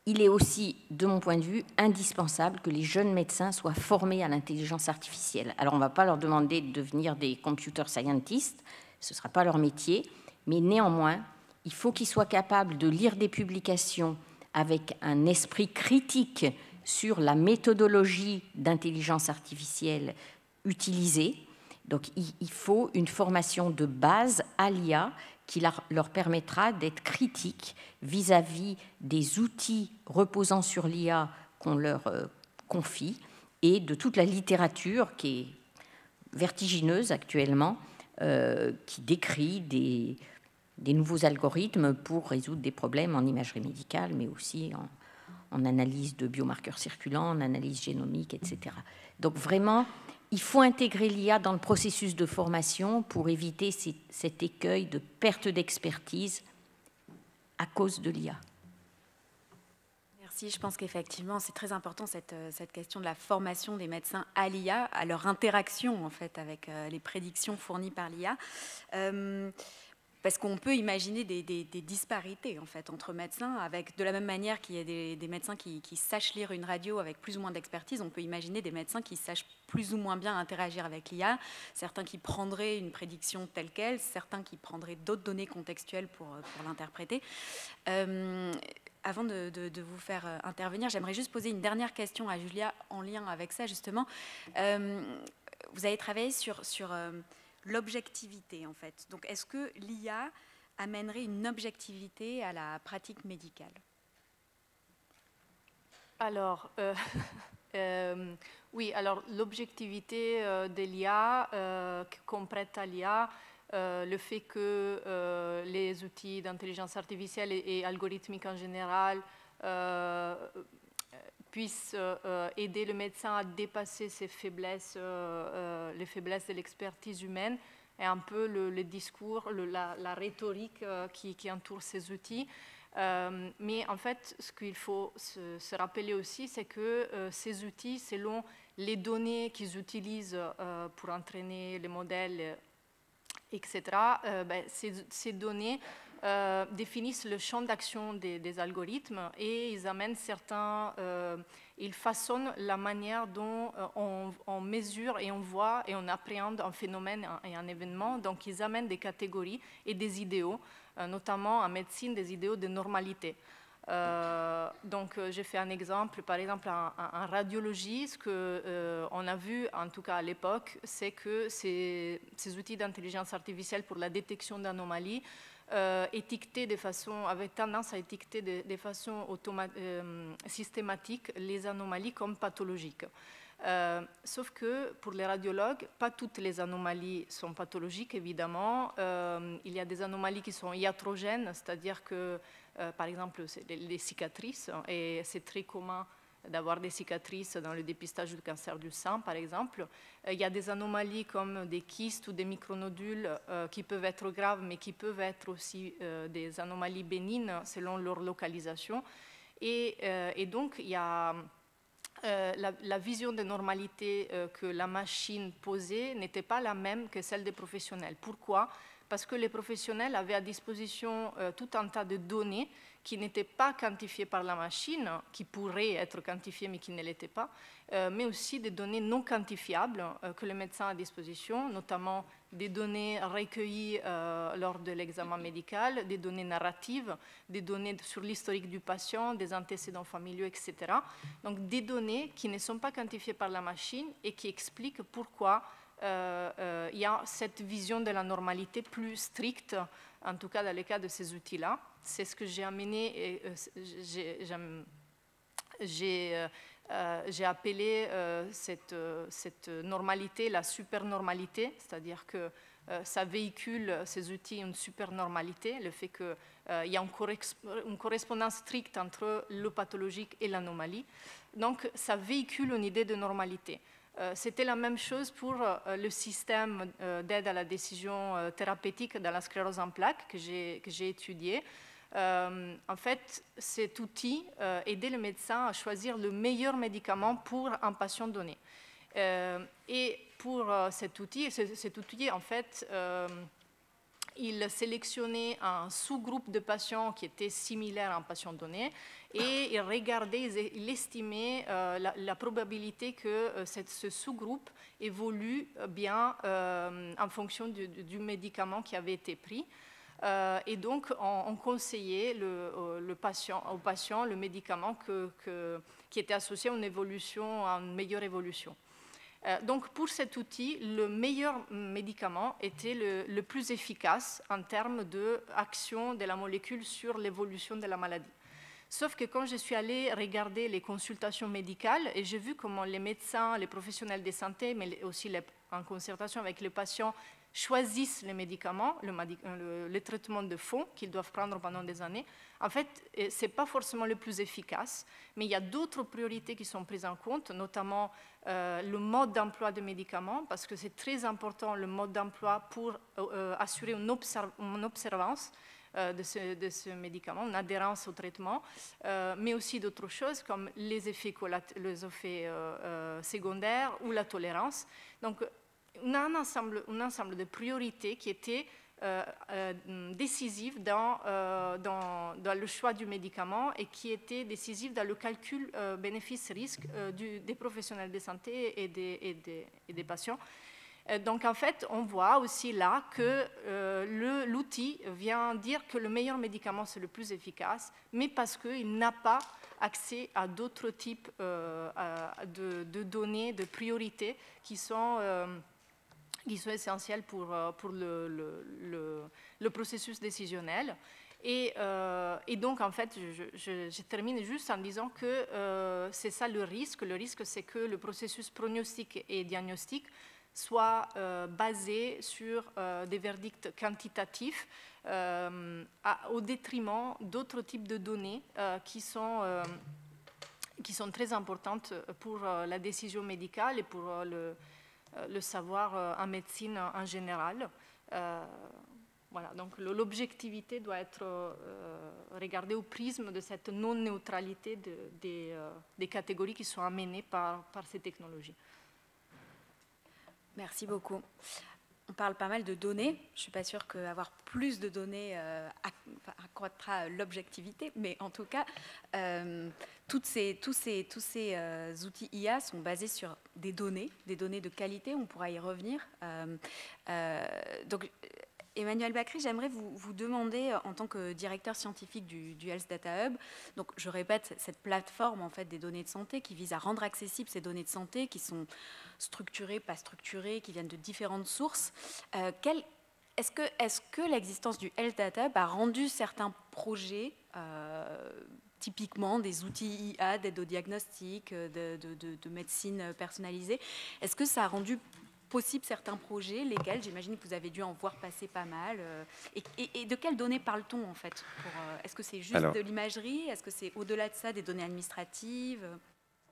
il est aussi, de mon point de vue, indispensable que les jeunes médecins soient formés à l'intelligence artificielle. Alors, on ne va pas leur demander de devenir des computer scientists, ce ne sera pas leur métier, mais néanmoins, il faut qu'ils soient capables de lire des publications avec un esprit critique sur la méthodologie d'intelligence artificielle utilisée. Donc, il faut une formation de base à l'IA qui leur permettra d'être critiques vis-à-vis des outils reposant sur l'IA qu'on leur confie et de toute la littérature qui est vertigineuse actuellement, qui décrit des nouveaux algorithmes pour résoudre des problèmes en imagerie médicale, mais aussi en analyse de biomarqueurs circulants, en analyse génomique, etc. Donc vraiment, il faut intégrer l'IA dans le processus de formation pour éviter cet écueil de perte d'expertise à cause de l'IA. Merci, je pense qu'effectivement, c'est très important cette question de la formation des médecins à l'IA, à leur interaction en fait avec les prédictions fournies par l'IA. Parce qu'on peut imaginer des disparités en fait, entre médecins, avec, de la même manière qu'il y a des médecins qui sachent lire une radio avec plus ou moins d'expertise, on peut imaginer des médecins qui sachent plus ou moins bien interagir avec l'IA, certains qui prendraient une prédiction telle qu'elle, certains qui prendraient d'autres données contextuelles pour l'interpréter. Avant de vous faire intervenir, j'aimerais juste poser une dernière question à Giulia en lien avec ça justement. Vous avez travaillé sur l'objectivité, en fait. Donc, est-ce que l'IA amènerait une objectivité à la pratique médicale? Alors, oui, alors l'objectivité de l'IA, qu'on prête à l'IA, le fait que les outils d'intelligence artificielle et algorithmique en général puisse aider le médecin à dépasser ses faiblesses, les faiblesses de l'expertise humaine, et un peu le discours, la rhétorique qui entoure ces outils. Mais en fait, ce qu'il faut se rappeler aussi, c'est que ces outils, selon les données qu'ils utilisent pour entraîner les modèles, etc., ces données définissent le champ d'action des algorithmes et ils amènent ils façonnent la manière dont on mesure et on voit et on appréhende un phénomène et un événement. Donc ils amènent des catégories et des idéaux, notamment en médecine, des idéaux de normalité. Donc j'ai fait un exemple, par exemple en radiologie, ce qu'on a vu, en tout cas à l'époque, c'est que ces outils d'intelligence artificielle pour la détection d'anomalies étiqueter avait tendance à étiqueter de façon systématique les anomalies comme pathologiques. Sauf que pour les radiologues, pas toutes les anomalies sont pathologiques, évidemment. Il y a des anomalies qui sont iatrogènes, c'est-à-dire que, par exemple, les cicatrices, et c'est très commun d'avoir des cicatrices dans le dépistage du cancer du sein, par exemple. Il y a des anomalies comme des kystes ou des micronodules qui peuvent être graves, mais qui peuvent être aussi des anomalies bénignes selon leur localisation. Et donc, il y a la vision de normalité que la machine posait n'était pas la même que celle des professionnels. Pourquoi ? parce que les professionnels avaient à disposition tout un tas de données qui n'étaient pas quantifiées par la machine, qui pourraient être quantifiées mais qui ne l'étaient pas, mais aussi des données non quantifiables que le médecin a à disposition, notamment des données recueillies lors de l'examen médical, des données narratives, des données sur l'historique du patient, des antécédents familiaux, etc. Donc des données qui ne sont pas quantifiées par la machine et qui expliquent pourquoi il y a cette vision de la normalité plus stricte, en tout cas dans le cas de ces outils-là. C'est ce que j'ai amené et j'ai appelé cette normalité la supernormalité, c'est-à-dire que ça véhicule, ces outils, une supernormalité, le fait qu'il y a une correspondance stricte entre le pathologique et l'anomalie. Donc ça véhicule une idée de normalité. C'était la même chose pour le système d'aide à la décision thérapeutique dans la sclérose en plaques que j'ai étudié. En fait, cet outil aidait le médecin à choisir le meilleur médicament pour un patient donné. Et pour cet outil, en fait, il sélectionnait un sous-groupe de patients qui était similaire à un patient donné et il regardait, il estimait la probabilité que ce sous-groupe évolue bien en fonction du médicament qui avait été pris. Et donc, on conseillait au patient le médicament qui était associé à une évolution, à une meilleure évolution. Donc, pour cet outil, le meilleur médicament était le plus efficace en termes d'action de la molécule sur l'évolution de la maladie. Sauf que quand je suis allée regarder les consultations médicales, et j'ai vu comment les médecins, les professionnels de santé, mais aussi en concertation avec les patients, choisissent les médicaments, le traitement de fond qu'ils doivent prendre pendant des années. En fait, ce n'est pas forcément le plus efficace, mais il y a d'autres priorités qui sont prises en compte, notamment le mode d'emploi des médicaments, parce que c'est très important le mode d'emploi pour assurer une observance de ce médicament, une adhérence au traitement, mais aussi d'autres choses comme les effets secondaires ou la tolérance. Donc, on a un ensemble de priorités qui étaient décisives dans le choix du médicament et qui étaient décisives dans le calcul bénéfice-risque des professionnels de santé et des patients. Donc, en fait, on voit aussi là que l'outil vient dire que le meilleur médicament, c'est le plus efficace, mais parce qu'il n'a pas accès à d'autres types de données, de priorités qui sont essentielles pour le processus décisionnel. Et donc, en fait, je termine juste en disant que c'est ça le risque. Le risque, c'est que le processus prognostique et diagnostic soit basé sur des verdicts quantitatifs au détriment d'autres types de données qui sont très importantes pour la décision médicale et pour le savoir en médecine en général. Voilà, donc l'objectivité doit être regardée au prisme de cette non-neutralité des catégories qui sont amenées par ces technologies. Merci beaucoup. On parle pas mal de données. Je ne suis pas sûre qu'avoir plus de données accroîtra l'objectivité, mais en tout cas, tous ces outils IA sont basés sur des données de qualité. On pourra y revenir. Donc, Emmanuel Bacry, j'aimerais vous demander, en tant que directeur scientifique du Health Data Hub, donc je répète, cette plateforme en fait, des données de santé qui vise à rendre accessibles ces données de santé qui sont structurées, pas structurées, qui viennent de différentes sources. Est-ce que l'existence du Health Data Hub a rendu certains projets, typiquement des outils IA, d'aide au diagnostic, de médecine personnalisée, est-ce que ça a rendu possible certains projets, lesquels j'imagine que vous avez dû en voir passer pas mal. Et de quelles données parle-t-on en fait est-ce que c'est juste de l'imagerie? Est-ce que c'est au-delà de ça des données administratives?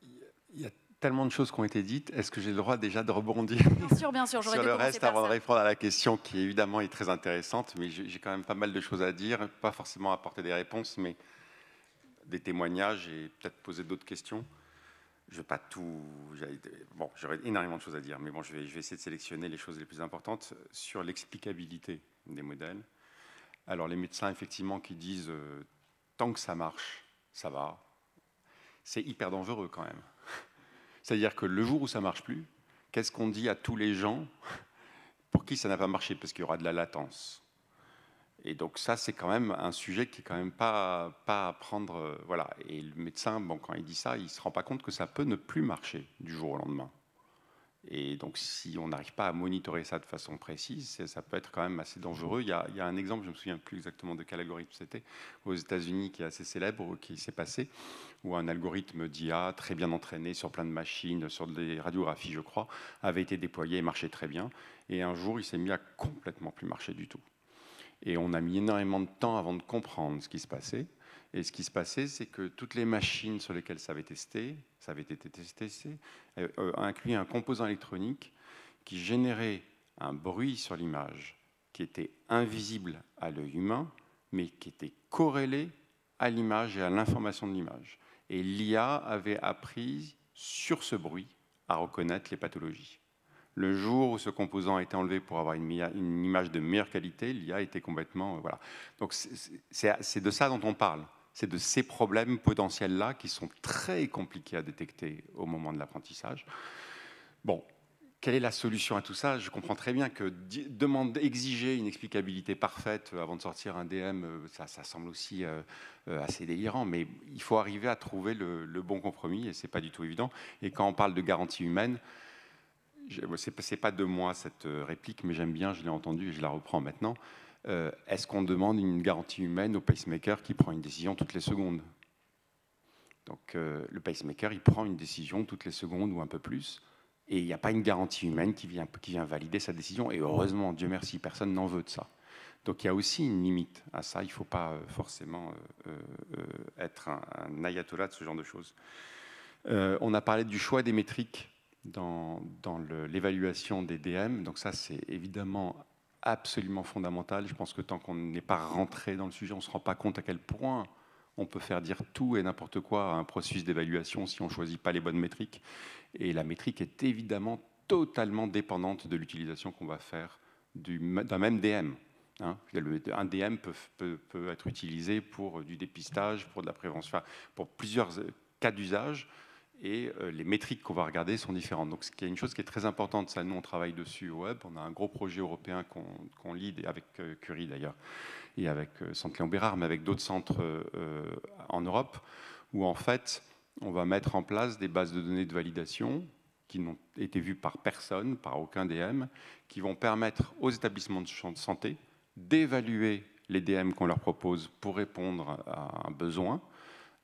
Il y a tellement de choses qui ont été dites. Est-ce que j'ai le droit déjà de rebondir bien sûr, sur le reste avant de répondre à la question qui évidemment est très intéressante, mais j'ai quand même pas mal de choses à dire, pas forcément apporter des réponses, mais des témoignages et peut-être poser d'autres questions. Je ne vais pas tout... Bon, j'aurais énormément de choses à dire, mais bon, je vais essayer de sélectionner les choses les plus importantes sur l'explicabilité des modèles. Alors les médecins, effectivement, qui disent tant que ça marche, ça va, c'est hyper dangereux quand même. C'est-à-dire que le jour où ça ne marche plus, qu'est-ce qu'on dit à tous les gens pour qui ça n'a pas marché? Parce qu'il y aura de la latence. Et donc ça, c'est quand même un sujet qui est quand même pas à prendre. Voilà. Et le médecin, bon, quand il dit ça, il ne se rend pas compte que ça peut ne plus marcher du jour au lendemain. Et donc, si on n'arrive pas à monitorer ça de façon précise, ça peut être quand même assez dangereux. Il y a un exemple, je ne me souviens plus exactement de quel algorithme c'était, aux États-Unis, qui est assez célèbre, qui s'est passé, où un algorithme d'IA très bien entraîné sur plein de machines, sur des radiographies, je crois, avait été déployé et marchait très bien. Et un jour, il s'est mis à complètement plus marcher du tout. Et on a mis énormément de temps avant de comprendre ce qui se passait. Et ce qui se passait, c'est que toutes les machines sur lesquelles ça avait été testé, incluaient un composant électronique qui générait un bruit sur l'image qui était invisible à l'œil humain, mais qui était corrélé à l'image et à l'information de l'image. Et l'IA avait appris sur ce bruit à reconnaître les pathologies. Le jour où ce composant a été enlevé pour avoir une image de meilleure qualité, l'IA était complètement... voilà. Donc c'est de ça dont on parle. C'est de ces problèmes potentiels-là qui sont très compliqués à détecter au moment de l'apprentissage. Bon, quelle est la solution à tout ça? Je comprends très bien que exiger une explicabilité parfaite avant de sortir un DM, ça semble aussi assez délirant, mais il faut arriver à trouver le bon compromis, et ce n'est pas du tout évident. Et quand on parle de garantie humaine, ce n'est pas de moi cette réplique, mais j'aime bien, je l'ai entendue et je la reprends maintenant. Est-ce qu'on demande une garantie humaine au pacemaker qui prend une décision toutes les secondes? Donc le pacemaker, il prend une décision toutes les secondes ou un peu plus, et il n'y a pas une garantie humaine qui vient valider sa décision, et heureusement, Dieu merci, personne n'en veut de ça. Donc il y a aussi une limite à ça, il ne faut pas forcément être un ayatollah de ce genre de choses. On a parlé du choix des métriques dans l'évaluation des DM, donc ça c'est évidemment absolument fondamental. Je pense que tant qu'on n'est pas rentré dans le sujet, on ne se rend pas compte à quel point on peut faire dire tout et n'importe quoi à un processus d'évaluation si on ne choisit pas les bonnes métriques. Et la métrique est évidemment totalement dépendante de l'utilisation qu'on va faire d'un même DM. Hein. Un DM peut être utilisé pour du dépistage, pour de la prévention, enfin, pour plusieurs cas d'usage. Et les métriques qu'on va regarder sont différentes. Donc, il y a une chose qui est très importante, ça, nous, on travaille dessus au web. On a un gros projet européen qu'on lead avec Curie, d'ailleurs, et avec Santé Numérique, mais avec d'autres centres en Europe, où, en fait, on va mettre en place des bases de données de validation qui n'ont été vues par personne, par aucun DM, qui vont permettre aux établissements de santé d'évaluer les DM qu'on leur propose pour répondre à un besoin,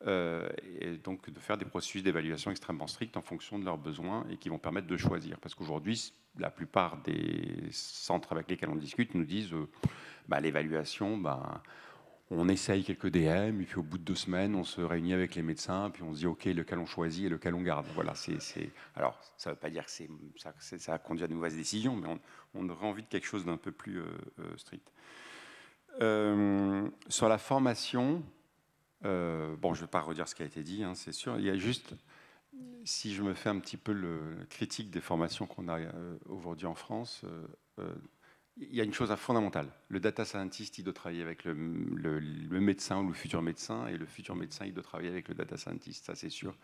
et donc de faire des processus d'évaluation extrêmement stricts en fonction de leurs besoins et qui vont permettre de choisir. Parce qu'aujourd'hui, la plupart des centres avec lesquels on discute nous disent l'évaluation, on essaye quelques DM, et puis au bout de 2 semaines, on se réunit avec les médecins, puis on se dit OK, lequel on choisit et lequel on garde. Voilà, Alors, ça ne veut pas dire que ça a conduit à de mauvaises décisions, mais on aurait envie de quelque chose d'un peu plus strict. Sur la formation, je ne vais pas redire ce qui a été dit, hein, c'est sûr. Il y a juste, si je me fais un petit peu le critique des formations qu'on a aujourd'hui en France, il y a une chose fondamentale. Le data scientist, il doit travailler avec le médecin ou le futur médecin, et le futur médecin, il doit travailler avec le data scientist, ça c'est sûr.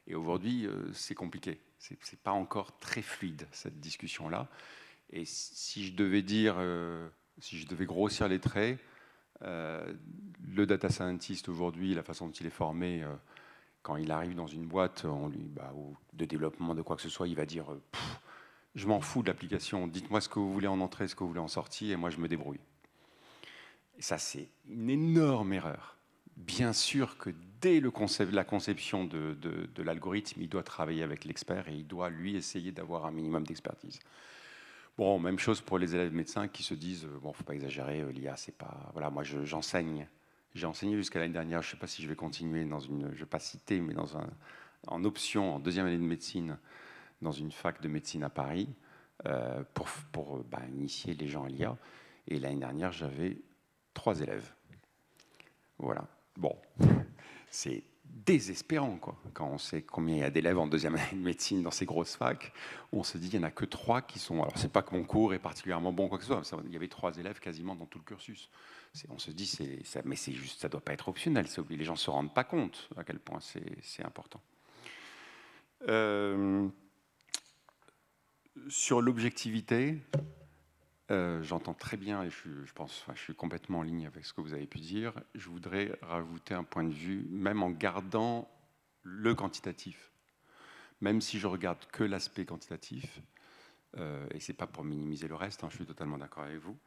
Et aujourd'hui, c'est compliqué. C'est pas encore très fluide, cette discussion-là. Et si je devais grossir les traits, le data scientist aujourd'hui, la façon dont il est formé, quand il arrive dans une boîte de développement de quoi que ce soit, il va dire je m'en fous de l'application, dites-moi ce que vous voulez en entrée, ce que vous voulez en sortie, et moi je me débrouille. Et ça, c'est une énorme erreur. Bien sûr que dès la conception de l'algorithme, il doit travailler avec l'expert et il doit lui essayer d'avoir un minimum d'expertise. Bon, même chose pour les élèves médecins qui se disent faut pas exagérer, l'IA, c'est pas. Voilà, moi j'enseigne. J'ai enseigné jusqu'à l'année dernière, je ne sais pas si je vais continuer je ne vais pas citer, mais en option, en 2e année de médecine, dans une fac de médecine à Paris, pour initier les gens à l'IA. Et l'année dernière, j'avais 3 élèves. Voilà. Bon, c'est désespérant, quoi. Quand on sait combien il y a d'élèves en deuxième année de médecine dans ces grosses facs, on se dit qu'il n'y en a que 3 qui sont... Alors, c'est pas que mon cours est particulièrement bon, quoi que ce soit. Il y avait 3 élèves quasiment dans tout le cursus. On se dit, mais c'est juste, ça ne doit pas être optionnel. Les gens ne se rendent pas compte à quel point c'est important. Sur l'objectivité, j'entends très bien et je suis complètement en ligne avec ce que vous avez pu dire. Je voudrais rajouter un point de vue, même en gardant le quantitatif. Même si je regarde que l'aspect quantitatif, et ce n'est pas pour minimiser le reste, je suis totalement d'accord avec vous,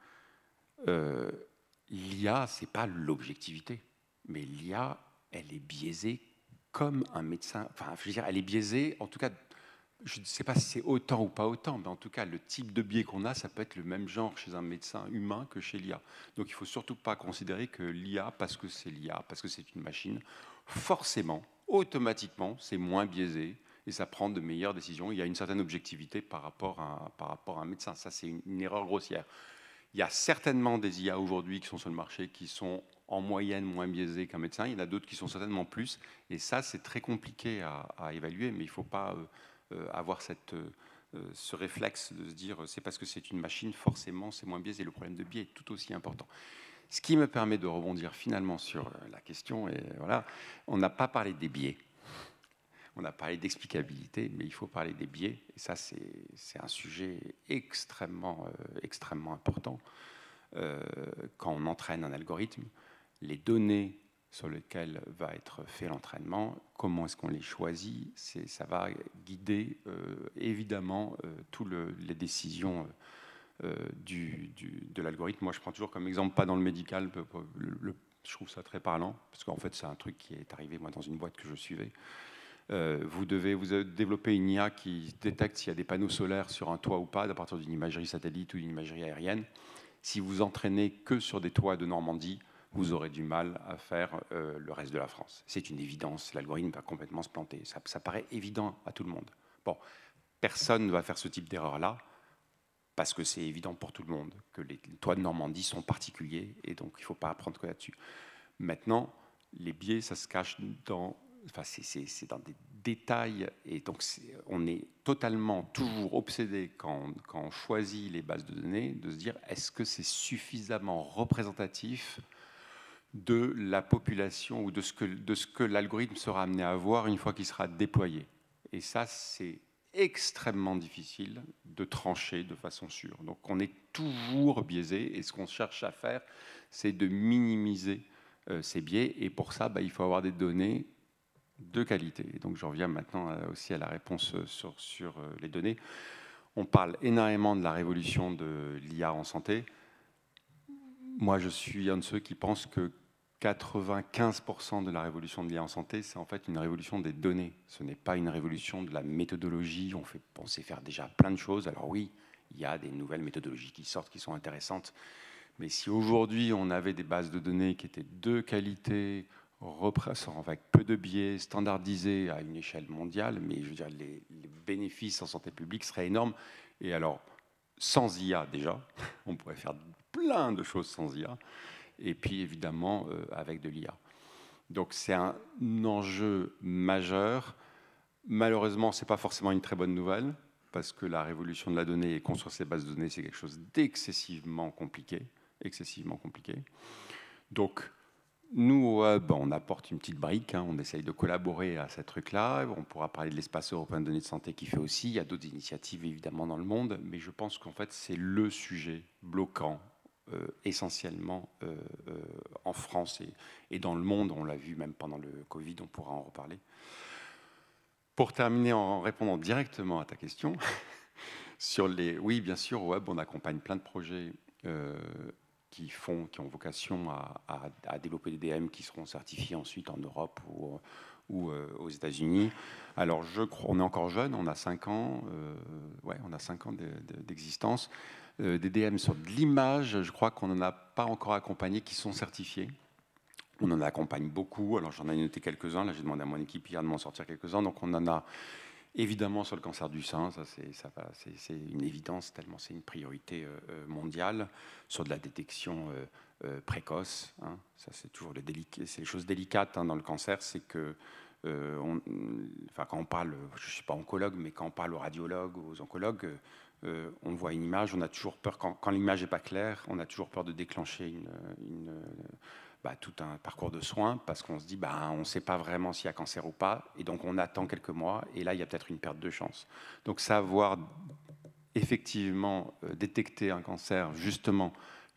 l'IA, ce n'est pas l'objectivité, mais l'IA, elle est biaisée comme un médecin. Enfin, je veux dire, elle est biaisée, en tout cas, je ne sais pas si c'est autant ou pas autant, mais en tout cas, le type de biais qu'on a, ça peut être le même genre chez un médecin humain que chez l'IA. Donc, il ne faut surtout pas considérer que l'IA, parce que c'est l'IA, parce que c'est une machine, forcément, automatiquement, c'est moins biaisé et ça prend de meilleures décisions. Il y a une certaine objectivité par rapport à un médecin. Ça, c'est une erreur grossière. Il y a certainement des IA aujourd'hui qui sont sur le marché qui sont en moyenne moins biaisés qu'un médecin. Il y en a d'autres qui sont certainement plus. Et ça, c'est très compliqué à évaluer, mais il ne faut pas avoir ce réflexe de se dire c'est parce que c'est une machine, forcément, c'est moins biaisé. Le problème de biais est tout aussi important. Ce qui me permet de rebondir finalement sur la question, et voilà, on n'a pas parlé des biais. On a parlé d'explicabilité, mais il faut parler des biais. Et ça, c'est un sujet extrêmement important. Quand on entraîne un algorithme, les données sur lesquelles va être fait l'entraînement, comment est-ce qu'on les choisit, ça va guider évidemment toutes les décisions de l'algorithme. Moi, je prends toujours comme exemple, pas dans le médical, je trouve ça très parlant, parce qu'en fait, c'est un truc qui est arrivé, moi, dans une boîte que je suivais. Vous avez développé une IA qui détecte s'il y a des panneaux solaires sur un toit ou pas, à partir d'une imagerie satellite ou d'une imagerie aérienne. Si vous entraînez que sur des toits de Normandie, vous aurez du mal à faire le reste de la France. C'est une évidence, l'algorithme va complètement se planter. Ça paraît évident à tout le monde. Bon, personne ne va faire ce type d'erreur-là, parce que c'est évident pour tout le monde que les toits de Normandie sont particuliers, et donc il ne faut pas apprendre que là-dessus. Maintenant, les biais, ça se cache dans... Enfin, c'est dans des détails, et donc on est totalement toujours obsédé quand on choisit les bases de données, de se dire est-ce que c'est suffisamment représentatif de la population ou de ce que l'algorithme sera amené à voir une fois qu'il sera déployé. Et ça, c'est extrêmement difficile de trancher de façon sûre. Donc on est toujours biaisé, et ce qu'on cherche à faire, c'est de minimiser ces biais, et pour ça, il faut avoir des données de qualité. Et donc, je reviens maintenant aussi à la réponse sur les données. On parle énormément de la révolution de l'IA en santé. Moi, je suis un de ceux qui pensent que 95% de la révolution de l'IA en santé, c'est en fait une révolution des données. Ce n'est pas une révolution de la méthodologie. On sait faire déjà plein de choses. Alors oui, il y a des nouvelles méthodologies qui sortent, qui sont intéressantes. Mais si aujourd'hui, on avait des bases de données qui étaient de qualité, avec peu de biais, standardisés à une échelle mondiale, mais je veux dire, les bénéfices en santé publique seraient énormes. Et alors, sans IA déjà, on pourrait faire plein de choses sans IA, et puis évidemment avec de l'IA. Donc c'est un enjeu majeur. Malheureusement, ce n'est pas forcément une très bonne nouvelle, parce que la révolution de la donnée et construire ces bases de données, c'est quelque chose d'excessivement compliqué, Donc, nous, au Hub, on apporte une petite brique, on essaye de collaborer à ce truc-là. On pourra parler de l'espace européen de données de santé qui fait aussi. Il y a d'autres initiatives, évidemment, dans le monde, mais je pense qu'en fait, c'est le sujet bloquant, essentiellement en France et dans le monde. On l'a vu même pendant le Covid, on pourra en reparler. Pour terminer, en répondant directement à ta question, oui, bien sûr, au Hub, on accompagne plein de projets qui ont vocation à développer des DM qui seront certifiés ensuite en Europe ou aux États-Unis. Alors, on est encore jeune, on a 5 ans, on a 5 ans d'existence. Des DM sur de l'image, je crois qu'on n'en a pas encore accompagné qui sont certifiés. On en accompagne beaucoup, alors j'en ai noté quelques-uns, là j'ai demandé à mon équipe hier de m'en sortir quelques-uns, donc on en a Évidemment, sur le cancer du sein, c'est une évidence, tellement c'est une priorité mondiale. Sur de la détection précoce, hein, ça c'est toujours les choses délicates hein, dans le cancer, c'est que quand on parle, je ne suis pas oncologue, mais quand on parle aux radiologues, aux oncologues, on voit une image, on a toujours peur, quand l'image n'est pas claire, on a toujours peur de déclencher tout un parcours de soins parce qu'on se dit on ne sait pas vraiment s'il y a cancer ou pas et donc on attend quelques mois et là il y a peut-être une perte de chance. Donc savoir effectivement détecter un cancer justement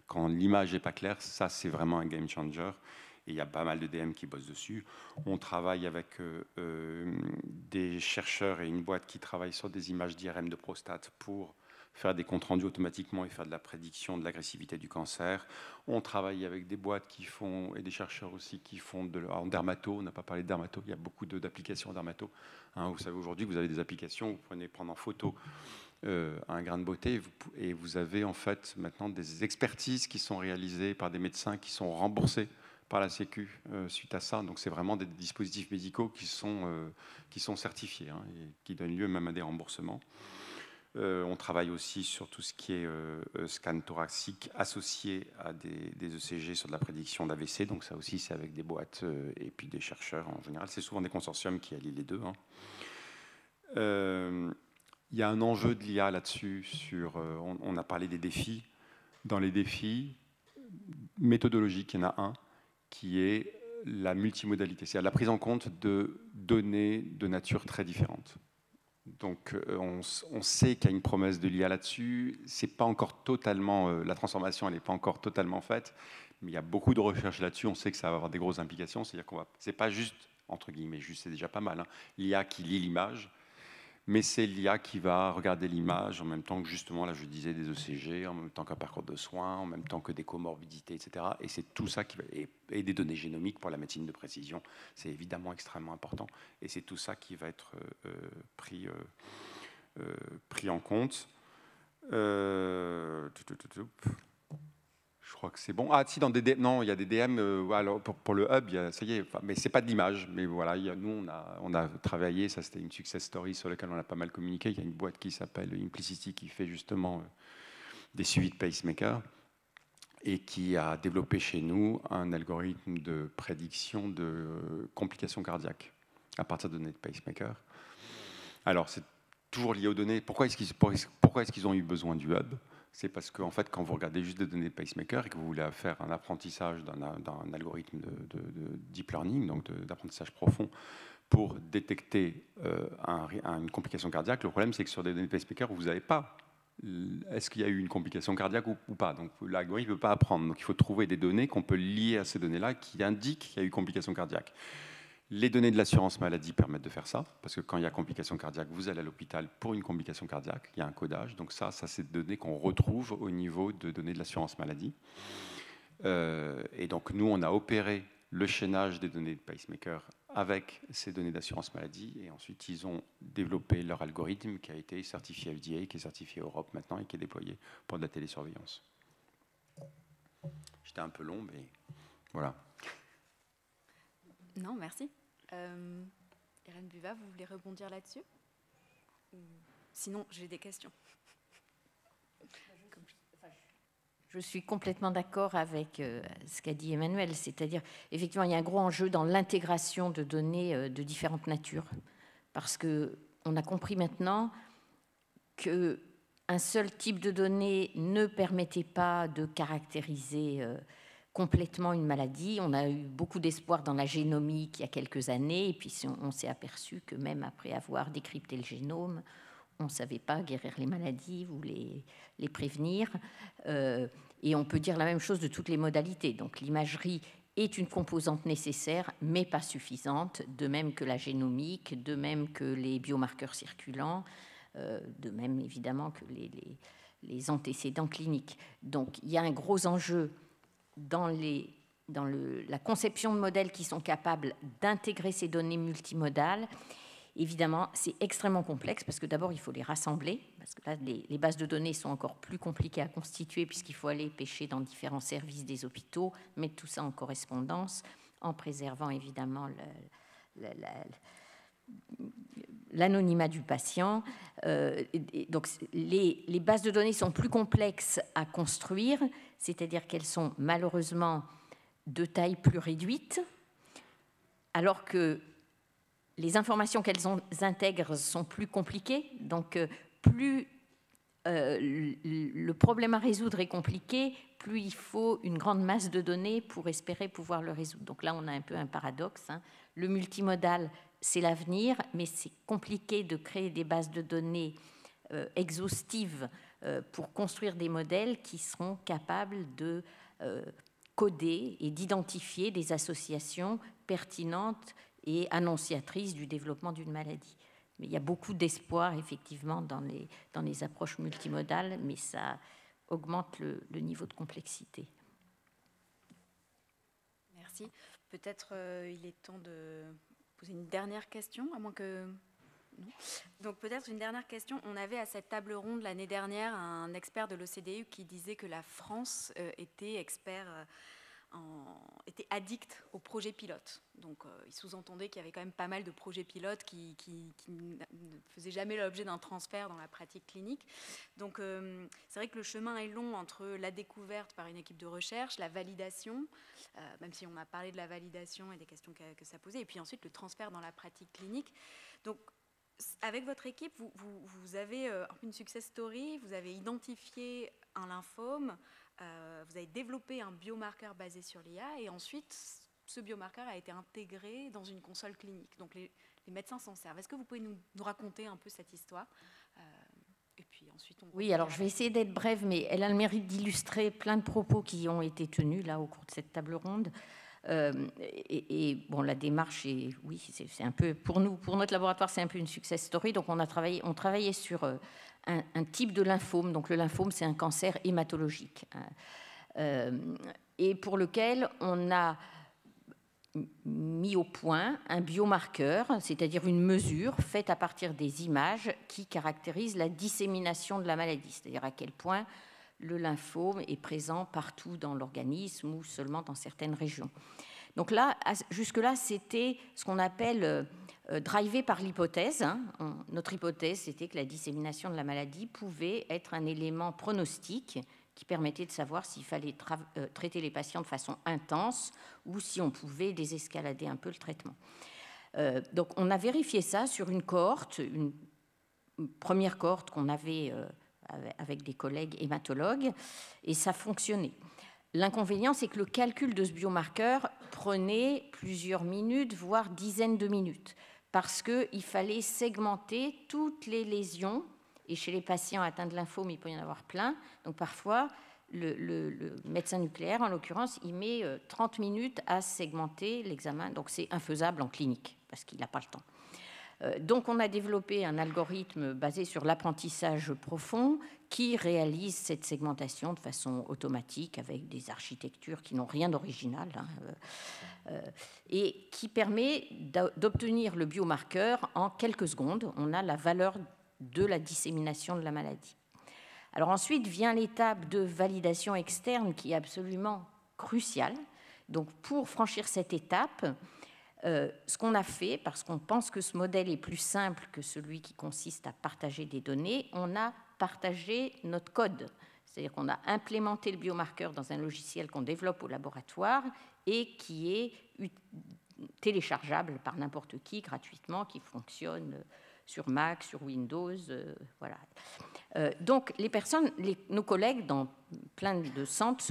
quand l'image n'est pas claire, ça c'est vraiment un game changer et il y a pas mal de DM qui bossent dessus. On travaille avec des chercheurs et une boîte qui travaille sur des images d'IRM de prostate pour faire des comptes rendus automatiquement et faire de la prédiction de l'agressivité du cancer. On travaille avec des boîtes qui font, et des chercheurs aussi, qui font en dermato. On n'a pas parlé de dermato, il y a beaucoup d'applications en dermato. Hein, vous savez, aujourd'hui, vous avez des applications, vous prenez prendre en photo un grain de beauté et vous avez en fait maintenant des expertises qui sont réalisées par des médecins qui sont remboursés par la Sécu suite à ça. Donc c'est vraiment des dispositifs médicaux qui sont certifiés hein, et qui donnent lieu même à des remboursements. On travaille aussi sur tout ce qui est scan thoracique associé à des ECG sur de la prédiction d'AVC. Donc ça aussi, c'est avec des boîtes et puis des chercheurs en général. C'est souvent des consortiums qui allient les deux. Hein. Il y a un enjeu de l'IA là-dessus. On a parlé des défis. Dans les défis méthodologiques, il y en a un qui est la multimodalité, c'est-à-dire la prise en compte de données de nature très différentes. Donc, on sait qu'il y a une promesse de l'IA là-dessus. C'est pas encore totalement, la transformation, elle n'est pas encore totalement faite, mais il y a beaucoup de recherches là-dessus. On sait que ça va avoir des grosses implications. C'est-à-dire c'est pas juste entre guillemets, juste, c'est déjà pas mal. Hein, l'IA qui lit l'image, mais c'est l'IA qui va regarder l'image en même temps que justement, là, je disais des ECG, en même temps qu'un parcours de soins, en même temps que des comorbidités, etc. Et c'est tout ça qui va et des données génomiques pour la médecine de précision. C'est évidemment extrêmement important. Et c'est tout ça qui va être pris en compte. Je crois que c'est bon. Ah, si, non, il y a des DM. Alors pour le hub, ça y est, mais c'est pas de l'image. Mais voilà, nous, on a travaillé. Ça, c'était une success story sur laquelle on a pas mal communiqué. Il y a une boîte qui s'appelle Implicity qui fait justement des suivis de pacemaker et qui a développé chez nous un algorithme de prédiction de complications cardiaques à partir de données de pacemaker. Alors, c'est toujours lié aux données. Pourquoi est-ce qu'ils ont eu besoin du hub ? C'est parce que, en fait, quand vous regardez juste des données de pacemaker et que vous voulez faire un apprentissage d'un algorithme de deep learning, donc d'apprentissage profond, pour détecter une complication cardiaque, le problème, c'est que sur des données de pacemaker, vous n'avez pas est-ce qu'il y a eu une complication cardiaque ou pas. Donc, l'algorithme ne peut pas apprendre. Donc, il faut trouver des données qu'on peut lier à ces données-là qui indiquent qu'il y a eu complication cardiaque. Les données de l'assurance maladie permettent de faire ça, parce que quand il y a complication cardiaque, vous allez à l'hôpital pour une complication cardiaque, il y a un codage, donc ça c'est des données qu'on retrouve au niveau de données de l'assurance maladie. Et donc nous, on a opéré le chaînage des données de pacemaker avec ces données d'assurance maladie, et ensuite ils ont développé leur algorithme qui a été certifié FDA, qui est certifié Europe maintenant, et qui est déployé pour de la télésurveillance. J'étais un peu long, mais voilà. Non, merci. Irène Buvat, vous voulez rebondir là-dessus? Sinon, j'ai des questions. Je suis complètement d'accord avec ce qu'a dit Emmanuel, c'est-à-dire, effectivement, il y a un gros enjeu dans l'intégration de données de différentes natures, parce qu'on a compris maintenant qu'un seul type de données ne permettait pas de caractériser complètement une maladie. On a eu beaucoup d'espoir dans la génomique il y a quelques années, et puis on s'est aperçu que même après avoir décrypté le génome, on ne savait pas guérir les maladies ou les prévenir. Et on peut dire la même chose de toutes les modalités. Donc l'imagerie est une composante nécessaire, mais pas suffisante, de même que la génomique, de même que les biomarqueurs circulants, de même évidemment que les antécédents cliniques. Donc il y a un gros enjeu dans la conception de modèles qui sont capables d'intégrer ces données multimodales. Évidemment, c'est extrêmement complexe parce que d'abord, il faut les rassembler, parce que là, les bases de données sont encore plus compliquées à constituer puisqu'il faut aller pêcher dans différents services des hôpitaux, mettre tout ça en correspondance, en préservant évidemment l'anonymat du patient. Donc les bases de données sont plus complexes à construire, c'est-à-dire qu'elles sont malheureusement de taille plus réduite, alors que les informations qu'elles intègrent sont plus compliquées. Donc plus le problème à résoudre est compliqué, plus il faut une grande masse de données pour espérer pouvoir le résoudre. Donc là, on a un peu un paradoxe. Le multimodal, c'est l'avenir, mais c'est compliqué de créer des bases de données exhaustives pour construire des modèles qui seront capables de coder et d'identifier des associations pertinentes et annonciatrices du développement d'une maladie. Mais il y a beaucoup d'espoir, effectivement, dans les approches multimodales, mais ça augmente le niveau de complexité. Merci. Peut-être il est temps de poser une dernière question, à moins que... Non. Donc peut-être une dernière question. On avait à cette table ronde l'année dernière un expert de l'OCDE qui disait que la France était addict aux projets pilotes. Donc il sous-entendait qu'il y avait quand même pas mal de projets pilotes qui ne faisaient jamais l'objet d'un transfert dans la pratique clinique. Donc c'est vrai que le chemin est long entre la découverte par une équipe de recherche, la validation, même si on a parlé de la validation et des questions que ça posait, et puis ensuite le transfert dans la pratique clinique. Donc avec votre équipe, vous avez une success story, vous avez identifié un lymphome, vous avez développé un biomarqueur basé sur l'IA, et ensuite, ce biomarqueur a été intégré dans une console clinique. Donc, les médecins s'en servent. Est-ce que vous pouvez nous raconter un peu cette histoire et puis ensuite Oui, alors je vais essayer d'être brève, mais elle a le mérite d'illustrer plein de propos qui ont été tenus là au cours de cette table ronde. Bon, la démarche est, oui, c'est un peu pour nous, pour notre laboratoire, c'est un peu une success story. Donc, on travaillait sur un type de lymphome. Donc le lymphome, c'est un cancer hématologique, et pour lequel on a mis au point un biomarqueur, c'est-à-dire une mesure faite à partir des images qui caractérisent la dissémination de la maladie, c'est-à-dire à quel point le lymphome est présent partout dans l'organisme ou seulement dans certaines régions. Donc là, jusque-là, c'était ce qu'on appelle drivé par l'hypothèse. Notre hypothèse, c'était que la dissémination de la maladie pouvait être un élément pronostique qui permettait de savoir s'il fallait traiter les patients de façon intense ou si on pouvait désescalader un peu le traitement. Donc on a vérifié ça sur une cohorte, une première cohorte qu'on avait avec des collègues hématologues, et ça fonctionnait. L'inconvénient, c'est que le calcul de ce biomarqueur prenait plusieurs minutes, voire dizaines de minutes, parce qu'il fallait segmenter toutes les lésions, et chez les patients atteints de lymphome, il peut y en avoir plein. Donc parfois, le médecin nucléaire, en l'occurrence, il met 30 minutes à segmenter l'examen, donc c'est infaisable en clinique, parce qu'il n'a pas le temps. Donc on a développé un algorithme basé sur l'apprentissage profond qui réalise cette segmentation de façon automatique avec des architectures qui n'ont rien d'original, et qui permet d'obtenir le biomarqueur en quelques secondes. On a la valeur de la dissémination de la maladie. Alors ensuite vient l'étape de validation externe qui est absolument cruciale. Donc pour franchir cette étape, ce qu'on a fait, parce qu'on pense que ce modèle est plus simple que celui qui consiste à partager des données, on a partagé notre code. C'est-à-dire qu'on a implémenté le biomarqueur dans un logiciel qu'on développe au laboratoire et qui est téléchargeable par n'importe qui gratuitement, qui fonctionne sur Mac, sur Windows, voilà. Donc nos collègues dans plein de centres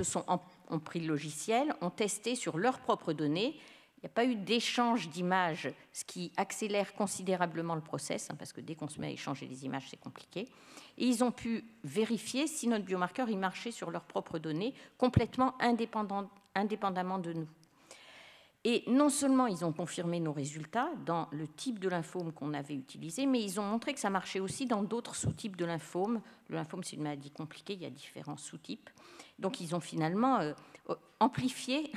ont pris le logiciel, ont testé sur leurs propres données. Il n'y a pas eu d'échange d'images, ce qui accélère considérablement le process, parce que dès qu'on se met à échanger les images, c'est compliqué. Et ils ont pu vérifier si notre biomarqueur il marchait sur leurs propres données, complètement indépendamment de nous. Et non seulement ils ont confirmé nos résultats dans le type de lymphome qu'on avait utilisé, mais ils ont montré que ça marchait aussi dans d'autres sous-types de lymphome. Le lymphome, c'est une maladie compliquée, il y a différents sous-types. Donc ils ont finalement amplifié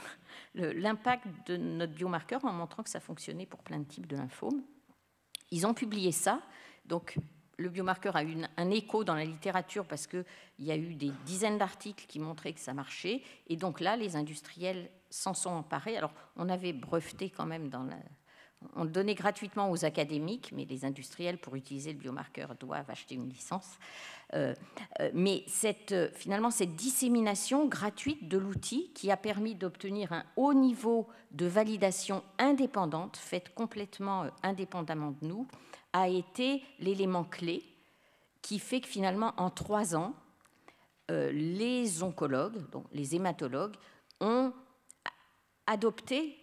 l'impact de notre biomarqueur en montrant que ça fonctionnait pour plein de types de lymphomes. Ils ont publié ça. Donc le biomarqueur a eu un écho dans la littérature parce qu'il y a eu des dizaines d'articles qui montraient que ça marchait. Et donc là, les industriels s'en sont emparés. Alors, on avait breveté quand même On le donnait gratuitement aux académiques, mais les industriels, pour utiliser le biomarqueur, doivent acheter une licence. Mais finalement, cette dissémination gratuite de l'outil qui a permis d'obtenir un haut niveau de validation indépendante, faite complètement indépendamment de nous, a été l'élément clé qui fait que finalement, en 3 ans, les oncologues, donc les hématologues, ont adopté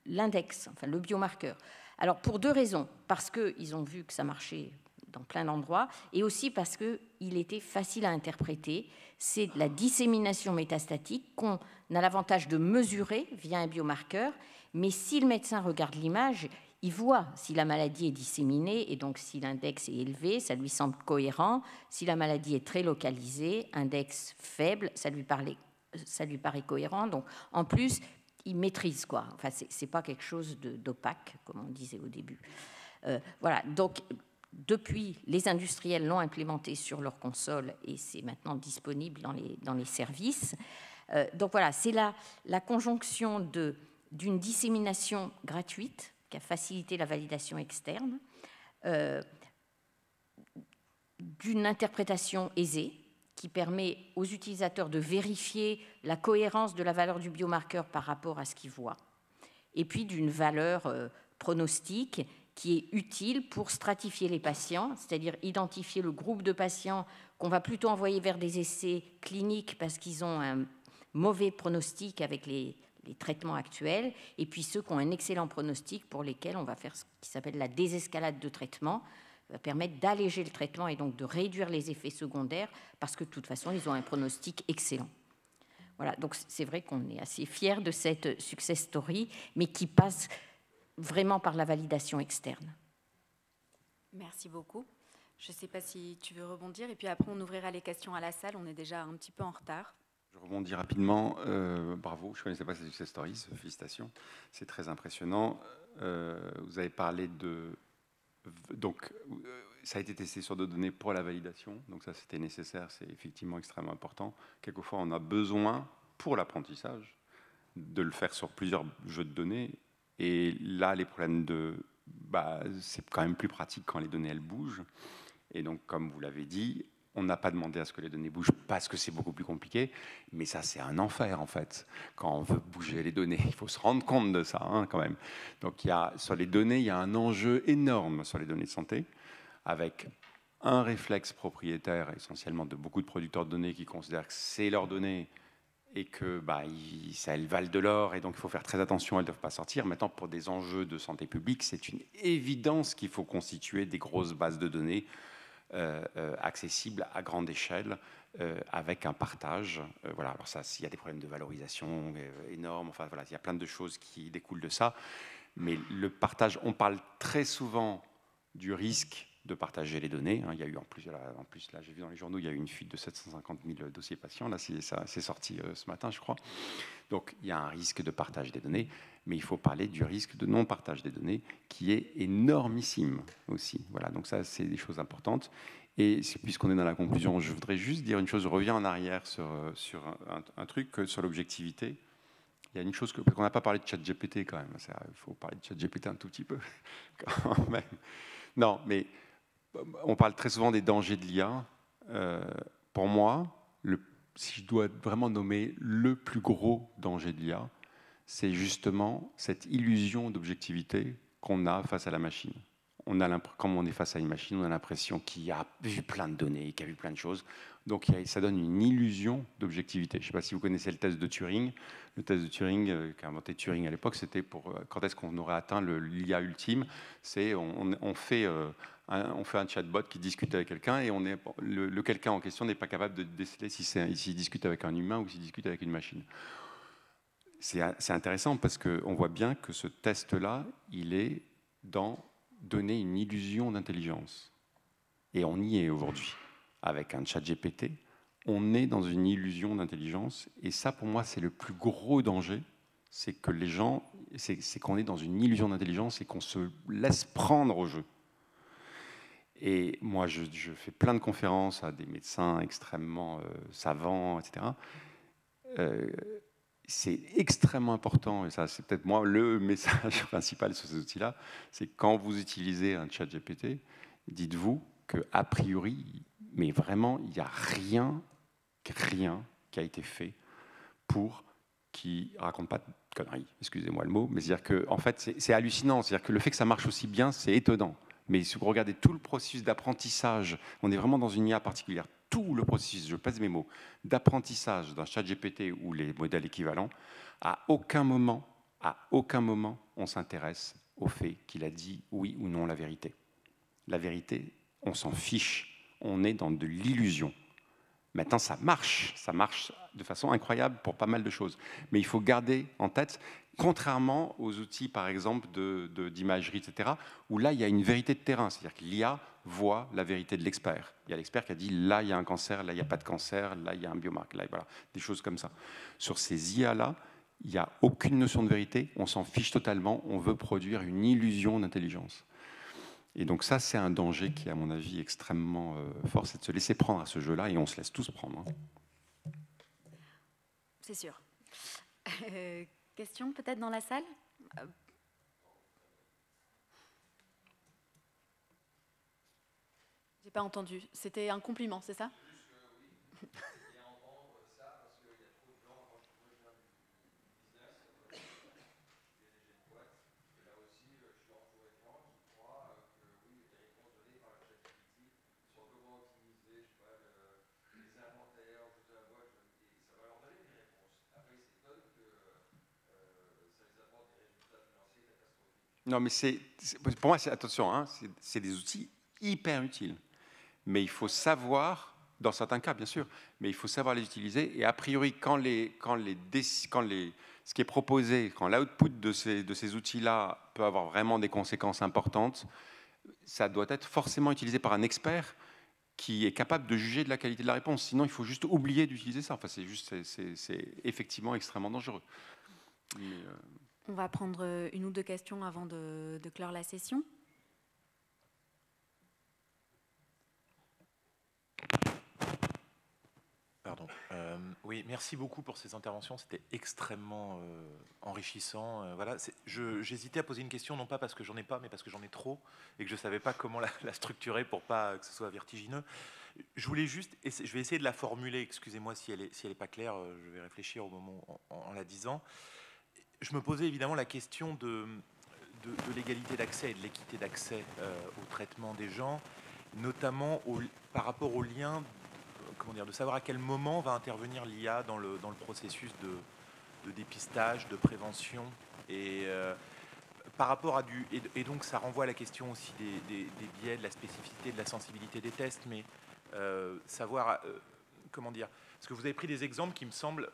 l'index, enfin le biomarqueur. Alors pour 2 raisons, parce qu'ils ont vu que ça marchait dans plein d'endroits, et aussi parce qu'il était facile à interpréter. C'est de la dissémination métastatique qu'on a l'avantage de mesurer via un biomarqueur, mais si le médecin regarde l'image, il voit si la maladie est disséminée, et donc si l'index est élevé, ça lui semble cohérent. Si la maladie est très localisée, index faible, ça lui paraît cohérent. Donc en plus, il maîtrise, quoi. Enfin, c'est pas quelque chose d'opaque, comme on disait au début. Voilà, donc depuis, les industriels l'ont implémenté sur leur console et c'est maintenant disponible dans les services. Donc voilà, c'est la conjonction d'une dissémination gratuite qui a facilité la validation externe, d'une interprétation aisée qui permet aux utilisateurs de vérifier la cohérence de la valeur du biomarqueur par rapport à ce qu'ils voient, et puis d'une valeur pronostique qui est utile pour stratifier les patients, c'est-à-dire identifier le groupe de patients qu'on va plutôt envoyer vers des essais cliniques parce qu'ils ont un mauvais pronostic avec les traitements actuels, et puis ceux qui ont un excellent pronostic pour lesquels on va faire ce qui s'appelle la désescalade de traitement, va permettre d'alléger le traitement et donc de réduire les effets secondaires parce que de toute façon, ils ont un pronostic excellent. Voilà, donc c'est vrai qu'on est assez fiers de cette success story, mais qui passe vraiment par la validation externe. Merci beaucoup. Je ne sais pas si tu veux rebondir, et puis après on ouvrira les questions à la salle, on est déjà un petit peu en retard. Je rebondis rapidement. Bravo, je ne connaissais pas ces success stories, félicitations, c'est très impressionnant. Vous avez parlé de... Donc, ça a été testé sur 2 données pour la validation, donc ça c'était nécessaire, c'est effectivement extrêmement important. Quelquefois on a besoin, pour l'apprentissage, de le faire sur plusieurs jeux de données, et là les problèmes c'est quand même plus pratique quand les données elles bougent, et donc comme vous l'avez dit, on n'a pas demandé à ce que les données bougent parce que c'est beaucoup plus compliqué, mais ça c'est un enfer en fait. Quand on veut bouger les données, il faut se rendre compte de ça quand même. Donc sur les données, il y a un enjeu énorme sur les données de santé, avec un réflexe propriétaire essentiellement de beaucoup de producteurs de données qui considèrent que c'est leurs données et que elles valent de l'or, et donc il faut faire très attention, elles ne doivent pas sortir. Maintenant, pour des enjeux de santé publique, c'est une évidence qu'il faut constituer des grosses bases de données accessible à grande échelle, avec un partage. Voilà. Alors ça, il y a des problèmes de valorisation énormes, enfin voilà, il y a plein de choses qui découlent de ça. Mais le partage, on parle très souvent du risque de partager les données. Il y a eu en plus là, j'ai vu dans les journaux, il y a eu une fuite de 750 000 dossiers patients. Là, c'est sorti ce matin, je crois. Donc, il y a un risque de partage des données, mais il faut parler du risque de non-partage des données, qui est énormissime aussi. Voilà, donc ça, c'est des choses importantes. Et puisqu'on est dans la conclusion, je voudrais juste dire une chose, je reviens en arrière sur un truc, sur l'objectivité. Il y a une chose parce qu'on n'a pas parlé de ChatGPT quand même. Il faut parler de ChatGPT un tout petit peu quand même. Non, mais on parle très souvent des dangers de l'IA. Pour moi, si je dois vraiment nommer le plus gros danger de l'IA, c'est justement cette illusion d'objectivité qu'on a face à la machine. Comme on est face à une machine, on a l'impression qu'il a vu plein de données, qu'il a vu plein de choses. Donc ça donne une illusion d'objectivité. Je ne sais pas si vous connaissez le test de Turing. Le test de Turing, qu'a inventé Turing à l'époque, c'était pour quand est-ce qu'on aurait atteint l'IA ultime. C'est on fait un chatbot qui discute avec quelqu'un, et le quelqu'un en question n'est pas capable de déceler s'il discute avec un humain ou s'il discute avec une machine. C'est intéressant parce qu'on voit bien que ce test-là, il est dans donner une illusion d'intelligence. Et on y est aujourd'hui. Avec un chat GPT, on est dans une illusion d'intelligence. Et ça, pour moi, c'est le plus gros danger. C'est que les gens, c'est qu'on est dans une illusion d'intelligence et qu'on se laisse prendre au jeu. Et moi, je fais plein de conférences à des médecins extrêmement savants, etc. c'est extrêmement important, et ça c'est peut-être moi le message principal sur ces outils-là, c'est quand vous utilisez un chat GPT, dites-vous qu'a priori, mais vraiment, il n'y a rien qui a été fait pour qu'il ne raconte pas de conneries, excusez-moi le mot, mais c'est-à-dire que, en fait, c'est hallucinant, c'est-à-dire que le fait que ça marche aussi bien, c'est étonnant. Mais si vous regardez tout le processus d'apprentissage, on est vraiment dans une IA particulière, tout le processus, je pèse mes mots, d'apprentissage d'un chat GPT ou les modèles équivalents, à aucun moment, on s'intéresse au fait qu'il a dit oui ou non la vérité. La vérité, on s'en fiche, on est dans de l'illusion. Maintenant, ça marche de façon incroyable pour pas mal de choses. Mais il faut garder en tête, contrairement aux outils, par exemple, d'imagerie, etc., où là, il y a une vérité de terrain. C'est-à-dire que l'IA voit la vérité de l'expert. Il y a l'expert qui a dit, là, il y a un cancer, là, il n'y a pas de cancer, là, il y a un biomarqueur, là, voilà, des choses comme ça. Sur ces IA-là, il n'y a aucune notion de vérité, on s'en fiche totalement, on veut produire une illusion d'intelligence. Et donc ça, c'est un danger qui est, à mon avis, extrêmement fort, c'est de se laisser prendre à ce jeu-là, et on se laisse tous prendre. Hein. C'est sûr. Question peut-être dans la salle ? J'ai pas entendu. C'était un compliment, c'est ça ? Non, mais pour moi, attention, hein, c'est des outils hyper utiles. Mais il faut savoir, dans certains cas, bien sûr, mais il faut savoir les utiliser. Et a priori, ce qui est proposé, quand l'output de ces outils-là peut avoir vraiment des conséquences importantes, ça doit être forcément utilisé par un expert qui est capable de juger de la qualité de la réponse. Sinon, il faut juste oublier d'utiliser ça. Enfin, c'est effectivement extrêmement dangereux. Mais, On va prendre une ou deux questions avant de clore la session. Pardon. Oui, merci beaucoup pour ces interventions. C'était extrêmement enrichissant. Voilà. J'hésitais à poser une question, non pas parce que j'en ai pas, mais parce que j'en ai trop et que je ne savais pas comment la structurer pour pas que ce soit vertigineux. Je voulais juste, je vais essayer de la formuler. Excusez-moi si elle est pas claire. Je vais réfléchir au moment en la disant. Je me posais évidemment la question de l'égalité d'accès et de l'équité d'accès au traitement des gens, notamment par rapport au lien, de savoir à quel moment va intervenir l'IA dans le processus de dépistage, de prévention, et par rapport à et donc ça renvoie à la question aussi des biais, de la spécificité, de la sensibilité des tests, mais savoir, parce que vous avez pris des exemples qui me semblent,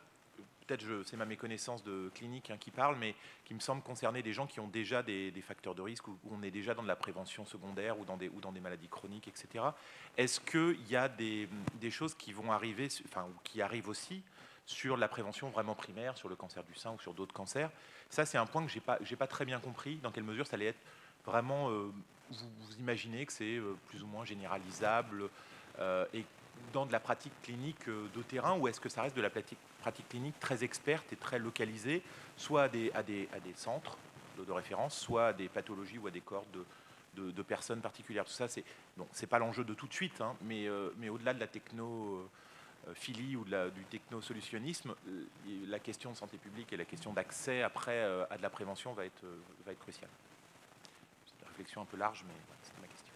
peut-être c'est ma méconnaissance de clinique qui parle, mais qui me semble concerner des gens qui ont déjà des facteurs de risque, où on est déjà dans de la prévention secondaire ou dans des maladies chroniques, etc. Est-ce qu'il y a des choses qui vont arriver, ou qui arrivent aussi sur la prévention vraiment primaire, sur le cancer du sein ou sur d'autres cancers? Ça, c'est un point que j'ai pas très bien compris. Dans quelle mesure ça allait être vraiment... vous imaginez que c'est plus ou moins généralisable et dans de la pratique clinique de terrain, ou est-ce que ça reste de la pratique clinique très experte et très localisée, soit à des centres de référence, soit à des pathologies ou à des cohortes de personnes particulières? Tout ça, c'est pas l'enjeu de tout de suite, hein, mais au-delà de la technophilie ou du technosolutionnisme, la question de santé publique et la question d'accès après à de la prévention va être cruciale. C'est une réflexion un peu large, mais voilà, c'était ma question.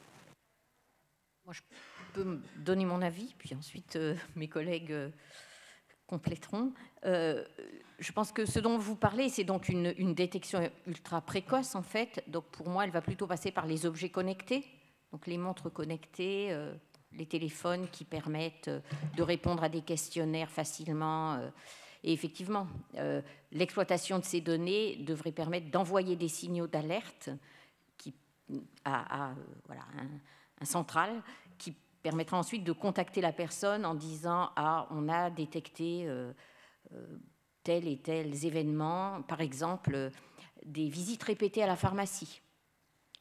Moi, je peux me donner mon avis, puis ensuite mes collègues compléteront. Je pense que ce dont vous parlez, c'est donc une détection ultra précoce, en fait. Donc, pour moi, elle va plutôt passer par les objets connectés, donc les montres connectées, les téléphones qui permettent de répondre à des questionnaires facilement. Et effectivement, l'exploitation de ces données devrait permettre d'envoyer des signaux d'alerte à un central qui permettra ensuite de contacter la personne en disant « Ah, on a détecté tel et tel événement, par exemple, des visites répétées à la pharmacie. »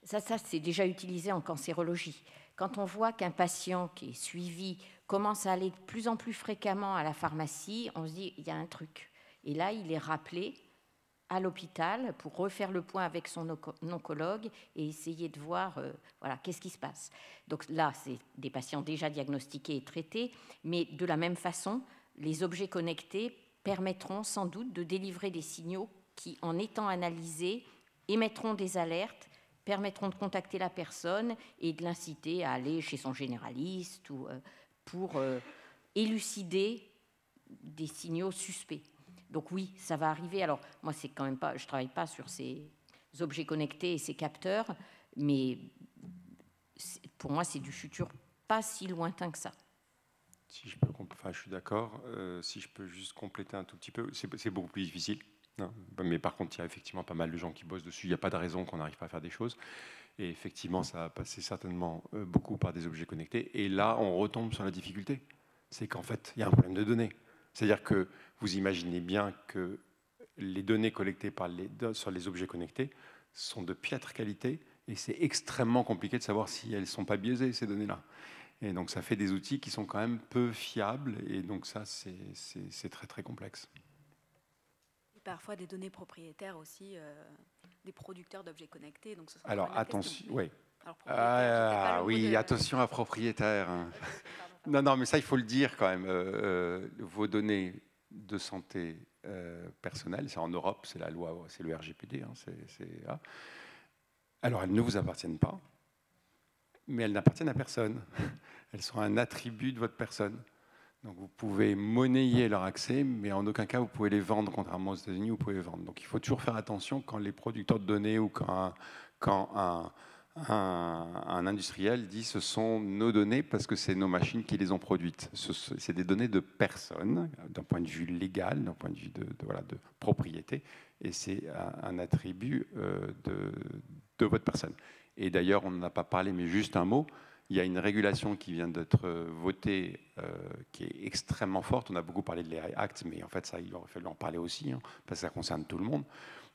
Ça, c'est déjà utilisé en cancérologie. Quand on voit qu'un patient qui est suivi commence à aller de plus en plus fréquemment à la pharmacie, on se dit « Il y a un truc. Et là, il est rappelé à l'hôpital pour refaire le point avec son oncologue et essayer de voir voilà, qu'est-ce qui se passe. Donc là, c'est des patients déjà diagnostiqués et traités, mais de la même façon, les objets connectés permettront sans doute de délivrer des signaux qui, en étant analysés, émettront des alertes, permettront de contacter la personne et de l'inciter à aller chez son généraliste ou pour élucider des signaux suspects. Donc oui, ça va arriver. Alors moi, c'est quand même pas, je travaille pas sur ces objets connectés et ces capteurs, mais pour moi, c'est du futur pas si lointain que ça. Si je peux, enfin, je suis d'accord. Si je peux juste compléter un tout petit peu, c'est beaucoup plus difficile. Non, mais par contre, il y a effectivement pas mal de gens qui bossent dessus. Il n'y a pas de raison qu'on n'arrive pas à faire des choses. Et effectivement, ça va passer certainement beaucoup par des objets connectés. Et là, on retombe sur la difficulté. C'est qu'en fait, il y a un problème de données. C'est-à-dire que vous imaginez bien que les données collectées sur les objets connectés sont de piètre qualité et c'est extrêmement compliqué de savoir si elles ne sont pas biaisées, ces données-là. Et donc, ça fait des outils qui sont quand même peu fiables et donc ça, c'est très, très complexe. Et parfois des données propriétaires aussi, des producteurs d'objets connectés. Donc ce sera alors, attention, oui. Alors, oui, attention à propriétaire. Non, mais ça, il faut le dire quand même. Vos données de santé personnelle, c'est en Europe, c'est la loi, c'est le RGPD. Alors, elles ne vous appartiennent pas, mais elles n'appartiennent à personne. Elles sont un attribut de votre personne. Donc, vous pouvez monnayer leur accès, mais en aucun cas, vous pouvez les vendre, contrairement aux États-Unis, vous pouvez les vendre. Donc, il faut toujours faire attention quand les producteurs de données ou quand un industriel dit ce sont nos données parce que c'est nos machines qui les ont produites. C'est des données de personnes, d'un point de vue légal, d'un point de vue de propriété, et c'est un attribut de votre personne. Et d'ailleurs, on n'en a pas parlé, mais juste un mot, il y a une régulation qui vient d'être votée qui est extrêmement forte. On a beaucoup parlé de l'AI Act, mais en fait, ça, il aurait fallu en parler aussi, parce que ça concerne tout le monde.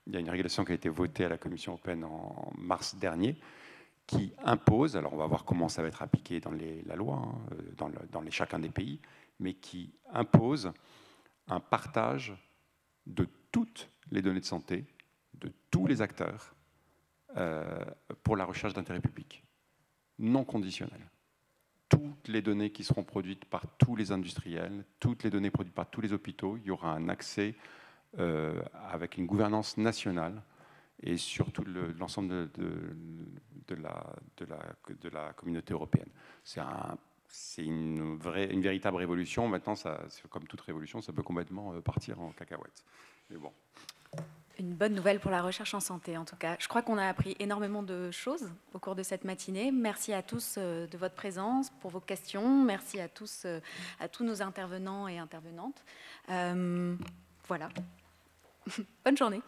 Il y a une régulation qui a été votée à la Commission européenne en mars dernier, qui impose, alors on va voir comment ça va être appliqué dans la loi, dans chacun des pays, mais qui impose un partage de toutes les données de santé, de tous les acteurs, pour la recherche d'intérêt public, non conditionnel. Toutes les données qui seront produites par tous les industriels, toutes les données produites par tous les hôpitaux, il y aura un accès avec une gouvernance nationale et surtout l'ensemble de la communauté européenne. C'est une véritable révolution. Maintenant, comme toute révolution, ça peut complètement partir en cacahuète. Mais bon. Une bonne nouvelle pour la recherche en santé, en tout cas. Je crois qu'on a appris énormément de choses au cours de cette matinée. Merci à tous de votre présence, pour vos questions. Merci à tous nos intervenants et intervenantes. Voilà. Bonne journée.